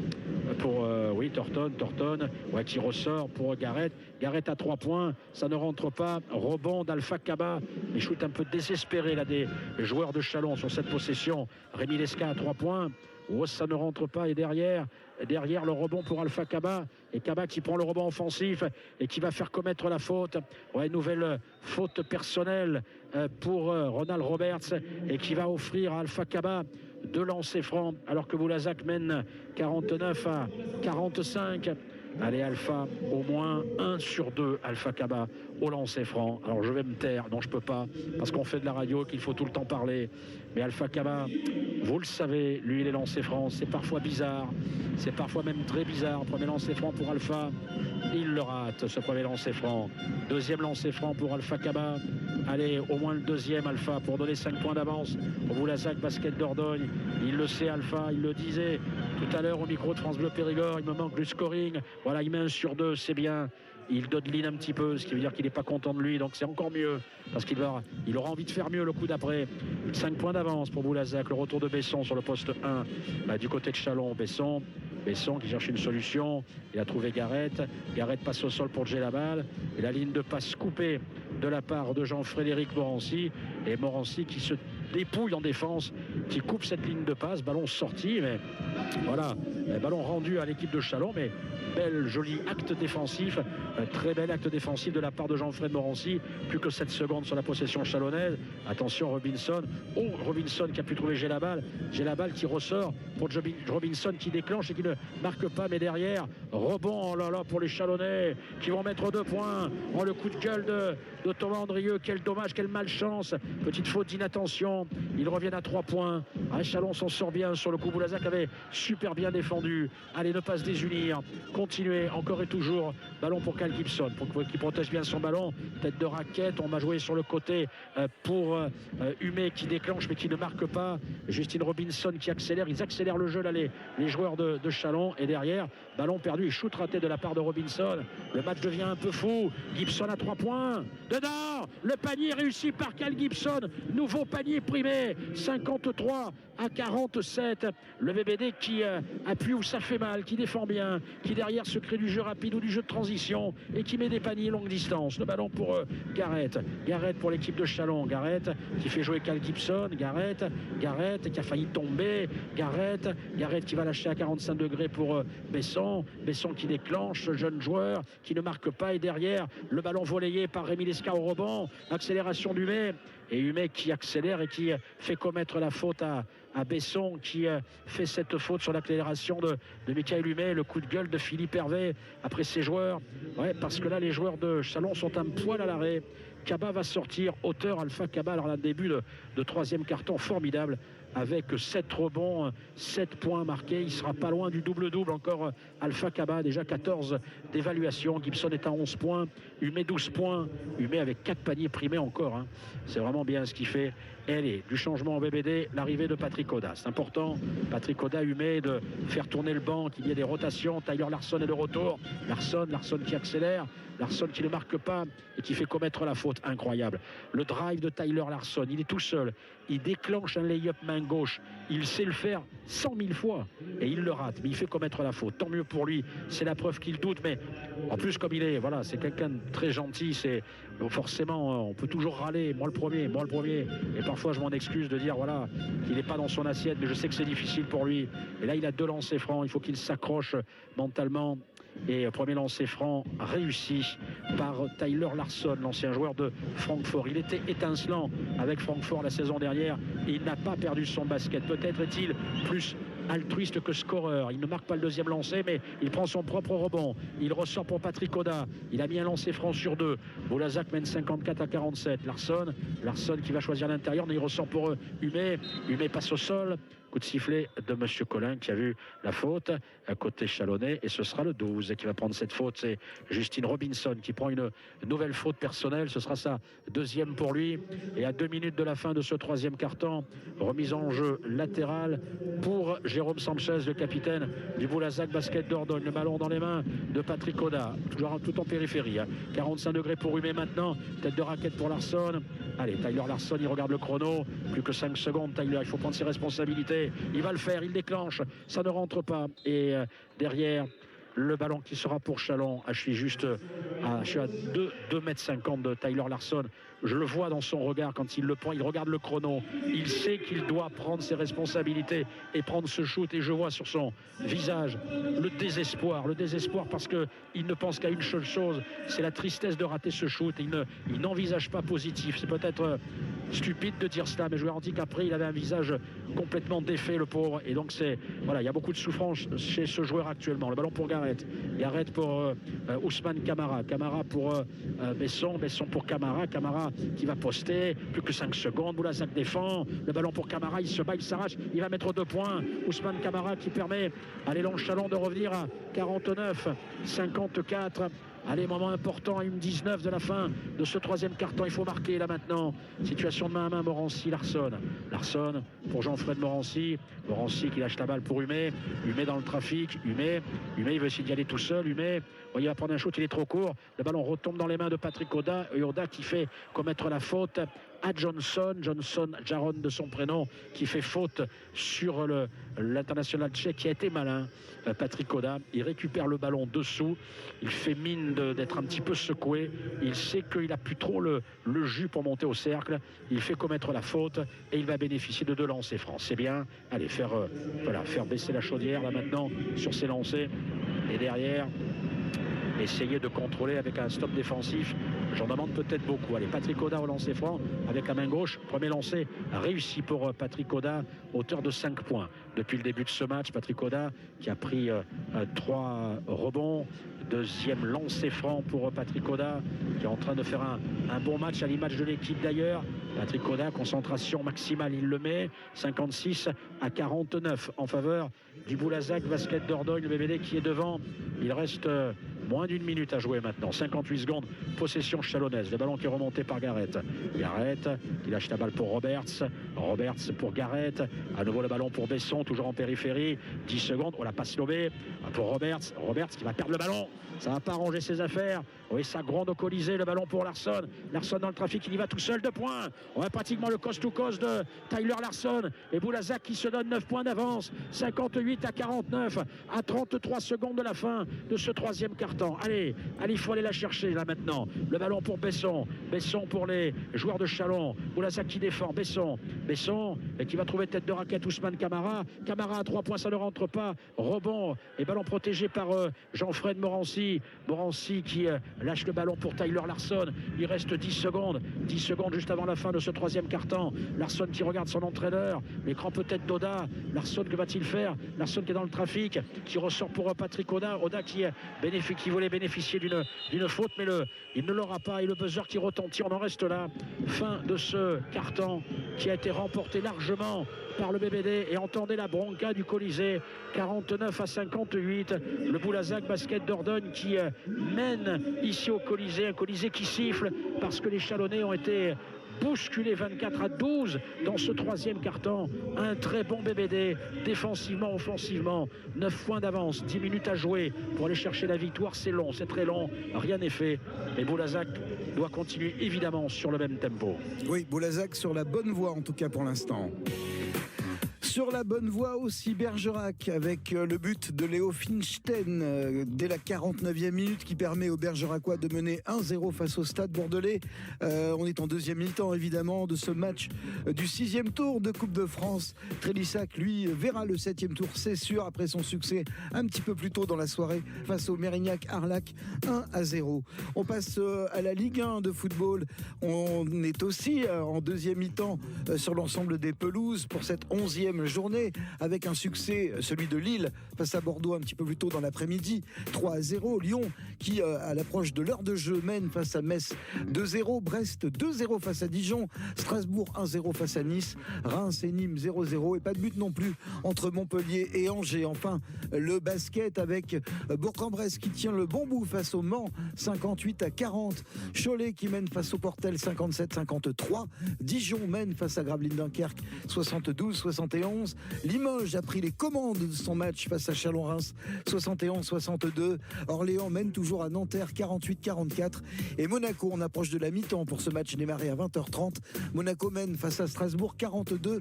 Thornton qui ressort pour Garrett. Garrett à 3 points. Ça ne rentre pas. Rebond d'Alpha Kaba. Les shoots un peu désespérés là, des joueurs de Châlons sur cette possession. Rémi Lesca à 3 points. Oh, ça ne rentre pas. Et derrière le rebond pour Alpha Kaba. Et Kaba qui prend le rebond offensif et qui va faire commettre la faute. Nouvelle faute personnelle pour Ronald Roberts et qui va offrir à Alpha Kaba 2 lancers francs alors que Boulazac mène 49 à 45. Allez Alpha, au moins 1 sur 2 Alpha Kaba au lancer franc. Alors je vais me taire, non je peux pas, parce qu'on fait de la radio, qu'il faut tout le temps parler. Mais Alpha Kaba, vous le savez, lui les lancers francs, c'est parfois bizarre, c'est parfois même très bizarre. Premier lancer franc pour Alpha, il le rate ce premier lancer franc. Deuxième lancer franc pour Alpha Kaba. Allez, au moins le deuxième Alpha pour donner 5 points d'avance au Boulazac Basket Dordogne. Il le sait Alpha, il le disait tout à l'heure au micro de France Bleu Périgord, il me manque du scoring. Voilà, il met 1 sur 2, c'est bien. Il dodeline un petit peu, ce qui veut dire qu'il n'est pas content de lui, donc c'est encore mieux, parce qu'il aura envie de faire mieux le coup d'après. 5 points d'avance pour Boulazac. Le retour de Besson sur le poste 1 du côté de Châlons. Besson qui cherche une solution. Il a trouvé Garrett. Garrett passe au sol pour Djellabal. Et la ligne de passe coupée de la part de Jean-Frédéric Morancy. Et Morancy qui se dépouille en défense, qui coupe cette ligne de passe. Ballon sorti, mais voilà, ballon rendu à l'équipe de Châlons, mais joli acte défensif, très bel acte défensif de la part de Jean-Fred Morancy. Plus que 7 secondes sur la possession chalonnaise. Attention Robinson. Robinson qui a pu trouver Djellabal qui ressort pour Robinson qui déclenche et qui ne marque pas, mais derrière rebond pour les Chalonnais qui vont mettre 2 points. Le coup de gueule de Thomas Andrieux, quel dommage, quelle malchance, petite faute d'inattention. Ils reviennent à 3 points. Châlons s'en sort bien sur le coup. Boulazac avait super bien défendu. Allez, ne pas se désunir, continuer encore et toujours. Ballon pour Cal Gibson qui protège bien son ballon, tête de raquette. On va jouer sur le côté pour Humé qui déclenche mais qui ne marque pas. Justine Robinson qui accélère, ils accélèrent le jeu là, les joueurs de Châlons. Et derrière, ballon perdu et shoot raté de la part de Robinson. Le match devient un peu fou. Gibson à 3 points, dedans, le panier réussi par Cal Gibson, nouveau panier primé, 53 à 47. Le VBD qui appuie où ça fait mal, qui défend bien, qui derrière se crée du jeu rapide ou du jeu de transition et qui met des paniers longue distance. Le ballon pour Garrett pour l'équipe de Châlons. Garrett qui fait jouer Cal Gibson. Garrett qui a failli tomber. Garrett qui va lâcher à 45 degrés pour Besson qui déclenche, jeune joueur qui ne marque pas. Et derrière, le ballon volleyé par Rémi Lesca au rebond. Accélération d'Humé. Et Humé qui accélère et qui fait commettre la faute à Besson, qui fait cette faute sur l'accélération de Michael Humé. Le coup de gueule de Philippe Hervé après ses joueurs. Parce que là, les joueurs de Châlons sont un poil à l'arrêt. Kaba va sortir, auteur Alpha Kaba. Alors là, début de troisième carton formidable avec 7 rebonds, 7 points marqués. Il sera pas loin du double-double encore. Alpha Kaba, déjà 14 d'évaluation. Gibson est à 11 points. Humé 12 points. Humé avec 4 paniers primés encore. C'est vraiment bien ce qu'il fait. Et allez, du changement en BBD, l'arrivée de Patrick Oda. C'est important. Patrick Oda, Humé, de faire tourner le banc, qu'il y ait des rotations. Tyler Larson est de retour. Larson qui accélère. Larson qui ne marque pas et qui fait commettre la faute. Incroyable. Le drive de Tyler Larson, il est tout seul. Il déclenche un lay-up main gauche. Il sait le faire 100 000 fois et il le rate. Mais il fait commettre la faute. Tant mieux pour lui. C'est la preuve qu'il doute. Mais en plus, comme il est, voilà, c'est quelqu'un de très gentil. Forcément, on peut toujours râler. Moi le premier. Et parfois, je m'en excuse de dire voilà, qu'il n'est pas dans son assiette. Mais je sais que c'est difficile pour lui. Et là, il a 2 lancers francs. Il faut qu'il s'accroche mentalement. Et premier lancer franc réussi par Tyler Larson, l'ancien joueur de Francfort. Il était étincelant avec Francfort la saison dernière et il n'a pas perdu son basket. Peut-être est-il plus altruiste que scoreur. Il ne marque pas le deuxième lancer, mais il prend son propre rebond. Il ressort pour Patrick Oda. Il a mis un lancer franc sur 2. Boulazac mène 54-47. Larson qui va choisir l'intérieur, mais il ressort pour Humet. Humet passe au sol. Coup de sifflet de Monsieur Collin qui a vu la faute à côté chalonnais, et ce sera le 12 qui va prendre cette faute. C'est Justin Robinson qui prend une nouvelle faute personnelle. Ce sera sa deuxième pour lui, et à 2 minutes de la fin de ce troisième quart-temps, remise en jeu latérale pour Jérôme Sanchez, le capitaine du Boulazac Basket Dordogne. Le ballon dans les mains de Patrick Oda, toujours tout en périphérie, 45 degrés pour Humet maintenant, tête de raquette pour Larson. Allez, Tyler Larson, il regarde le chrono, plus que 5 secondes. Tyler, il faut prendre ses responsabilités. Il va le faire, il déclenche, ça ne rentre pas. Et derrière, le ballon qui sera pour Chalon. Je suis juste à 2,50 m de Tyler Larson. Je le vois dans son regard quand il le prend. Il regarde le chrono. Il sait qu'il doit prendre ses responsabilités et prendre ce shoot. Et je vois sur son visage le désespoir. Le désespoir parce qu'il ne pense qu'à une seule chose, c'est la tristesse de rater ce shoot. Il n'envisage pas positif. C'est peut-être stupide de dire cela, mais je vous garantis qu'après, il avait un visage complètement défait, le pauvre. Et donc, voilà, il y a beaucoup de souffrance chez ce joueur actuellement. Le ballon pour Garrett. Garrett pour Ousmane Camara. Camara pour Besson. Besson pour Camara. Camara qui va poster. Plus que 5 secondes. Boulazac défend. Le ballon pour Camara. Il se bat, il s'arrache. Il va mettre 2 points. Ousmane Camara qui permet à l'élan Chalon de revenir à 49-54. Allez, moment important à 1,19 de la fin de ce troisième quart-temps. Il faut marquer là maintenant. Situation de main à main, Morancy, Larson. Larson pour Jean-Fred Morancy. Morancy qui lâche la balle pour Humet. Humet dans le trafic. Humet, il veut essayer d'y aller tout seul. Humet, il va prendre un shoot, il est trop court. Le ballon retombe dans les mains de Patrick Oda. Et Oda qui fait commettre la faute à Johnson, Jaron de son prénom, qui fait faute sur l'international tchèque qui a été malin. Patrick Oda, il récupère le ballon dessous, il fait mine d'être un petit peu secoué, il sait qu'il n'a plus trop le jus pour monter au cercle, il fait commettre la faute et il va bénéficier de 2 lancers francs. C'est bien, allez, faire baisser la chaudière là maintenant sur ses lancers, et derrière essayer de contrôler avec un stop défensif. J'en demande peut-être beaucoup. Allez, Patrick Oda au lancer franc avec la main gauche. Premier lancer réussi pour Patrick Oda, auteur de 5 points depuis le début de ce match. Patrick Oda qui a pris 3 rebonds. Deuxième lancer franc pour Patrick Oda qui est en train de faire un bon match à l'image de l'équipe d'ailleurs. Patrick Oda, concentration maximale, il le met. 56-49 en faveur du Boulazac Basket Dordogne. Le BBD qui est devant. Il reste moins d'1 minute à jouer maintenant. 58 secondes, possession chalonnaise. Le ballon qui est remonté par Garrett. Garrett, il lâche la balle pour Roberts. Roberts pour Garrett. À nouveau le ballon pour Besson, toujours en périphérie. 10 secondes, on la passe lobée pour Roberts. Roberts qui va perdre le ballon. Ça va pas arranger ses affaires. Oui, ça gronde au Colisée. Le ballon pour Larson. Larson dans le trafic, il y va tout seul. 2 points. On a pratiquement le coast-to-coast de Tyler Larson. Et Boulazac qui se donne 9 points d'avance. 58-49 à 33 secondes de la fin de ce troisième quart-temps. Allez, il faut aller la chercher là maintenant. Le ballon pour Besson. Besson pour les joueurs de Chalon. Boulazac qui défend. Besson et qui va trouver tête de raquette Ousmane Camara. Camara à 3 points, ça ne rentre pas. Rebond et ballon protégé par Jean-Fred Morancy. Morancy qui lâche le ballon pour Tyler Larson. Il reste 10 secondes. 10 secondes juste avant la fin de ce troisième quart-temps. Larson qui regarde son entraîneur. L'écran peut-être d'Oda. Larson, que va-t-il faire? Larson qui est dans le trafic, qui ressort pour Patrick Oda. Oda qui voulait bénéficier d'une faute, mais il ne l'aura pas. Et le buzzer qui retentit. On en reste là. Fin de ce quart-temps qui a été remporté largement par le BBD. Et entendez la bronca du Colisée. 49-58. Le Boulazac Basket Dordogne qui mène ici au Colisée. Un Colisée qui siffle parce que les Chalonnais ont été bousculés 24-12 dans ce troisième quart-temps. Un très bon BBD, défensivement, offensivement. 9 points d'avance, 10 minutes à jouer pour aller chercher la victoire. C'est long, c'est très long, rien n'est fait. Mais Boulazac doit continuer évidemment sur le même tempo. Oui, Boulazac sur la bonne voie en tout cas pour l'instant. Sur la bonne voie aussi Bergerac avec le but de Léo Finstein dès la 49e minute qui permet aux Bergeracois de mener 1-0 face au Stade Bordelais. On est en deuxième mi-temps évidemment de ce match du 6e tour de Coupe de France. Trélissac lui verra le 7e tour, c'est sûr, après son succès un petit peu plus tôt dans la soirée face au Mérignac-Arlac 1-0. On passe à la Ligue 1 de football. On est aussi en deuxième mi-temps sur l'ensemble des pelouses pour cette 11e journée avec un succès, celui de Lille face à Bordeaux un petit peu plus tôt dans l'après-midi, 3-0. Lyon qui à l'approche de l'heure de jeu mène face à Metz 2-0, Brest 2-0 face à Dijon, Strasbourg 1-0 face à Nice, Reims et Nîmes 0-0 et pas de but non plus entre Montpellier et Angers. Enfin le basket avec Bourg-en-Bresse qui tient le bon bout face au Mans 58-40, Cholet qui mène face au Portel 57-53, Dijon mène face à Gravelines-Dunkerque 72-71, Limoges a pris les commandes de son match face à Chalon-Reims 71-62, Orléans mène toujours à Nanterre 48-44 et Monaco, on approche de la mi-temps pour ce match démarré à 20h30, Monaco mène face à Strasbourg 42-39.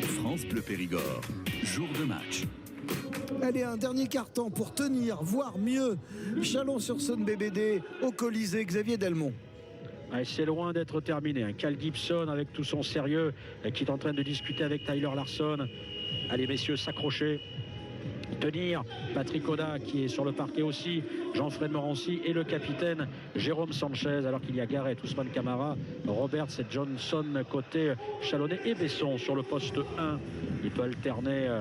France Bleu Périgord, jour de match. Allez, un dernier quart-temps pour tenir, voire mieux. Chalon-sur-Saône BBD au Colisée, Xavier Delmont. C'est loin d'être terminé. Cal Gibson avec tout son sérieux qui est en train de discuter avec Tyler Larson. Allez messieurs, s'accrocher, tenir. Patrick Oda qui est sur le parquet aussi, Jean-Fred Morancy et le capitaine Jérôme Sanchez, alors qu'il y a Garrett, Ousmane Camara, Roberts et Johnson côté chalonnais et Besson sur le poste 1. Il peut alterner,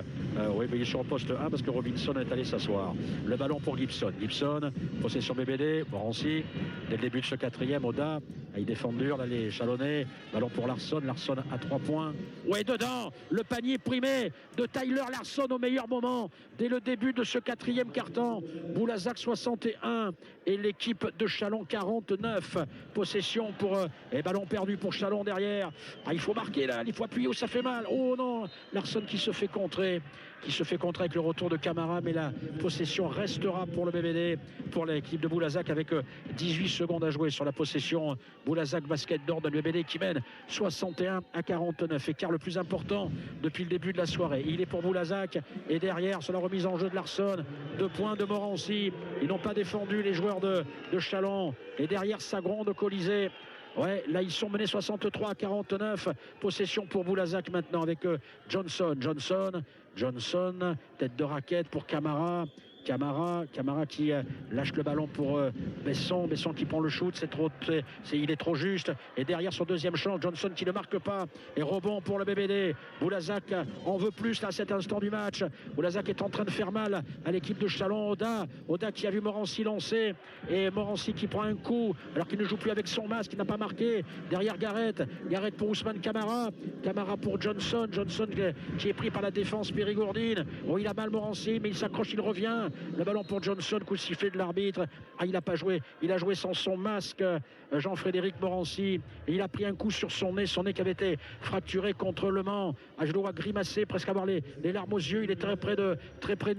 oui, mais il est sur le poste 1 parce que Robinson est allé s'asseoir. Le ballon pour Gibson. Gibson, possession BBD, Morancy, dès le début de ce quatrième, Oda, il défend dur, là les Chalonnais, ballon pour Larson, Larson à 3 points. Ouais, dedans, le panier primé de Tyler Larson au meilleur moment, dès le début de ce quatrième quart-temps. Boulazac 61 et l'équipe de Chalon 49. Possession pour, et ballon perdu pour Chalon derrière. Il faut marquer là, il faut appuyer où ça fait mal. Oh non, Larson qui se fait contrer avec le retour de Camara, mais la possession restera pour le BBD, pour l'équipe de Boulazac avec 18 secondes à jouer sur la possession. Boulazac basket d'or de BBD qui mène 61-49, écart le plus important depuis le début de la soirée. Il est pour Boulazac et derrière sur la remise en jeu de Larson, 2 points de Morancy. Ils n'ont pas défendu les joueurs de Chalon et derrière Sagron de Colisée. Ouais, là ils sont menés 63-49. Possession pour Boulazac maintenant avec Johnson, tête de raquette pour Camara qui lâche le ballon pour Besson qui prend le shoot, il est trop juste, et derrière son deuxième chance, Johnson qui ne marque pas, et rebond pour le BBD. Boulazac en veut plus là à cet instant du match. Boulazac est en train de faire mal à l'équipe de Chalon. Oda qui a vu Morancy lancer, et Morancy qui prend un coup alors qu'il ne joue plus avec son masque, il n'a pas marqué. Derrière Garrett pour Ousmane Camara pour Johnson qui est pris par la défense périgourdine. Oh, il a mal Morancy, mais il s'accroche, il revient. Le ballon pour Johnson, coup sifflé de l'arbitre. Il n'a pas joué, il a joué sans son masque, Jean-Frédéric Morancy, et il a pris un coup sur son nez qui avait été fracturé contre le Mans. Je le vois grimacer, presque avoir les larmes aux yeux. Il est très près de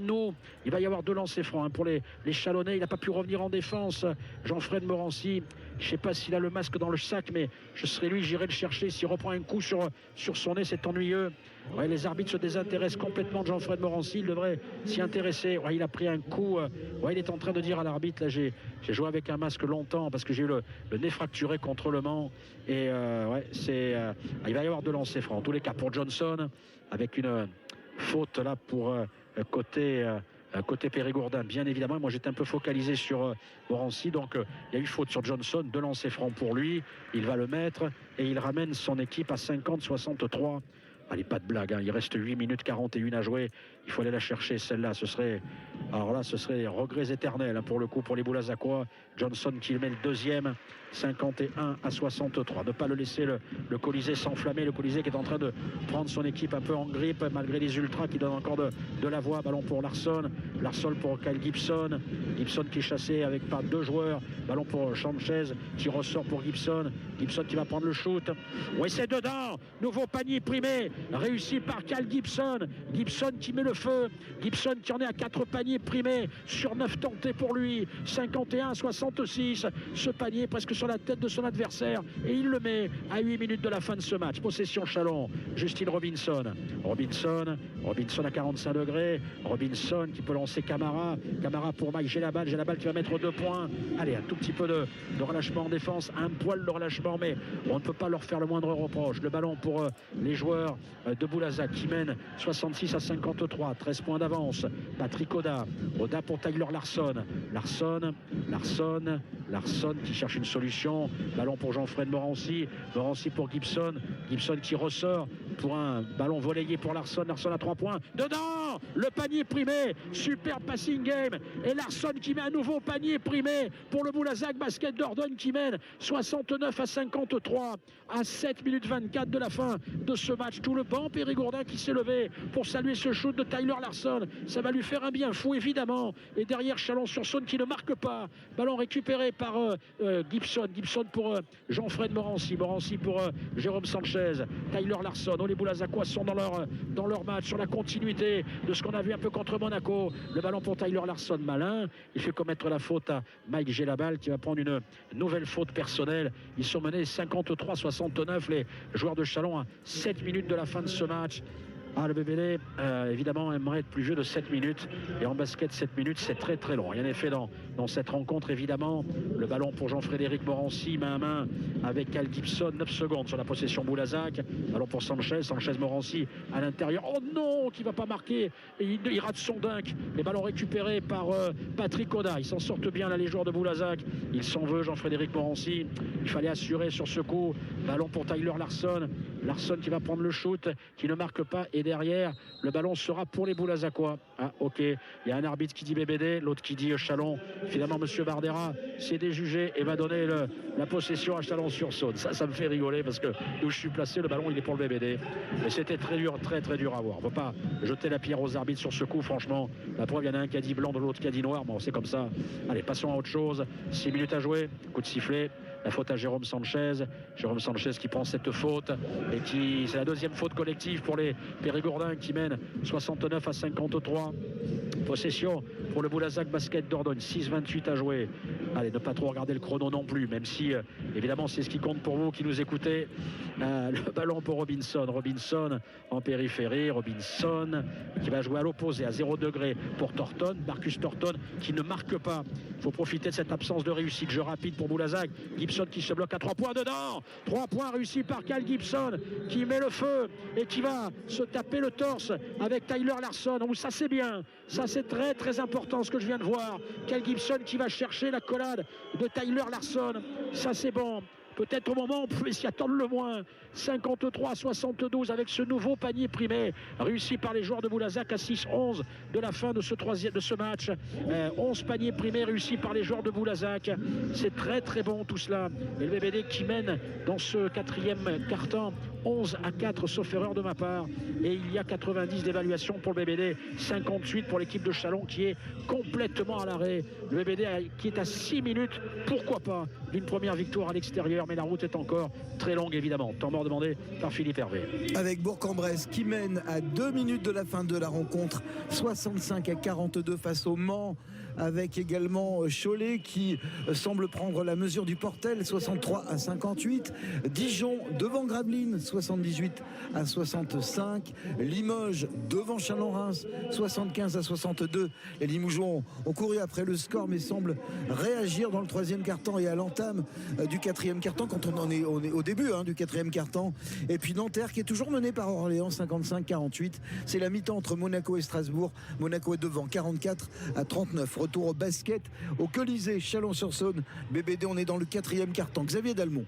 nous. Il va y avoir 2 lancers francs pour les Chalonnais. Il n'a pas pu revenir en défense, Jean-Frédéric Morancy. Je ne sais pas s'il a le masque dans le sac, mais je serais lui, j'irai le chercher. S'il reprend un coup sur son nez, c'est ennuyeux. Ouais, les arbitres se désintéressent complètement de Jean-Frédéric Morancy. Il devrait s'y intéresser. Ouais, il a pris un coup. Il est en train de dire à l'arbitre, là, j'ai joué avec un masque longtemps parce que j'ai eu le nez fracturé contre le Mans. Et il va y avoir 2 lancers francs. En tous les cas, pour Johnson, avec une faute là pour côté périgourdin, bien évidemment. Moi j'étais un peu focalisé sur Morancy, donc il y a eu faute sur Johnson, 2 lancers francs pour lui, il va le mettre et il ramène son équipe à 50-63. Allez, pas de blague, il reste 8 minutes 41 à jouer, il faut aller la chercher celle-là. Ce serait des regrets éternels pour le coup pour les Boulazacois. Johnson qui met le deuxième, 51-63. Ne pas le laisser le Colisée s'enflammer, le Colisée qui est en train de prendre son équipe un peu en grippe malgré les ultras qui donnent encore de la voix. Ballon pour Larson pour Kyle Gibson qui est chassé par 2 joueurs. Ballon pour Sanchez qui ressort pour Gibson qui va prendre le shoot. Oui, c'est dedans, nouveau panier primé réussi par Kyle Gibson qui met le le feu. Gibson qui en est à 4 paniers primés sur 9 tentés pour lui. 51-66. Ce panier presque sur la tête de son adversaire. Et il le met à 8 minutes de la fin de ce match. Possession Chalon. Justine Robinson à 45 degrés. Robinson qui peut lancer Camara pour Mike Gelabal qui va mettre 2 points. Allez, un tout petit peu de relâchement en défense, un poil de relâchement, mais on ne peut pas leur faire le moindre reproche. Le ballon pour les joueurs de Boulazac qui mènent 66-53, 13 points d'avance. Patrick Oda pour Tyler Larson qui cherche une solution. Ballon pour Jean-Fred Morancy pour Gibson qui ressort pour un ballon volleyé pour Larson à 3 points. Dedans, le panier primé, super passing game. Et Larson qui met un nouveau panier primé pour le Boulazac Basket Dordogne qui mène 69-53 à 7 minutes 24 de la fin de ce match. Tout le banc périgourdin qui s'est levé pour saluer ce shoot de Tyler Larson. Ça va lui faire un bien fou évidemment. Et derrière Chalon-sur-Saône qui ne marque pas. Ballon récupéré par Gibson pour Jean-Fred Morancy pour Jérôme Sanchez. Tyler Larson. Les Boulazacois sont dans leur match sur la continuité de ce qu'on a vu un peu contre Monaco. Le ballon pour Tyler Larson, malin. Il fait commettre la faute à Mike Gelabal qui va prendre une nouvelle faute personnelle. Ils sont menés 53-69 les joueurs de Chalon à 7 minutes de la fin de ce match. Le BBD évidemment aimerait être plus vieux de 7 minutes et en basket 7 minutes c'est très très long. Rien n'est fait dans cette rencontre évidemment. Le ballon pour Jean-Frédéric Morancy main à main avec Cal Gibson, 9 secondes sur la possession Boulazac. Ballon pour Sanchez Morancy à l'intérieur. Oh non, qui va pas marquer et il rate son dunk. Les ballons récupérés par Patrick Oda. Ils s'en sortent bien là les joueurs de Boulazac. Il s'en veut Jean-Frédéric Morancy. Il fallait assurer sur ce coup. Ballon pour Tyler Larson qui va prendre le shoot, qui ne marque pas et derrière le ballon sera pour les Boulazacois. Ok, il y a un arbitre qui dit BBD, l'autre qui dit Chalon. Finalement monsieur Bardera s'est déjugé et va donner la possession à Chalon-sur-Saône. Ça me fait rigoler parce que où je suis placé, le ballon il est pour le BBD. Mais c'était très dur à voir. On ne peut pas jeter la pierre aux arbitres sur ce coup, franchement. La preuve, il y en a un qui a dit blanc, de l'autre qui a dit noir. Bon, c'est comme ça. Allez, passons à autre chose. 6 minutes à jouer, coup de sifflet. La faute à Jérôme Sanchez qui prend cette faute et c'est la deuxième faute collective pour les Périgourdins qui mènent 69-53. Possession pour le Boulazac Basket Dordogne, 6-28 à jouer. Allez, ne pas trop regarder le chrono non plus, même si évidemment c'est ce qui compte pour vous qui nous écoutez. Le ballon pour Robinson en périphérie. Robinson qui va jouer à l'opposé à 0 degré pour Thornton. Marcus Thornton qui ne marque pas. Il faut profiter de cette absence de réussite. Jeu rapide pour Boulazac. Gibson qui se bloque à 3 points dedans. 3 points réussis par Cal Gibson qui met le feu et qui va se taper le torse avec Tyler Larson. Donc ça c'est bien. Ça c'est très très important ce que je viens de voir. Cal Gibson qui va chercher la collade de Tyler Larson. Ça c'est bon. Peut-être au moment où on pouvait s'y attendre le moins. 53-72 avec ce nouveau panier primé réussi par les joueurs de Boulazac à 6-11 de la fin de ce match. 11 paniers primés réussis par les joueurs de Boulazac. C'est très très bon tout cela. Et le BBD qui mène dans ce 4e quart-temps 11-4 sauf erreur de ma part. Et il y a 90 d'évaluation pour le BBD, 58 pour l'équipe de Chalon qui est complètement à l'arrêt. Le BBD qui est à 6 minutes, pourquoi pas, d'une première victoire à l'extérieur. Mais la route est encore très longue évidemment. Temps mort demandé par Philippe Hervé. Avec Bourg-en-Bresse qui mène à 2 minutes de la fin de la rencontre, 65-42 face au Mans. Avec également Cholet qui semble prendre la mesure du Portel, 63-58. Dijon devant Gravelines, 78-65. Limoges devant Chalon-Reims, 75-62. Les Limousons ont couru après le score mais semblent réagir dans le 3e quart-temps et à l'entame du 4e quart-temps quand on est au début du 4e quart-temps. Et puis Nanterre qui est toujours mené par Orléans, 55-48. C'est la mi-temps entre Monaco et Strasbourg. Monaco est devant, 44-39. Retour au basket au Colisée Chalon-sur-Saône. BBD, on est dans le 4e quart-temps. Xavier Dalmont.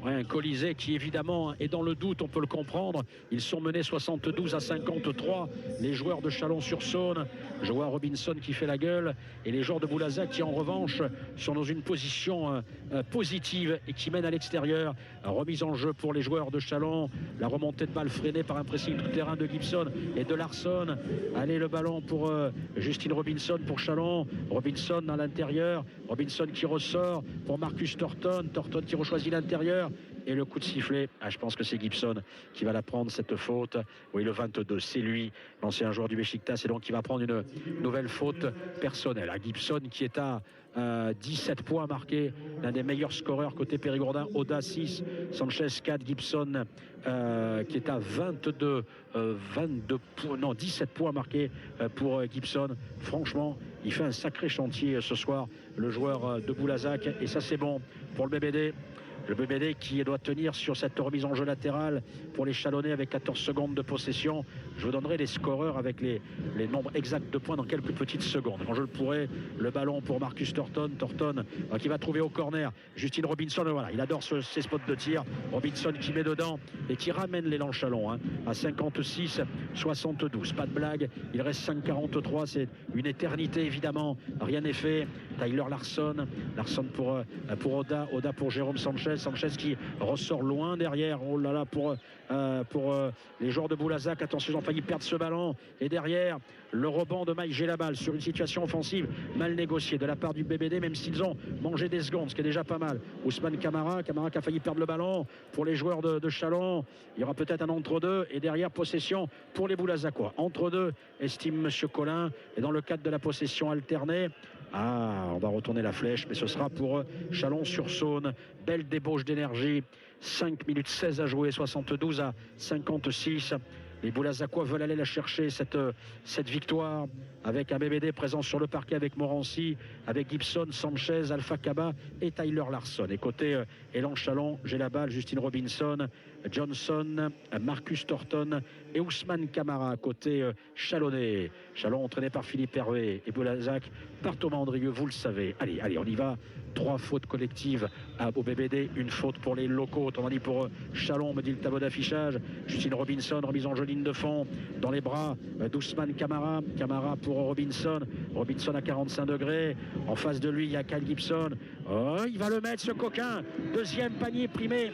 Ouais, un Colisée qui évidemment est dans le doute, on peut le comprendre. Ils sont menés 72-53. Les joueurs de Chalon-sur-Saône. Je vois Robinson qui fait la gueule et les joueurs de Boulazac qui en revanche sont dans une position positive et qui mènent à l'extérieur. Remise en jeu pour les joueurs de Chalon. La remontée de balle freinée par un pressing tout terrain de Gibson et de Larson. Allez, le ballon pour Justine Robinson pour Chalon. Robinson à l'intérieur. Robinson qui ressort pour Marcus Thornton. Thornton qui rechoisit l'intérieur. Et le coup de sifflet, je pense que c'est Gibson qui va la prendre, cette faute. Oui, le 22, c'est lui, l'ancien joueur du Beşiktaş, et donc il va prendre une nouvelle faute personnelle. Gibson qui est à 17 points marqués, l'un des meilleurs scoreurs côté périgourdin. Oda 6, Sanchez 4, Gibson qui est à 17 points marqués pour Gibson. Franchement, il fait un sacré chantier ce soir, le joueur de Boulazac, et ça c'est bon pour le BBD. Le BBD qui doit tenir sur cette remise en jeu latérale pour les Chalonnais avec 14 secondes de possession. Je vous donnerai les scoreurs avec les nombres exacts de points dans quelques petites secondes. Quand je le pourrai, le ballon pour Marcus Thornton qui va trouver au corner Justin Robinson. Voilà, il adore ses spots de tir. Robinson qui met dedans et qui ramène l'élan Chalon à 56-72. Pas de blague, il reste 5-43. C'est une éternité évidemment. Rien n'est fait. Tyler Larson pour Oda pour Jérôme Sanchez qui ressort loin derrière. Oh là là, pour les joueurs de Boulazac. Attention, ils ont failli perdre ce ballon. Et derrière, le rebond de Mike Gelabal sur une situation offensive mal négociée de la part du BBD, même s'ils ont mangé des secondes, ce qui est déjà pas mal. Ousmane Camara qui a failli perdre le ballon pour les joueurs de Chalon. Il y aura peut-être un entre-deux. Et derrière, possession pour les Boulazacois. Entre-deux, estime Monsieur Collin. Et dans le cadre de la possession alternée, on va retourner la flèche, mais ce sera pour Chalon-sur-Saône. Belle débauche d'énergie. 5 minutes 16 à jouer, 72-56. Les Boulazacois veulent aller la chercher, cette victoire, avec un BBD présent sur le parquet avec Morancy, avec Gibson, Sanchez, Alpha Kaba et Tyler Larson. Et côté Élan Chalon, j'ai la balle, Justin Robinson, Johnson, Marcus Thornton et Ousmane Camara. Côté Chalonnais, Chalon entraîné par Philippe Hervé et Boulazac par Thomas Andrieux, vous le savez. Allez, on y va. 3 fautes collectives au BBD, une faute pour les locaux. Autrement dit pour Chalon, me dit le tableau d'affichage. Justin Robinson, remise en jeu ligne de fond dans les bras d'Ousmane Camara. Camara pour Robinson à 45 degrés. En face de lui, il y a Kyle Gibson. Il va le mettre, ce coquin. Deuxième panier primé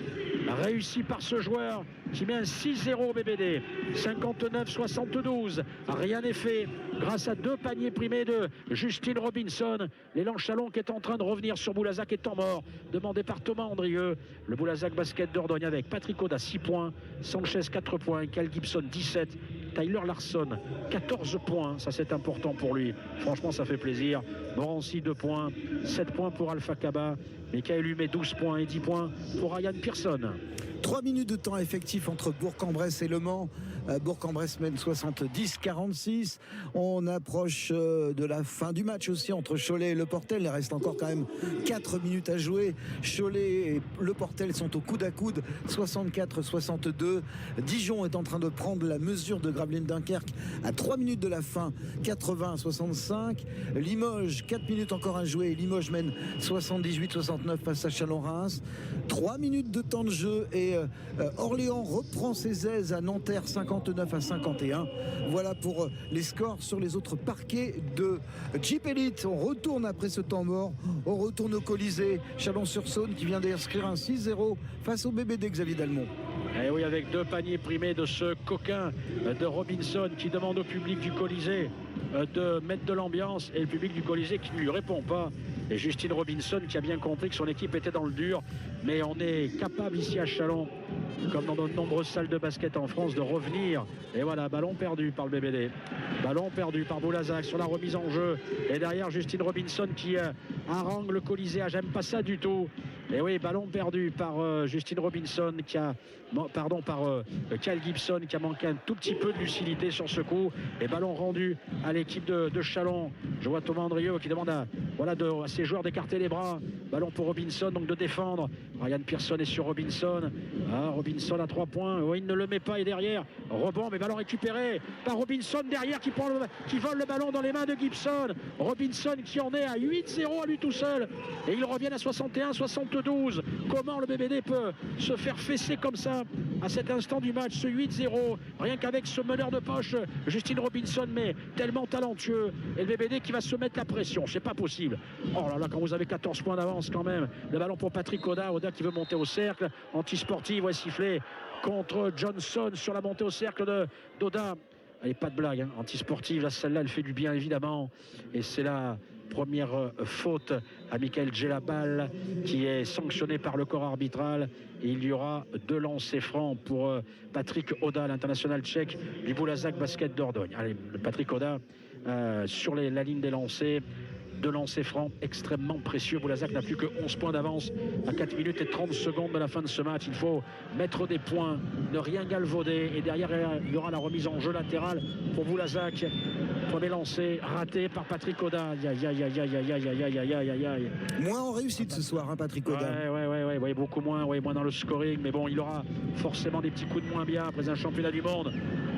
réussi par ce joueur qui met un 6-0 au BBD. 59-72. Rien n'est fait grâce à 2 paniers primés de Justin Robinson. L'élan Chalon qui est en train de revenir sur Boulazac est temps mort, demandé par Thomas Andrieux. Le Boulazac basket d'Ordogne avec Patrick Oda 6 points, Sanchez 4 points, Kyle Gibson 17, Tyler Larson 14 points, ça c'est important pour lui, franchement ça fait plaisir. Morancy 2 points, 7 points pour Alpha Kaba, Michael Humet 12 points et 10 points pour Ryan Pearson. 3 minutes de temps effectif entre Bourg-en-Bresse et Le Mans. Bourg-en-Bresse mène 70-46. On approche de la fin du match aussi entre Cholet et Le Portel. Il reste encore quand même 4 minutes à jouer. Cholet et Le Portel sont au coude à coude, 64-62. Dijon est en train de prendre la mesure de Gravelines-Dunkerque à 3 minutes de la fin, 80-65. Limoges, 4 minutes encore à jouer. Limoges mène 78-69 face à Chalon-Reims. 3 minutes de temps de jeu et Orléans reprend ses aises à Nanterre, 59-51. Voilà pour les scores sur les autres parquets de Jeep Elite. On retourne après ce temps mort. On retourne au Colisée. Chalon-sur-Saône qui vient d'inscrire un 6-0 face au BBD Xavier Dalmont. Et oui, avec 2 paniers primés de ce coquin de Robinson qui demande au public du Colisée de mettre de l'ambiance, et le public du Colisée qui ne lui répond pas. Et Justin Robinson qui a bien compris que son équipe était dans le dur, mais on est capable ici à Chalon, comme dans de nombreuses salles de basket en France, de revenir. Et voilà, ballon perdu par le BBD, ballon perdu par Boulazac sur la remise en jeu, et derrière Justin Robinson qui harangue le Colisée. J'aime pas ça du tout. Et oui, ballon perdu par Justin Robinson par Kyle Gibson qui a manqué un tout petit peu de lucidité sur ce coup, et ballon rendu à l'équipe de Chalon. Je vois Thomas Andrieux qui demande à ses joueurs d'écarter les bras. Ballon pour Robinson, donc de défendre. Ryan Pearson est sur Robinson. Robinson à 3 points. Il ne le met pas, et derrière rebond, mais ballon récupéré par Robinson derrière qui vole le ballon dans les mains de Gibson. Robinson qui en est à 8-0 à lui tout seul, et ils reviennent à 61-72. Comment le BBD peut se faire fesser comme ça à cet instant du match, ce 8-0, rien qu'avec ce meneur de poche Justin Robinson, mais tellement talentueux, et le BBD qui va se mettre la pression. C'est pas possible. Oh là là, quand vous avez 14 points d'avance quand même. Le ballon pour Patrick Oda qui veut monter au cercle, anti-sportive, sifflé contre Johnson sur la montée au cercle d'Oda. Allez, pas de blague, anti-sportive, là, celle-là elle fait du bien évidemment, et c'est là première faute à Michael Djellabal qui est sanctionné par le corps arbitral. Et il y aura 2 lancers francs pour Patrick Oda, l'international tchèque du Boulazac Basket Dordogne. Allez, Patrick Oda sur la ligne des lancers. 2 lancers francs extrêmement précieux. Boulazac n'a plus que 11 points d'avance à 4 minutes et 30 secondes de la fin de ce match. Il faut mettre des points, ne rien galvauder. Et derrière, il y aura la remise en jeu latérale pour Boulazac. Premier lancé raté par Patrick Oda. Moins en réussite ce soir, hein, Patrick Oda. Ouais, beaucoup moins, moins dans le scoring. Mais bon, il aura forcément des petits coups de moins bien après un championnat du monde.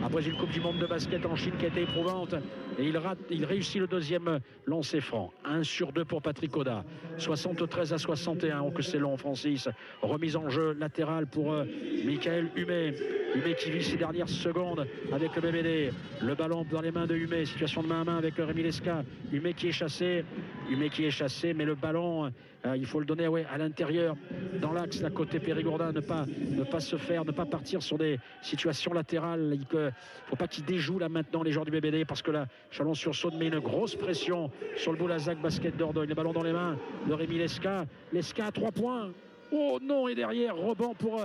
Après une Coupe du Monde de basket en Chine qui a été éprouvante. Et il réussit le deuxième lancer franc. 1 sur 2 pour Patrick Oda. 73-61. Oh que c'est long, Francis. Remise en jeu latérale pour Michael Humet. Humet qui vit ses dernières secondes avec le BBD. Le ballon dans les mains de Humet. Situation de main à main avec Rémi Lesca. Humet qui est chassé. Mais le ballon, il faut le donner à l'intérieur, dans l'axe, à côté Périgourdin, ne pas partir sur des situations latérales. Il ne faut pas qu'il déjoue là maintenant les joueurs du BBD, parce que là, Chalon-sur-Saône met une grosse pression sur le Boulazac Basket Dordogne. Le ballon dans les mains de Rémi Lesca. Lesca à 3 points. Oh non, et derrière, rebond pour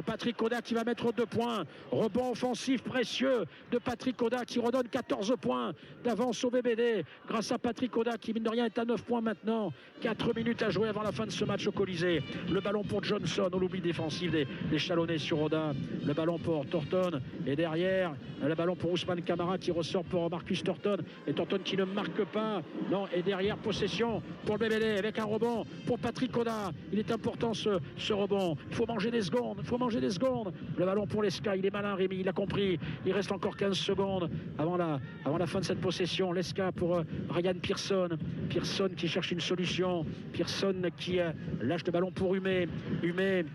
Patrick Oda qui va mettre 2 points. Rebond offensif précieux de Patrick Oda qui redonne 14 points d'avance au BBD grâce à Patrick Oda qui, mine de rien, est à 9 points maintenant. 4 minutes à jouer avant la fin de ce match au Colisée. Le ballon pour Johnson, on l'oubli défensif des Chalonnais sur Oda. Le ballon pour Thornton. Et derrière, le ballon pour Ousmane Camara qui ressort pour Marcus Thornton. Et Thornton qui ne marque pas. Non, et derrière, possession pour le BBD avec un rebond pour Patrick Oda. Il est important ce rebond. Il faut manger des secondes. Le ballon pour Lesca. Il est malin, Rémi. Il a compris. Il reste encore 15 secondes avant la fin de cette possession. Lesca pour Ryan Pearson. Pearson qui cherche une solution. Pearson qui lâche le ballon pour Humet. Humet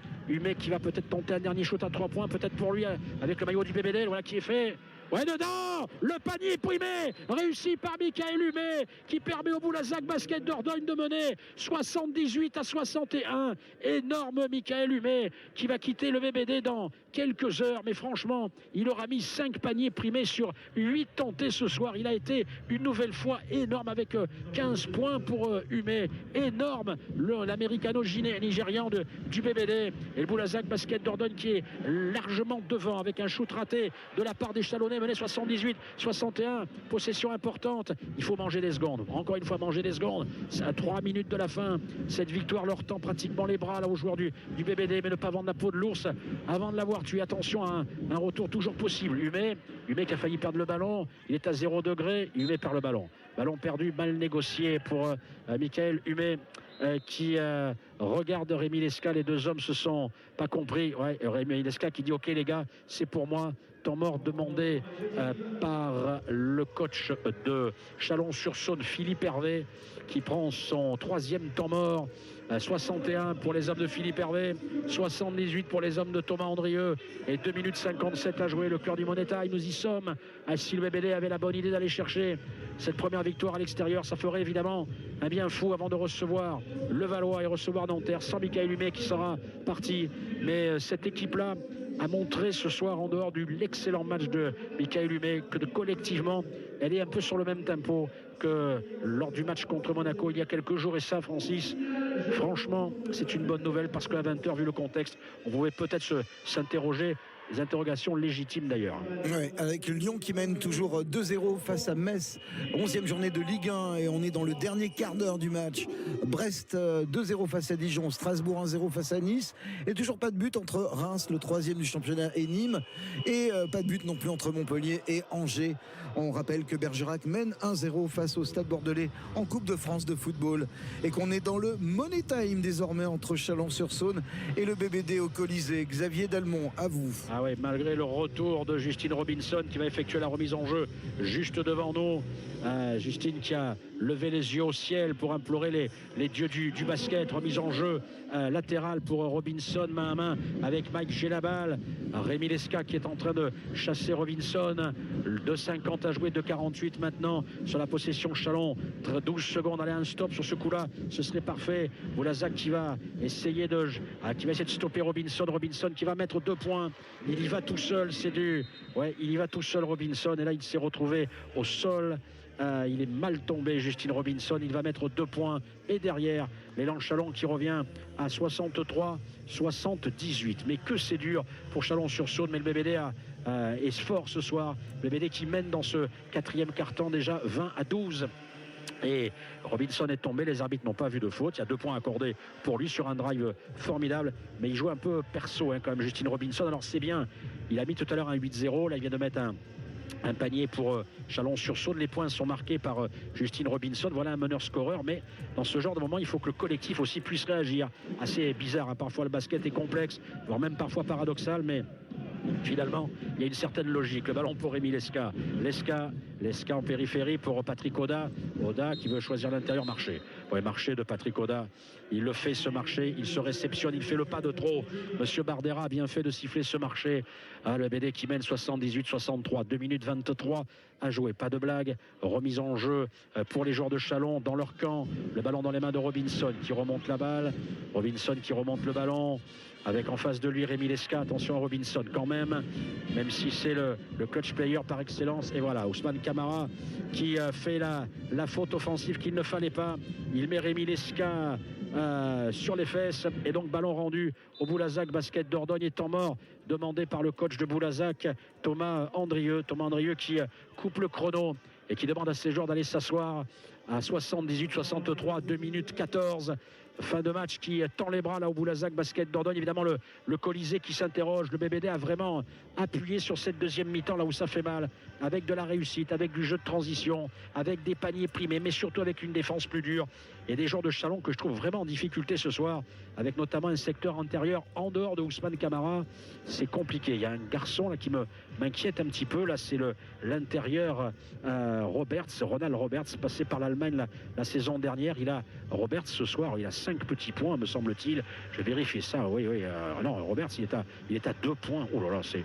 qui va peut-être tenter un dernier shoot à 3 points. Peut-être pour lui avec le maillot du BBD. Voilà qui est fait. Ouais, dedans, le panier primé, réussi par Michael Humet, qui permet au Boulazac Basket Dordogne de mener 78-61. Énorme Michael Humet, qui va quitter le BBD dans quelques heures. Mais franchement, il aura mis 5 paniers primés sur 8 tentés ce soir. Il a été une nouvelle fois énorme avec 15 points pour Humet. Énorme, l'américano-nigérian du BBD. Et le Boulazac Basket Dordogne qui est largement devant avec un shoot raté de la part des Chalonnais, mené 78-61, possession importante. Il faut manger des secondes, encore une fois manger des secondes. C'est à 3 minutes de la fin. Cette victoire leur tend pratiquement les bras là aux joueurs du BBD, mais ne pas vendre la peau de l'ours avant de l'avoir tué. Attention à un retour toujours possible. Humet qui a failli perdre le ballon, il est à 0 degré. Humet perd le ballon perdu, mal négocié pour Michael Humet qui regarde Rémi Lesca. Les 2 hommes se sont pas compris. Rémi Lesca qui dit ok les gars, c'est pour moi. Temps mort demandé par le coach de Chalon-sur-Saône, Philippe Hervé, qui prend son 3e temps mort. 61 pour les hommes de Philippe Hervé, 78 pour les hommes de Thomas Andrieux, et 2 minutes 57 à jouer. Le cœur du Money Time, nous y sommes. Si le BBD avait la bonne idée d'aller chercher cette première victoire à l'extérieur, ça ferait évidemment un bien fou avant de recevoir le Valois et recevoir Nanterre, sans Michael Humet qui sera parti. Mais cette équipe-là a montré ce soir, en dehors de l'excellent match de Michael Humet, que collectivement, elle est un peu sur le même tempo que lors du match contre Monaco il y a quelques jours. Et ça, Francis, franchement, c'est une bonne nouvelle, parce qu'à 20h, vu le contexte, on pouvait peut-être s'interroger. Des interrogations légitimes d'ailleurs. Ouais, avec Lyon qui mène toujours 2-0 face à Metz, 11e journée de Ligue 1, et on est dans le dernier quart d'heure du match. Brest 2-0 face à Dijon, Strasbourg 1-0 face à Nice, et toujours pas de but entre Reims, le 3e du championnat, et Nîmes, et pas de but non plus entre Montpellier et Angers. On rappelle que Bergerac mène 1-0 face au Stade Bordelais en Coupe de France de football, et qu'on est dans le Money Time désormais entre Chalon-sur-Saône et le BBD au Colisée. Xavier Dalmont, à vous. Ah oui, malgré le retour de Justine Robinson qui va effectuer la remise en jeu juste devant nous. Justine qui a levé les yeux au ciel pour implorer les dieux du basket. Remise en jeu latérale pour Robinson, main à main avec Mike Djellabal. Rémi Lesca qui est en train de chasser Robinson. 2,50 à jouer, 2,48 maintenant sur la possession Chalon. 12 secondes, allez, un stop sur ce coup-là, ce serait parfait. Boulazac qui va essayer de stopper Robinson. Robinson qui va mettre 2 points. Il y va tout seul, il y va tout seul Robinson, et là il s'est retrouvé au sol. il est mal tombé, Justin Robinson. Il va mettre 2 points. Et derrière, l'élan Chalon qui revient à 63-78. Mais que c'est dur pour Chalon-sur-Saône. Mais le BBD est fort ce soir. Le BBD qui mène dans ce 4e quart-temps déjà 20-12. Et Robinson est tombé, les arbitres n'ont pas vu de faute. Il y a 2 points accordés pour lui sur un drive formidable. Mais il joue un peu perso quand même, Justin Robinson. Alors c'est bien, il a mis tout à l'heure un 8-0. Là il vient de mettre un panier pour Chalon-sur-Saône. Les points sont marqués par Justin Robinson. Voilà un meneur-scoreur. Mais dans ce genre de moment, il faut que le collectif aussi puisse réagir. Assez bizarre, hein. Parfois le basket est complexe, voire même parfois paradoxal. Mais finalement, il y a une certaine logique. Le ballon pour Rémi Lesca. Lesca en périphérie pour Patrick Oda. Oda qui veut choisir l'intérieur, marché. Ouais, marché de Patrick Oda. Il le fait ce marché, il se réceptionne, il fait le pas de trop. Monsieur Bardera a bien fait de siffler ce marché. Ah, le BD qui mène 78-63, 2 minutes 23 à jouer. Pas de blague. Remise en jeu pour les joueurs de Chalon dans leur camp. Le ballon dans les mains de Robinson qui remonte la balle. Robinson qui remonte le ballon. Avec en face de lui Rémi Lesca. Attention à Robinson quand même si c'est le clutch player par excellence. Et voilà, Ousmane Camara qui fait la faute offensive qu'il ne fallait pas. Il met Rémi Lesca sur les fesses. Et donc ballon rendu au Boulazac Basket Dordogne. Et temps mort demandé par le coach de Boulazac, Thomas Andrieux. Thomas Andrieux qui coupe le chrono et qui demande à ses joueurs d'aller s'asseoir à 78-63, 2 minutes 14. Fin de match qui tend les bras là au Boulazac Basket Dordogne. Évidemment le Colisée qui s'interroge. Le BBD a vraiment appuyé sur cette deuxième mi-temps là où ça fait mal, avec de la réussite, avec du jeu de transition, avec des paniers primés, mais surtout avec une défense plus dure et des joueurs de Chalon que je trouve vraiment en difficulté ce soir, avec notamment un secteur intérieur en dehors de Ousmane Camara. C'est compliqué. Il y a un garçon là qui m'inquiète un petit peu là, c'est l'intérieur Ronald Roberts, passé par l'Allemagne la saison dernière. Roberts ce soir, il a 5 petits points me semble-t-il. Je vais vérifier ça. Oui. Non, Roberts il est à 2 points. Oh là là, c'est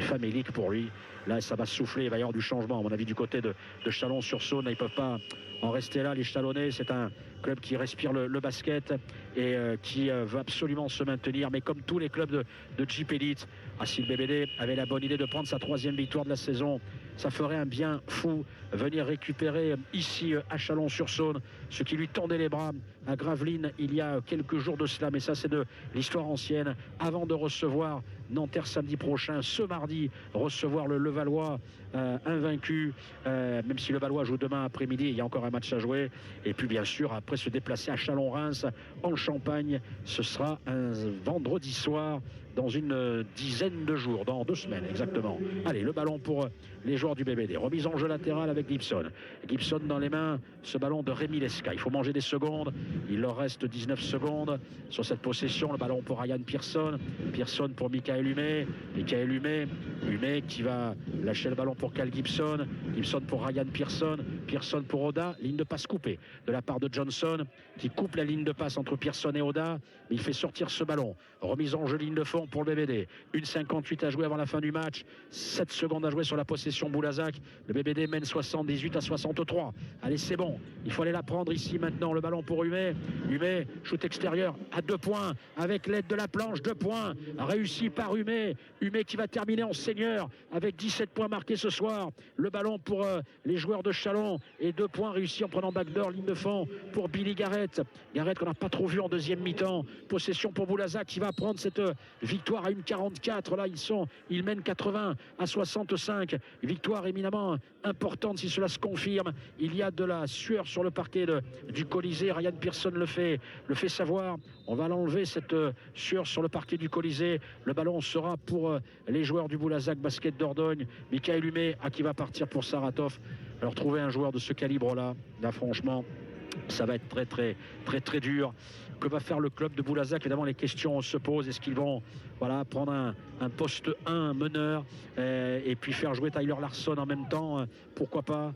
famélique pour lui. Là ça va souffler, il va y avoir du changement à mon avis du côté de Chalon-sur-Saône. Ils ne peuvent pas en rester là, les Chalonnais. C'est un club qui respire le basket et qui veut absolument se maintenir. Mais comme tous les clubs de Jeep Elite, si le BBD avait la bonne idée de prendre sa 3e victoire de la saison, ça ferait un bien fou venir récupérer ici à Chalon-sur-Saône ce qui lui tendait les bras à Gravelines il y a quelques jours de cela. Mais ça c'est de l'histoire ancienne, avant de recevoir Nanterre samedi prochain, ce mardi recevoir le Levallois invaincu, même si le Levallois joue demain après-midi, il y a encore un match à jouer. Et puis bien sûr après se déplacer à Chalon-Reims en Champagne, ce sera un vendredi soir dans une dizaine de jours, dans 2 semaines exactement. Allez, le ballon pour les joueurs du BBD. Remise en jeu latérale avec Gibson. Gibson dans les mains, ce ballon de Rémi Lesca. Il faut manger des secondes. Il leur reste 19 secondes sur cette possession. Le ballon pour Ryan Pearson. Pearson pour Michael Humet. Michael Humet. Humet qui va lâcher le ballon pour Cal Gibson. Gibson pour Ryan Pearson. Pearson pour Oda. Ligne de passe coupée de la part de Johnson qui coupe la ligne de passe entre Pearson et Oda. Mais il fait sortir ce ballon. Remise en jeu ligne de fond pour le BBD. 1,58 à jouer avant la fin du match. 7 secondes à jouer sur la possession Boulazac. Le BBD mène 78-63. Allez, c'est bon. Il faut aller la prendre ici maintenant. Le ballon pour Humet. Humet, shoot extérieur à 2 points avec l'aide de la planche. 2 points réussi par Humet. Humet qui va terminer en seigneur avec 17 points marqués ce soir. Le ballon pour les joueurs de Chalon et 2 points réussis en prenant backdoor, ligne de fond pour Billy Garrett. Garrett qu'on n'a pas trop vu en deuxième mi-temps. Possession pour Boulazac qui va prendre cette victoire à 1,44. Là, ils mènent 80-65. Victoire éminemment importante si cela se confirme. Il y a de la sueur sur le parquet du Colisée. Ryan Pearson le fait savoir. On va l'enlever cette sueur sur le parquet du Colisée. Le ballon sera pour les joueurs du Boulazac Basket Dordogne. Michael Humet qui va partir pour Saratov. Alors trouver un joueur de ce calibre là franchement, ça va être très dur. Que va faire le club de Boulazac? Évidemment, les questions se posent. Est-ce qu'ils vont prendre un poste 1 meneur et puis faire jouer Tyler Larson en même temps, pourquoi pas,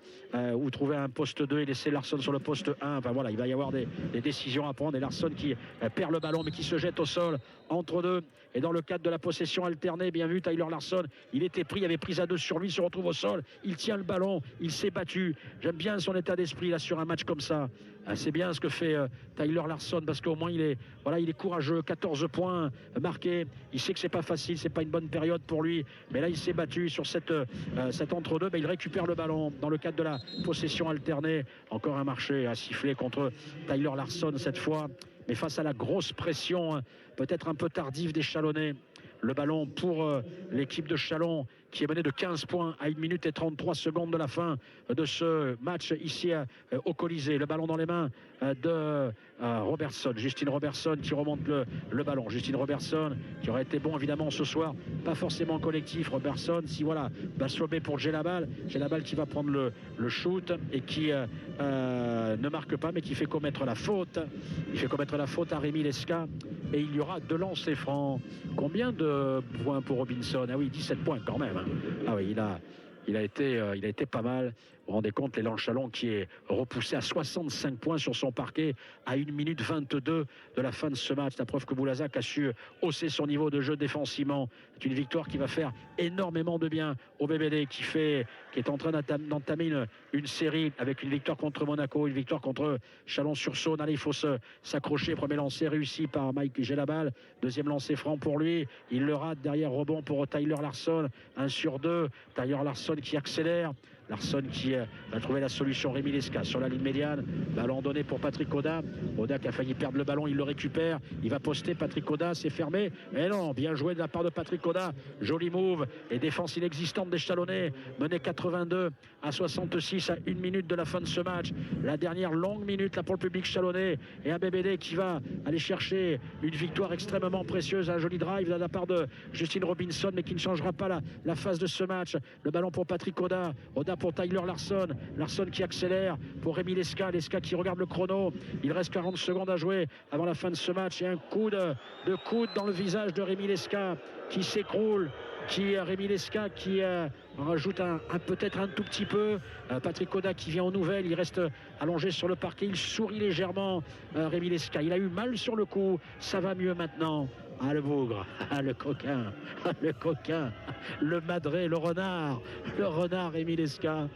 ou trouver un poste 2 et laisser Larson sur le poste 1. Enfin voilà, il va y avoir des décisions à prendre. Et Larson qui perd le ballon mais qui se jette au sol entre deux. Et dans le cadre de la possession alternée, bien vu, Tyler Larson, il était pris, il avait prise à 2 sur lui, il se retrouve au sol, il tient le ballon, il s'est battu. J'aime bien son état d'esprit là sur un match comme ça. C'est bien ce que fait Tyler Larson, parce que au moins il est courageux. 14 points marqués. Il sait que c'est pas facile, c'est pas une bonne période pour lui. Mais là, il s'est battu sur cet entre-deux. Il récupère le ballon dans le cadre de la possession alternée. Encore un marché à siffler contre Tyler Larson cette fois. Mais face à la grosse pression, peut-être un peu tardive des Chalonnais. Le ballon pour l'équipe de Châlons qui est menée de 15 points à 1 minute et 33 secondes de la fin de ce match ici au Colisée. Le ballon dans les mains de Robertson. Justine Robertson qui remonte le ballon. Justine Robertson qui aurait été bon évidemment ce soir. Pas forcément collectif. Robertson, si voilà, Baslobé pour Djellabal. Djellabal qui va prendre le shoot et qui ne marque pas mais qui fait commettre la faute. Il fait commettre la faute à Rémi Lesca. Et il y aura 2 lancers francs. Combien de points pour Robinson? Ah oui, 17 points quand même. Ah oui, il a été pas mal. Vous vous rendez compte, l'élan Châlons qui est repoussé à 65 points sur son parquet à 1 minute 22 de la fin de ce match. La preuve que Boulazac a su hausser son niveau de jeu défensivement. C'est une victoire qui va faire énormément de bien au BBD qui est en train d'entamer une série avec une victoire contre Monaco, une victoire contre Chalon-sur-Saône. Allez, il faut s'accrocher. Premier lancer réussi par Mike Djellabal. Deuxième lancer franc pour lui. Il le rate. Derrière, rebond pour Tyler Larson. 1 sur 2. Tyler Larson qui accélère. Larson qui a trouvé la solution. Rémi Lesca sur la ligne médiane. Ballon donné pour Patrick Oda. Oda qui a failli perdre le ballon. Il le récupère. Il va poster. Patrick Oda. C'est fermé. Mais non, bien joué de la part de Patrick Oda. Joli move. Et défense inexistante des Chalonnais. Mené 82 à 66 à 1 minute de la fin de ce match. La dernière longue minute là pour le public chalonnais. Et un BBD qui va aller chercher une victoire extrêmement précieuse. Un joli drive de la part de Justine Robinson, mais qui ne changera pas la phase de ce match. Le ballon pour Patrick Oda. Oda pour Tyler Larson. Larson qui accélère pour Rémi Lesca. Lesca qui regarde le chrono. Il reste 40 secondes à jouer avant la fin de ce match. Et un coup de coude dans le visage de Rémi Lesca qui s'écroule. Rémi Lesca qui rajoute peut-être un tout petit peu. Patrick Oda qui vient aux nouvelles. Il reste allongé sur le parquet. Il sourit légèrement. Rémi Lesca. Il a eu mal sur le coup. Ça va mieux maintenant. Ah, le bougre, ah, le coquin, le madré, le renard Rémi Lesca.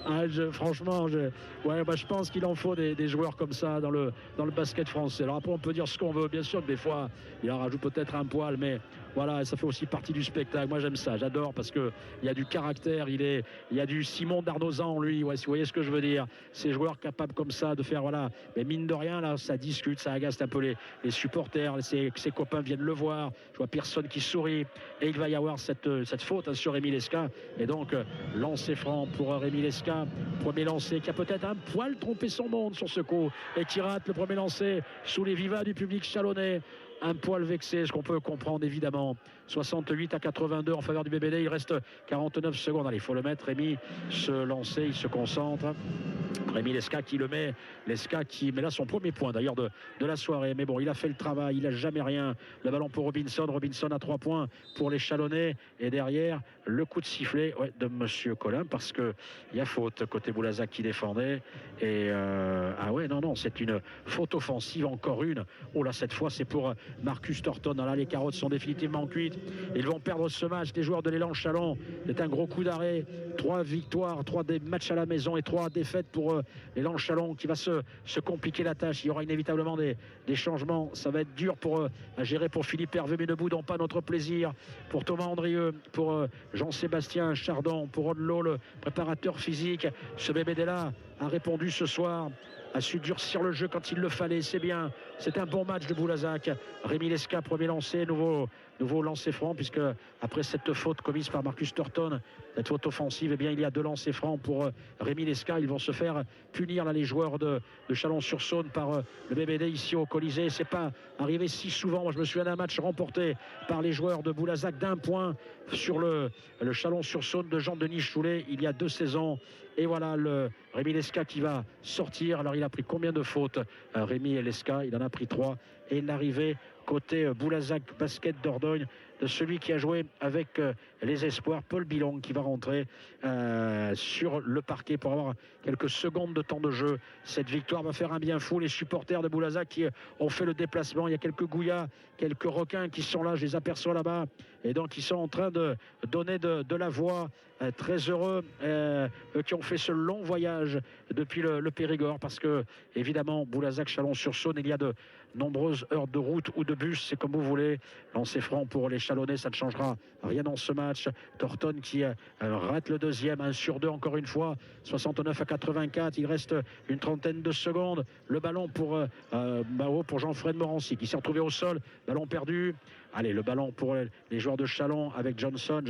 Ah, franchement, je pense qu'il en faut des joueurs comme ça dans le basket français. Alors après, on peut dire ce qu'on veut, bien sûr que des fois, il en rajoute peut-être un poil, mais voilà, ça fait aussi partie du spectacle. Moi, j'aime ça, j'adore parce qu'il y a du caractère, il y a du Simon Darnozan en lui, ouais, si vous voyez ce que je veux dire. Ces joueurs capables comme ça de faire, voilà, mais mine de rien, là, ça discute, ça agace un peu les supporters, ses copains viennent le voir. Je vois Pearson qui sourit et il va y avoir cette faute sur Rémi Lesca. Et donc, lancer franc pour Rémi Lesca. Premier lancer qui a peut-être un poil trompé son monde sur ce coup et qui rate le premier lancer sous les vivas du public chalonnais. Un poil vexé, ce qu'on peut comprendre évidemment. 68 à 82 en faveur du BBD. Il reste 49 secondes. Allez, il faut le mettre. Rémi se lancer, il se concentre. Rémi Lesca qui le met. Lesca qui met là son premier point d'ailleurs de la soirée. Mais bon, il a fait le travail, il n'a jamais rien. Le ballon pour Robinson. Robinson à 3 points pour les Chalonnais. Et derrière, le coup de sifflet de Monsieur Collin parce qu'il y a faute côté Boulazac qui défendait. Et ah ouais, non, c'est une faute offensive, encore une. Oh là, cette fois, c'est pour Marcus Thornton. Là, les carottes sont définitivement cuites. Ils vont perdre ce match. Les joueurs de l'élan Châlons. C'est un gros coup d'arrêt. 3 victoires, 3 matchs à la maison et 3 défaites pour l'élan Châlons qui va se compliquer la tâche. Il y aura inévitablement des changements. Ça va être dur à gérer pour Philippe Hervé, mais ne boudons pas notre plaisir. Pour Thomas Andrieux, pour Jean-Sébastien Chardon, pour Odlo, le préparateur physique. Ce BBD-là a répondu ce soir, a su durcir le jeu quand il le fallait, c'est bien. C'est un bon match de Boulazac. Rémi Lesca, premier lancé, nouveau lancer franc, puisque après cette faute commise par Marcus Thornton, cette faute offensive, eh bien, il y a 2 lancers francs pour Rémi Lesca. Ils vont se faire punir là, les joueurs de Chalon-sur-Saône par le BBD ici au Colisée. C'est pas arrivé si souvent. Moi, je me souviens d'un match remporté par les joueurs de Boulazac d'1 point sur le Chalon-sur-Saône de Jean-Denis Choulet il y a 2 saisons. Et voilà le Rémi Lesca qui va sortir. Alors il a pris combien de fautes Rémi Lesca? Il en a pris 3. Et l'arrivée côté Boulazac Basket Dordogne de celui qui a joué avec les espoirs, Paul Bilong, qui va rentrer sur le parquet pour avoir quelques secondes de temps de jeu. Cette victoire va faire un bien fou. Les supporters de Boulazac qui ont fait le déplacement, il y a quelques Gouillas, quelques requins qui sont là, je les aperçois là-bas, et donc ils sont en train de donner de la voix très heureux, eux qui ont fait ce long voyage depuis le Périgord, parce que évidemment Boulazac, Chalon-sur-Saône, il y a de nombreuses heures de route ou de bus, c'est comme vous voulez. Lancer franc pour les Chalonnais, ça ne changera rien dans ce match. Thornton qui rate le deuxième, 1 sur 2 encore une fois, 69-84, il reste une trentaine de secondes. Le ballon pour Jean-Fred Morancy qui s'est retrouvé au sol, ballon perdu. Allez, le ballon pour les joueurs de Chalon avec Johnson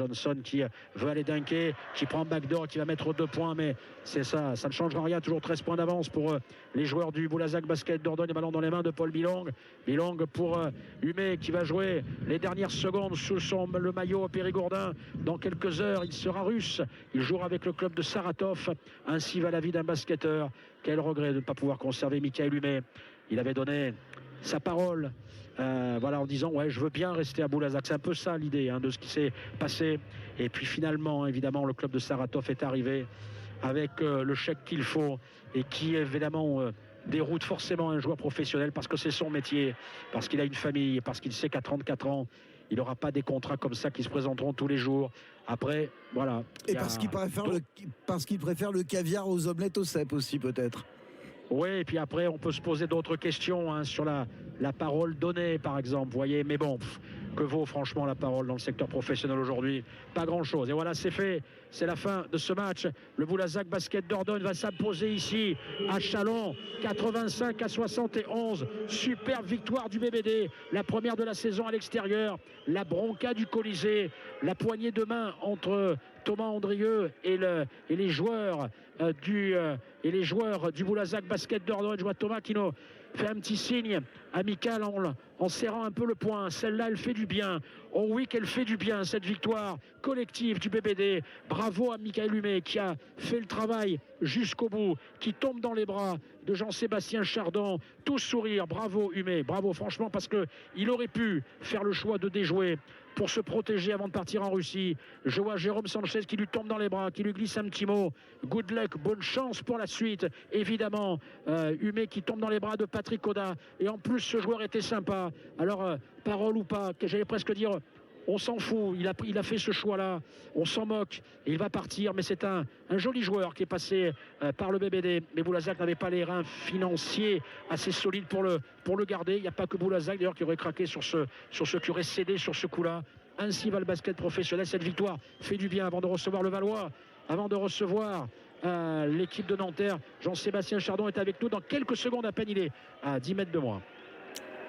qui veut aller dunker, qui prend backdoor, qui va mettre 2 points, mais c'est ça ne changera rien, toujours 13 points d'avance pour les joueurs du Boulazac Basket Dordogne. Le ballon dans les mains de Paul Bilong pour Humé qui va jouer les dernières secondes sous le maillot périgourdin. Dans quelques heures, il sera russe, il jouera avec le club de Saratov. Ainsi va la vie d'un basketteur. Quel regret de ne pas pouvoir conserver Michael Humé. Il avait donné sa parole, en disant je veux bien rester à Boulazac. C'est un peu ça l'idée de ce qui s'est passé. Et puis finalement, évidemment, le club de Saratov est arrivé avec le chèque qu'il faut et qui évidemment déroute forcément un joueur professionnel, parce que c'est son métier, parce qu'il a une famille, parce qu'il sait qu'à 34 ans, il n'aura pas des contrats comme ça qui se présenteront tous les jours. Après, voilà. Et parce qu'il préfère le caviar aux omelettes au cèpe aussi, peut-être. Oui, et puis après, on peut se poser d'autres questions sur la parole donnée, par exemple. Vous voyez, mais bon, que vaut franchement la parole dans le secteur professionnel aujourd'hui? Pas grand-chose. Et voilà, c'est fait. C'est la fin de ce match. Le Boulazac Basket Dordogne va s'imposer ici à Chalon, 85-71. Superbe victoire du BBD. La première de la saison à l'extérieur. La bronca du Colisée. La poignée de main entre Thomas Andrieux et les joueurs du Boulazac Basket Dordogne. Je vois Thomas qui nous fait un petit signe amical en serrant un peu le poing. Celle-là, elle fait du bien. Oh oui, qu'elle fait du bien, cette victoire collective du BBD. Bravo à Michael Humé qui a fait le travail jusqu'au bout, qui tombe dans les bras de Jean-Sébastien Chardon. Tous sourire. Bravo Humé, bravo franchement, parce qu'il aurait pu faire le choix de déjouer pour se protéger avant de partir en Russie. Je vois Jérôme Sanchez qui lui tombe dans les bras, qui lui glisse un petit mot. Good luck, bonne chance pour la suite. Évidemment, Humé qui tombe dans les bras de Patrick Oda. Et en plus, ce joueur était sympa. Alors, parole ou pas, que j'allais presque dire, on s'en fout. Il a fait ce choix-là. On s'en moque. Et il va partir. Mais c'est un joli joueur qui est passé par le BBD. Mais Boulazac n'avait pas les reins financiers assez solides pour le garder. Il n'y a pas que Boulazac d'ailleurs qui aurait craqué sur ce qui aurait cédé sur ce coup-là. Ainsi va le basket professionnel. Cette victoire fait du bien avant de recevoir le Valois, avant de recevoir l'équipe de Nanterre. Jean-Sébastien Chardon est avec nous dans quelques secondes à peine. Il est à 10 mètres de moi.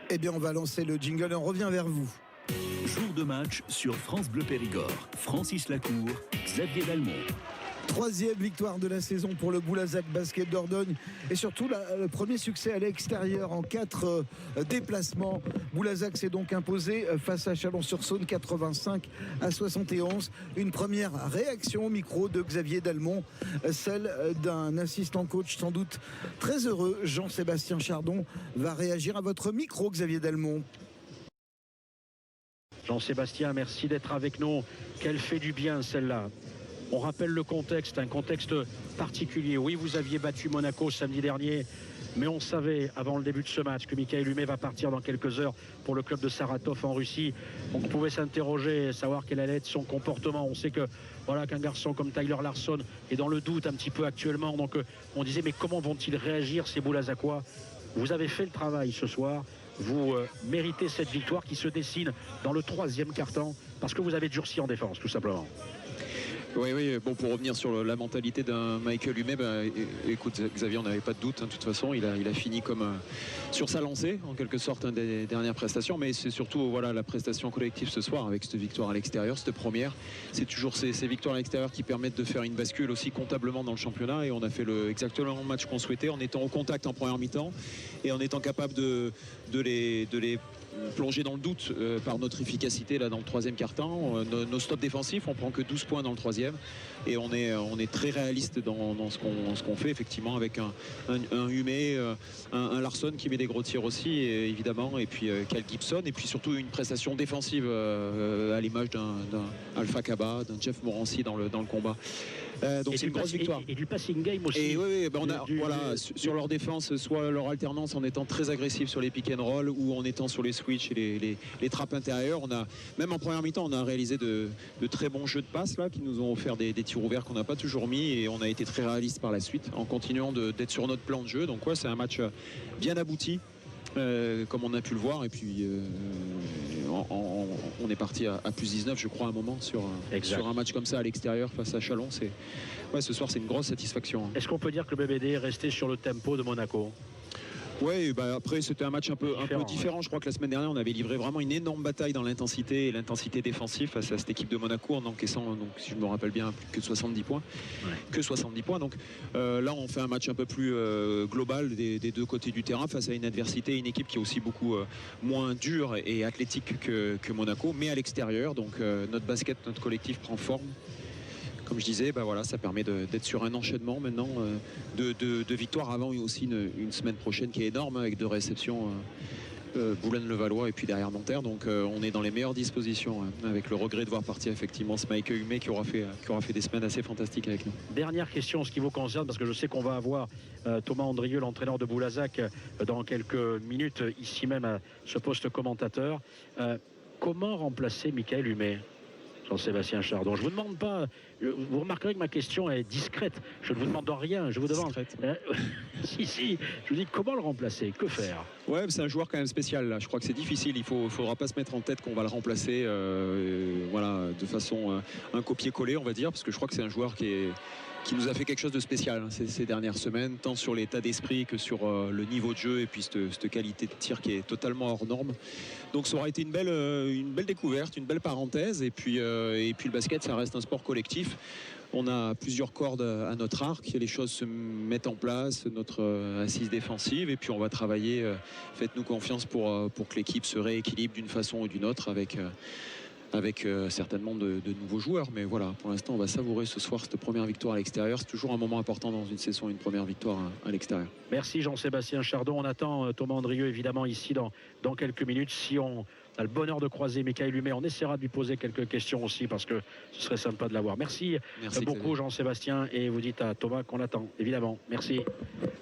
Eh bien, on va lancer le jingle et on revient vers vous. Jour de match sur France Bleu Périgord. Francis Lacour, Xavier Dalmont. 3e victoire de la saison pour le Boulazac Basket Dordogne et surtout le premier succès à l'extérieur en 4 déplacements. Boulazac s'est donc imposé face à Chalon-sur-Saône 85-71. Une première réaction au micro de Xavier Dalmont, celle d'un assistant coach sans doute très heureux. Jean-Sébastien Chardon va réagir à votre micro, Xavier Dalmont. Jean-Sébastien, merci d'être avec nous. Qu'elle fait du bien celle-là. On rappelle le contexte, un contexte particulier. Oui, vous aviez battu Monaco samedi dernier, mais on savait avant le début de ce match que Michael Humé va partir dans quelques heures pour le club de Saratov en Russie. Donc on pouvait s'interroger, savoir quel allait être son comportement. On sait que qu'un garçon comme Tyler Larson est dans le doute un petit peu actuellement. Donc on disait mais comment vont-ils réagir ces Boulazacois? Vous avez fait le travail ce soir. Vous méritez cette victoire qui se dessine dans le 3e quart-temps parce que vous avez durci en défense, tout simplement. Oui, bon, pour revenir sur la mentalité d'un Michael Humé, écoute Xavier, on n'avait pas de doute, de toute façon, il a fini comme sur sa lancée, en quelque sorte, des dernières prestations, mais c'est surtout la prestation collective ce soir, avec cette victoire à l'extérieur, cette première. C'est toujours ces victoires à l'extérieur qui permettent de faire une bascule aussi comptablement dans le championnat, et on a fait exactement le match qu'on souhaitait, en étant au contact en première mi-temps, et en étant capable de les plongé dans le doute par notre efficacité là dans le 3e quart-temps. Nos stops défensifs, on prend que 12 points dans le 3e et on est très réaliste dans ce qu'on fait effectivement, avec un Humé, un Larson qui met des gros tirs aussi évidemment, et puis Cal Gibson, et puis surtout une prestation défensive à l'image d'un Alpha Kaba, d'un Jeff Morancy dans le combat. Donc c'est une grosse victoire. Et du passing game aussi. Et oui, on a sur leur défense, soit leur alternance en étant très agressif sur les pick and roll ou en étant sur les switches et les trappes intérieures. Même en première mi-temps, on a réalisé de très bons jeux de passes là, qui nous ont offert des tirs ouverts qu'on n'a pas toujours mis, et on a été très réaliste par la suite en continuant d'être sur notre plan de jeu. Donc ouais, c'est un match bien abouti. Comme on a pu le voir, et puis on est parti à plus 19 je crois à un moment sur un match comme ça à l'extérieur face à Chalon. Ce soir c'est une grosse satisfaction. Est-ce qu'on peut dire que le BBD est resté sur le tempo de Monaco? Oui, après c'était un match un peu différent. Ouais. Je crois que la semaine dernière on avait livré vraiment une énorme bataille dans l'intensité et l'intensité défensive face à cette équipe de Monaco en encaissant, donc, si je me rappelle bien, que 70 points. Ouais. Que 70 points. Donc là on fait un match un peu plus global des deux côtés du terrain face à une adversité, une équipe qui est aussi beaucoup moins dure et athlétique que Monaco, mais à l'extérieur. Donc notre basket, notre collectif prend forme. Comme je disais, ça permet d'être sur un enchaînement maintenant de victoires avant aussi une semaine prochaine qui est énorme avec 2 réceptions, Boulogne-le-Valois et puis derrière Nanterre. Donc on est dans les meilleures dispositions, avec le regret de voir partir effectivement ce Mike Humé qui aura fait des semaines assez fantastiques avec nous. Dernière question en ce qui vous concerne, parce que je sais qu'on va avoir Thomas Andrieux, l'entraîneur de Boulazac, dans quelques minutes ici même à ce poste commentateur. Comment remplacer Michael Humé? Jean-Sébastien Chardon, je vous demande pas, vous remarquerez que ma question est discrète, je ne vous demande rien, je vous demande si, je vous dis comment le remplacer, que faire? Ouais, c'est un joueur quand même spécial là. Je crois que c'est difficile, il faudra pas se mettre en tête qu'on va le remplacer de façon un copier-coller on va dire, parce que je crois que c'est un joueur qui nous a fait quelque chose de spécial ces dernières semaines, tant sur l'état d'esprit que sur le niveau de jeu et puis cette qualité de tir qui est totalement hors norme. Donc ça aura été une belle découverte, une belle parenthèse, et puis le basket ça reste un sport collectif. On a plusieurs cordes à notre arc, les choses se mettent en place, notre assise défensive, et puis on va travailler, faites-nous confiance pour que l'équipe se rééquilibre d'une façon ou d'une autre avec certainement de nouveaux joueurs. Mais voilà, pour l'instant on va savourer ce soir cette première victoire à l'extérieur. C'est toujours un moment important dans une saison, une première victoire à l'extérieur. Merci Jean-Sébastien Chardon. On attend Thomas Andrieux évidemment ici dans quelques minutes. Si on a le bonheur de croiser Michael Humé, on essaiera de lui poser quelques questions aussi, parce que ce serait sympa de l'avoir. Merci beaucoup Jean-Sébastien, et vous dites à Thomas qu'on attend évidemment. Merci.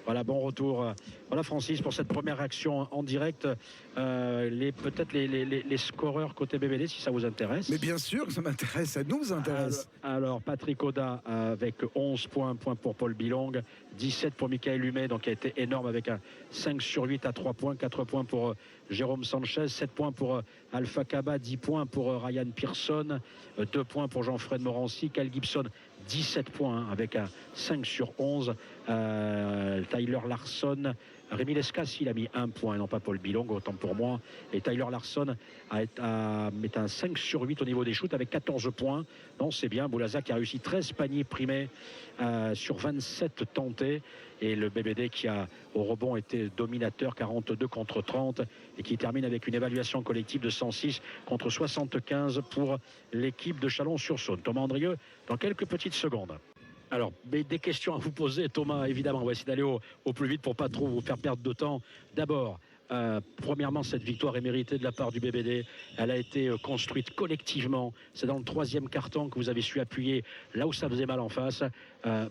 Voilà, bon retour. Voilà Francis pour cette première réaction en direct. Peut-être les scoreurs côté BBD si ça vous intéresse. Mais bien sûr que ça m'intéresse, ça nous intéresse. Alors Patrick Oda avec 11 points pour Paul Bilong, 17 pour Michael Humé, donc qui a été énorme avec un 5 sur 8 à 3 points, 4 points pour Jérôme Sanchez, 7 points pour Alpha Kaba, 10 points pour Ryan Pearson, 2 points pour Jean-Fred Morancy, Cal Gibson 17 points avec un 5 sur 11, Tyler Larson, Rémi Lescas il a mis 1 point, non pas Paul Bilong, autant pour moi, et Tyler Larson met un 5 sur 8 au niveau des shoots avec 14 points. Non, c'est bien, Boulazac a réussi 13 paniers primés sur 27 tentés, et le BBD qui a au rebond été dominateur, 42 contre 30, et qui termine avec une évaluation collective de 106 contre 75 pour l'équipe de Chalon-sur-Saône. Thomas Andrieux dans quelques petites secondes. Alors, des questions à vous poser, Thomas, évidemment. On va essayer d'aller au plus vite pour pas trop vous faire perdre de temps. D'abord, premièrement, cette victoire est méritée de la part du BBD. Elle a été construite collectivement. C'est dans le 3e quart-temps que vous avez su appuyer là où ça faisait mal en face.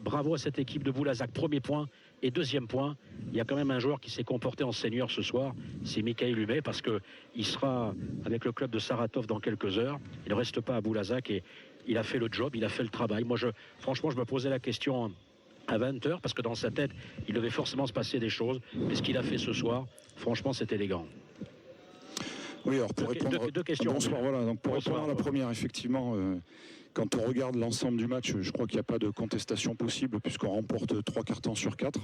Bravo à cette équipe de Boulazac. Premier point. Et deuxième point, il y a quand même un joueur qui s'est comporté en senior ce soir, c'est Michael Humé, parce qu'il sera avec le club de Saratov dans quelques heures. Il ne reste pas à Boulazac et il a fait le job, il a fait le travail. Moi, franchement, je me posais la question à 20h, parce que dans sa tête, il devait forcément se passer des choses. Mais ce qu'il a fait ce soir, franchement, c'est élégant. Oui, alors pour répondre... Deux questions. Bonsoir, voilà. Donc pour répondre à la première, effectivement... Quand on regarde l'ensemble du match, je crois qu'il n'y a pas de contestation possible puisqu'on remporte 3 cartons sur 4.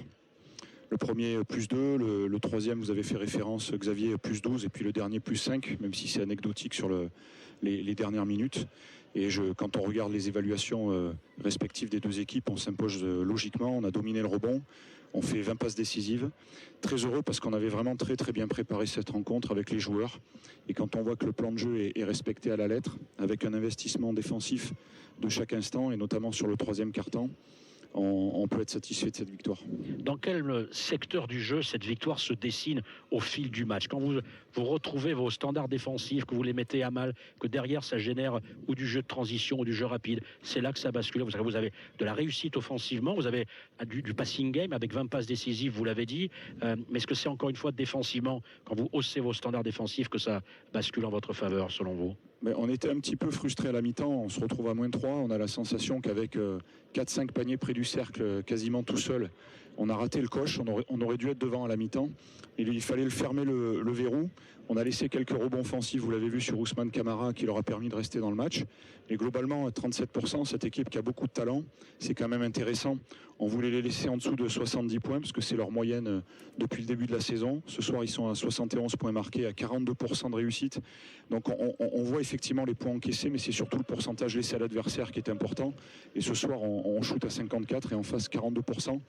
Le premier plus 2, le troisième, vous avez fait référence, Xavier, plus 12, et puis le dernier plus 5, même si c'est anecdotique sur les dernières minutes. Et quand on regarde les évaluations respectives des deux équipes, on s'impose logiquement, on a dominé le rebond, on fait 20 passes décisives. Très heureux parce qu'on avait vraiment très bien préparé cette rencontre avec les joueurs. Et quand on voit que le plan de jeu est respecté à la lettre, avec un investissement défensif de chaque instant, et notamment sur le 3e quart-temps, on peut être satisfait de cette victoire. Dans quel secteur du jeu cette victoire se dessine au fil du match? Quand vous retrouvez vos standards défensifs, que vous les mettez à mal, que derrière ça génère ou du jeu de transition ou du jeu rapide, c'est là que ça bascule. Vous avez de la réussite offensivement, vous avez du passing game avec 20 passes décisives, vous l'avez dit, mais est-ce que c'est encore une fois défensivement, quand vous haussez vos standards défensifs, que ça bascule en votre faveur selon vous? Mais on était un petit peu frustrés à la mi-temps, on se retrouve à moins 3, on a la sensation qu'avec 4-5 paniers près du cercle, quasiment tout seul, on a raté le coche, on aurait dû être devant à la mi-temps. Il fallait le fermer le verrou. On a laissé quelques rebonds offensifs, vous l'avez vu sur Ousmane Camara, qui leur a permis de rester dans le match. Et globalement, 37%, cette équipe qui a beaucoup de talent, c'est quand même intéressant. On voulait les laisser en dessous de 70 points, parce que c'est leur moyenne depuis le début de la saison. Ce soir, ils sont à 71 points marqués, à 42% de réussite. Donc on voit effectivement les points encaissés, mais c'est surtout le pourcentage laissé à l'adversaire qui est important. Et ce soir, on shoot à 54 et en face 42%.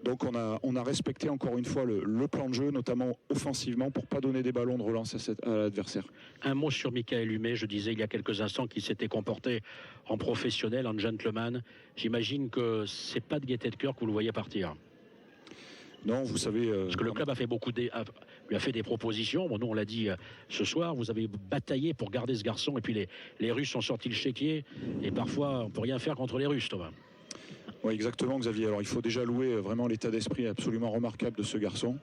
Donc on a respecté encore une fois le plan de jeu, notamment offensivement, pour ne pas donner des ballons de relance à l'adversaire. Un mot sur Michael Humé, je disais il y a quelques instants qu'il s'était comporté en professionnel, en gentleman. J'imagine que c'est pas de gaieté de cœur que vous le voyez partir. Non, vous savez... Parce que le club a fait lui a fait des propositions. Bon, nous, on l'a dit ce soir, vous avez bataillé pour garder ce garçon. Et puis les Russes ont sorti le chéquier. Et parfois, on ne peut rien faire contre les Russes, Thomas. Oui, exactement, Xavier. Alors, il faut déjà louer vraiment l'état d'esprit absolument remarquable de ce garçon.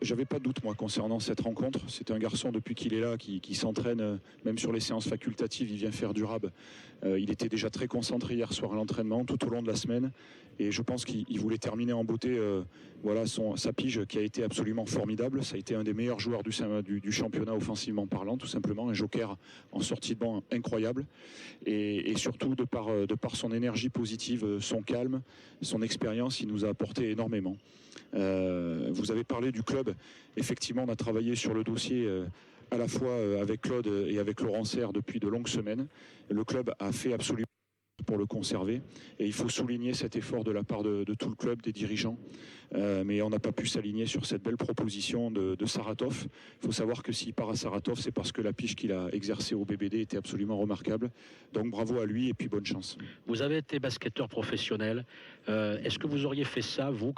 J'avais pas de doute, moi, concernant cette rencontre. C'est un garçon, depuis qu'il est là, qui s'entraîne, même sur les séances facultatives, il vient faire du rab. Il était déjà très concentré hier soir à l'entraînement, tout au long de la semaine. Et je pense qu'il voulait terminer en beauté sa pige, qui a été absolument formidable. Ça a été un des meilleurs joueurs du championnat, offensivement parlant, tout simplement. Un joker en sortie de banc incroyable. Et surtout, de par son énergie positive, son calme, son expérience, il nous a apporté énormément. Vous avez parlé du club. Effectivement, on a travaillé sur le dossier à la fois avec Claude et avec Laurent Serre depuis de longues semaines. Le club a fait absolument pour le conserver, et il faut souligner cet effort de la part de tout le club, des dirigeants, mais on n'a pas pu s'aligner sur cette belle proposition de Saratov. Il faut savoir que s'il part à Saratov, c'est parce que la pige qu'il a exercée au BBD était absolument remarquable, donc bravo à lui et puis bonne chance. Vous avez été basketteur professionnel, est-ce que vous auriez fait ça, vous,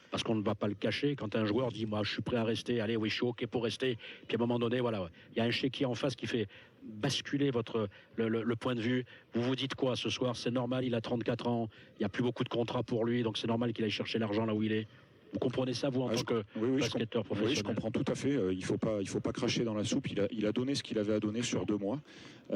parce qu'on ne va pas le cacher, quand un joueur dit moi je suis prêt à rester, allez oui je suis ok pour rester, puis à un moment donné voilà, il y a un chéquier en face qui fait basculer le point de vue, vous vous dites quoi ce soir? C'est normal, il a 34 ans, il n'y a plus beaucoup de contrats pour lui, donc c'est normal qu'il aille chercher l'argent là où il est. Vous comprenez ça, vous, en tant que basketteur professionnel? Oui, je comprends tout à fait. Il faut pas cracher dans la soupe. Il a donné ce qu'il avait à donner sur 2 mois.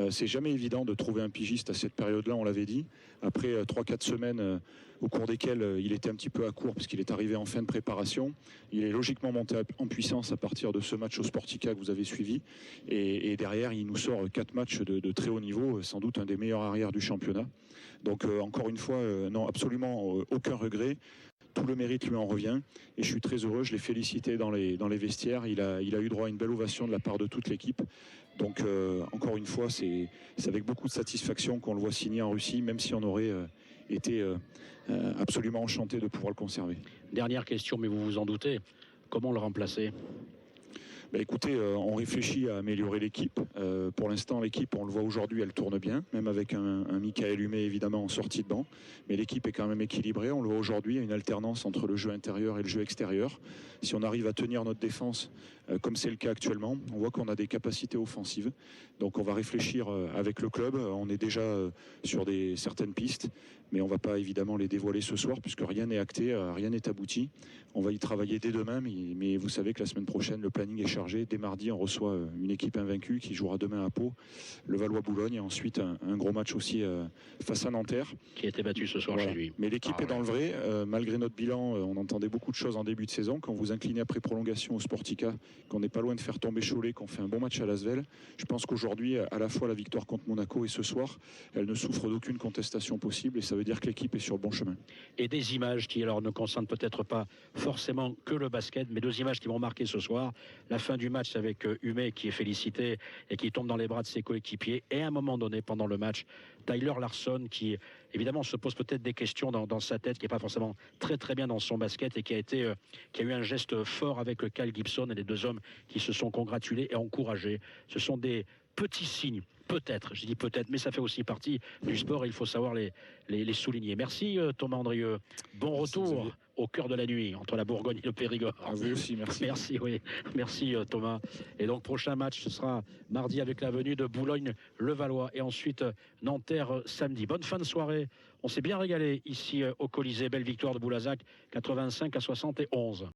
C'est jamais évident de trouver un pigiste à cette période-là, on l'avait dit. Après 3-4 semaines au cours desquelles il était un petit peu à court parce qu'il est arrivé en fin de préparation. Il est logiquement monté en puissance à partir de ce match au Sportica que vous avez suivi. Et derrière, il nous sort 4 matchs de très haut niveau, sans doute un des meilleurs arrières du championnat. Donc encore une fois, non, absolument aucun regret. Tout le mérite lui en revient et je suis très heureux, je l'ai félicité dans les vestiaires, il a eu droit à une belle ovation de la part de toute l'équipe. Donc encore une fois, c'est avec beaucoup de satisfaction qu'on le voit signer en Russie, même si on aurait été absolument enchanté de pouvoir le conserver. Dernière question, mais vous vous en doutez, comment le remplacer? Écoutez, on réfléchit à améliorer l'équipe. Pour l'instant, l'équipe, on le voit aujourd'hui, elle tourne bien, même avec un Michael Humé évidemment en sortie de banc. Mais l'équipe est quand même équilibrée. On le voit aujourd'hui, il y a une alternance entre le jeu intérieur et le jeu extérieur. Si on arrive à tenir notre défense, comme c'est le cas actuellement, on voit qu'on a des capacités offensives. Donc on va réfléchir avec le club. On est déjà sur certaines pistes, mais on ne va pas évidemment les dévoiler ce soir, puisque rien n'est acté, rien n'est abouti. On va y travailler dès demain, mais vous savez que la semaine prochaine, le planning est chargé. Dès mardi, on reçoit une équipe invaincue qui jouera demain à Pau, le Valois-Boulogne, et ensuite un gros match aussi face à Nanterre. Qui a été battu ce soir chez lui. Mais l'équipe est dans le vrai. Malgré notre bilan, on entendait beaucoup de choses en début de saison. Quand vous inclinez après prolongation au Sportica, qu'on n'est pas loin de faire tomber Cholet, qu'on fait un bon match à Lasvel, je pense qu'aujourd'hui, à la fois la victoire contre Monaco et ce soir, elle ne souffre d'aucune contestation possible, et ça veut dire que l'équipe est sur le bon chemin. Et des images qui alors ne concernent peut-être pas forcément que le basket, mais 2 images qui vont marquer ce soir. La fin du match avec Humé qui est félicité et qui tombe dans les bras de ses coéquipiers. Et à un moment donné, pendant le match, Tyler Larson qui évidemment, on se pose peut-être des questions dans sa tête, qui n'est pas forcément très très bien dans son basket et qui a eu un geste fort avec Kyle Gibson et les deux hommes qui se sont congratulés et encouragés. Ce sont des petits signes, peut-être, je dis peut-être, mais ça fait aussi partie du sport et il faut savoir les souligner. Merci Thomas Andrieux. Bon retour au cœur de la nuit entre la Bourgogne et le Périgord. À vous aussi, merci. Merci, oui. Merci Thomas. Et donc prochain match, ce sera mardi avec la venue de Boulogne-le-Valois et ensuite Nanterre samedi. Bonne fin de soirée. On s'est bien régalé ici au Colisée. Belle victoire de Boulazac, 85-71.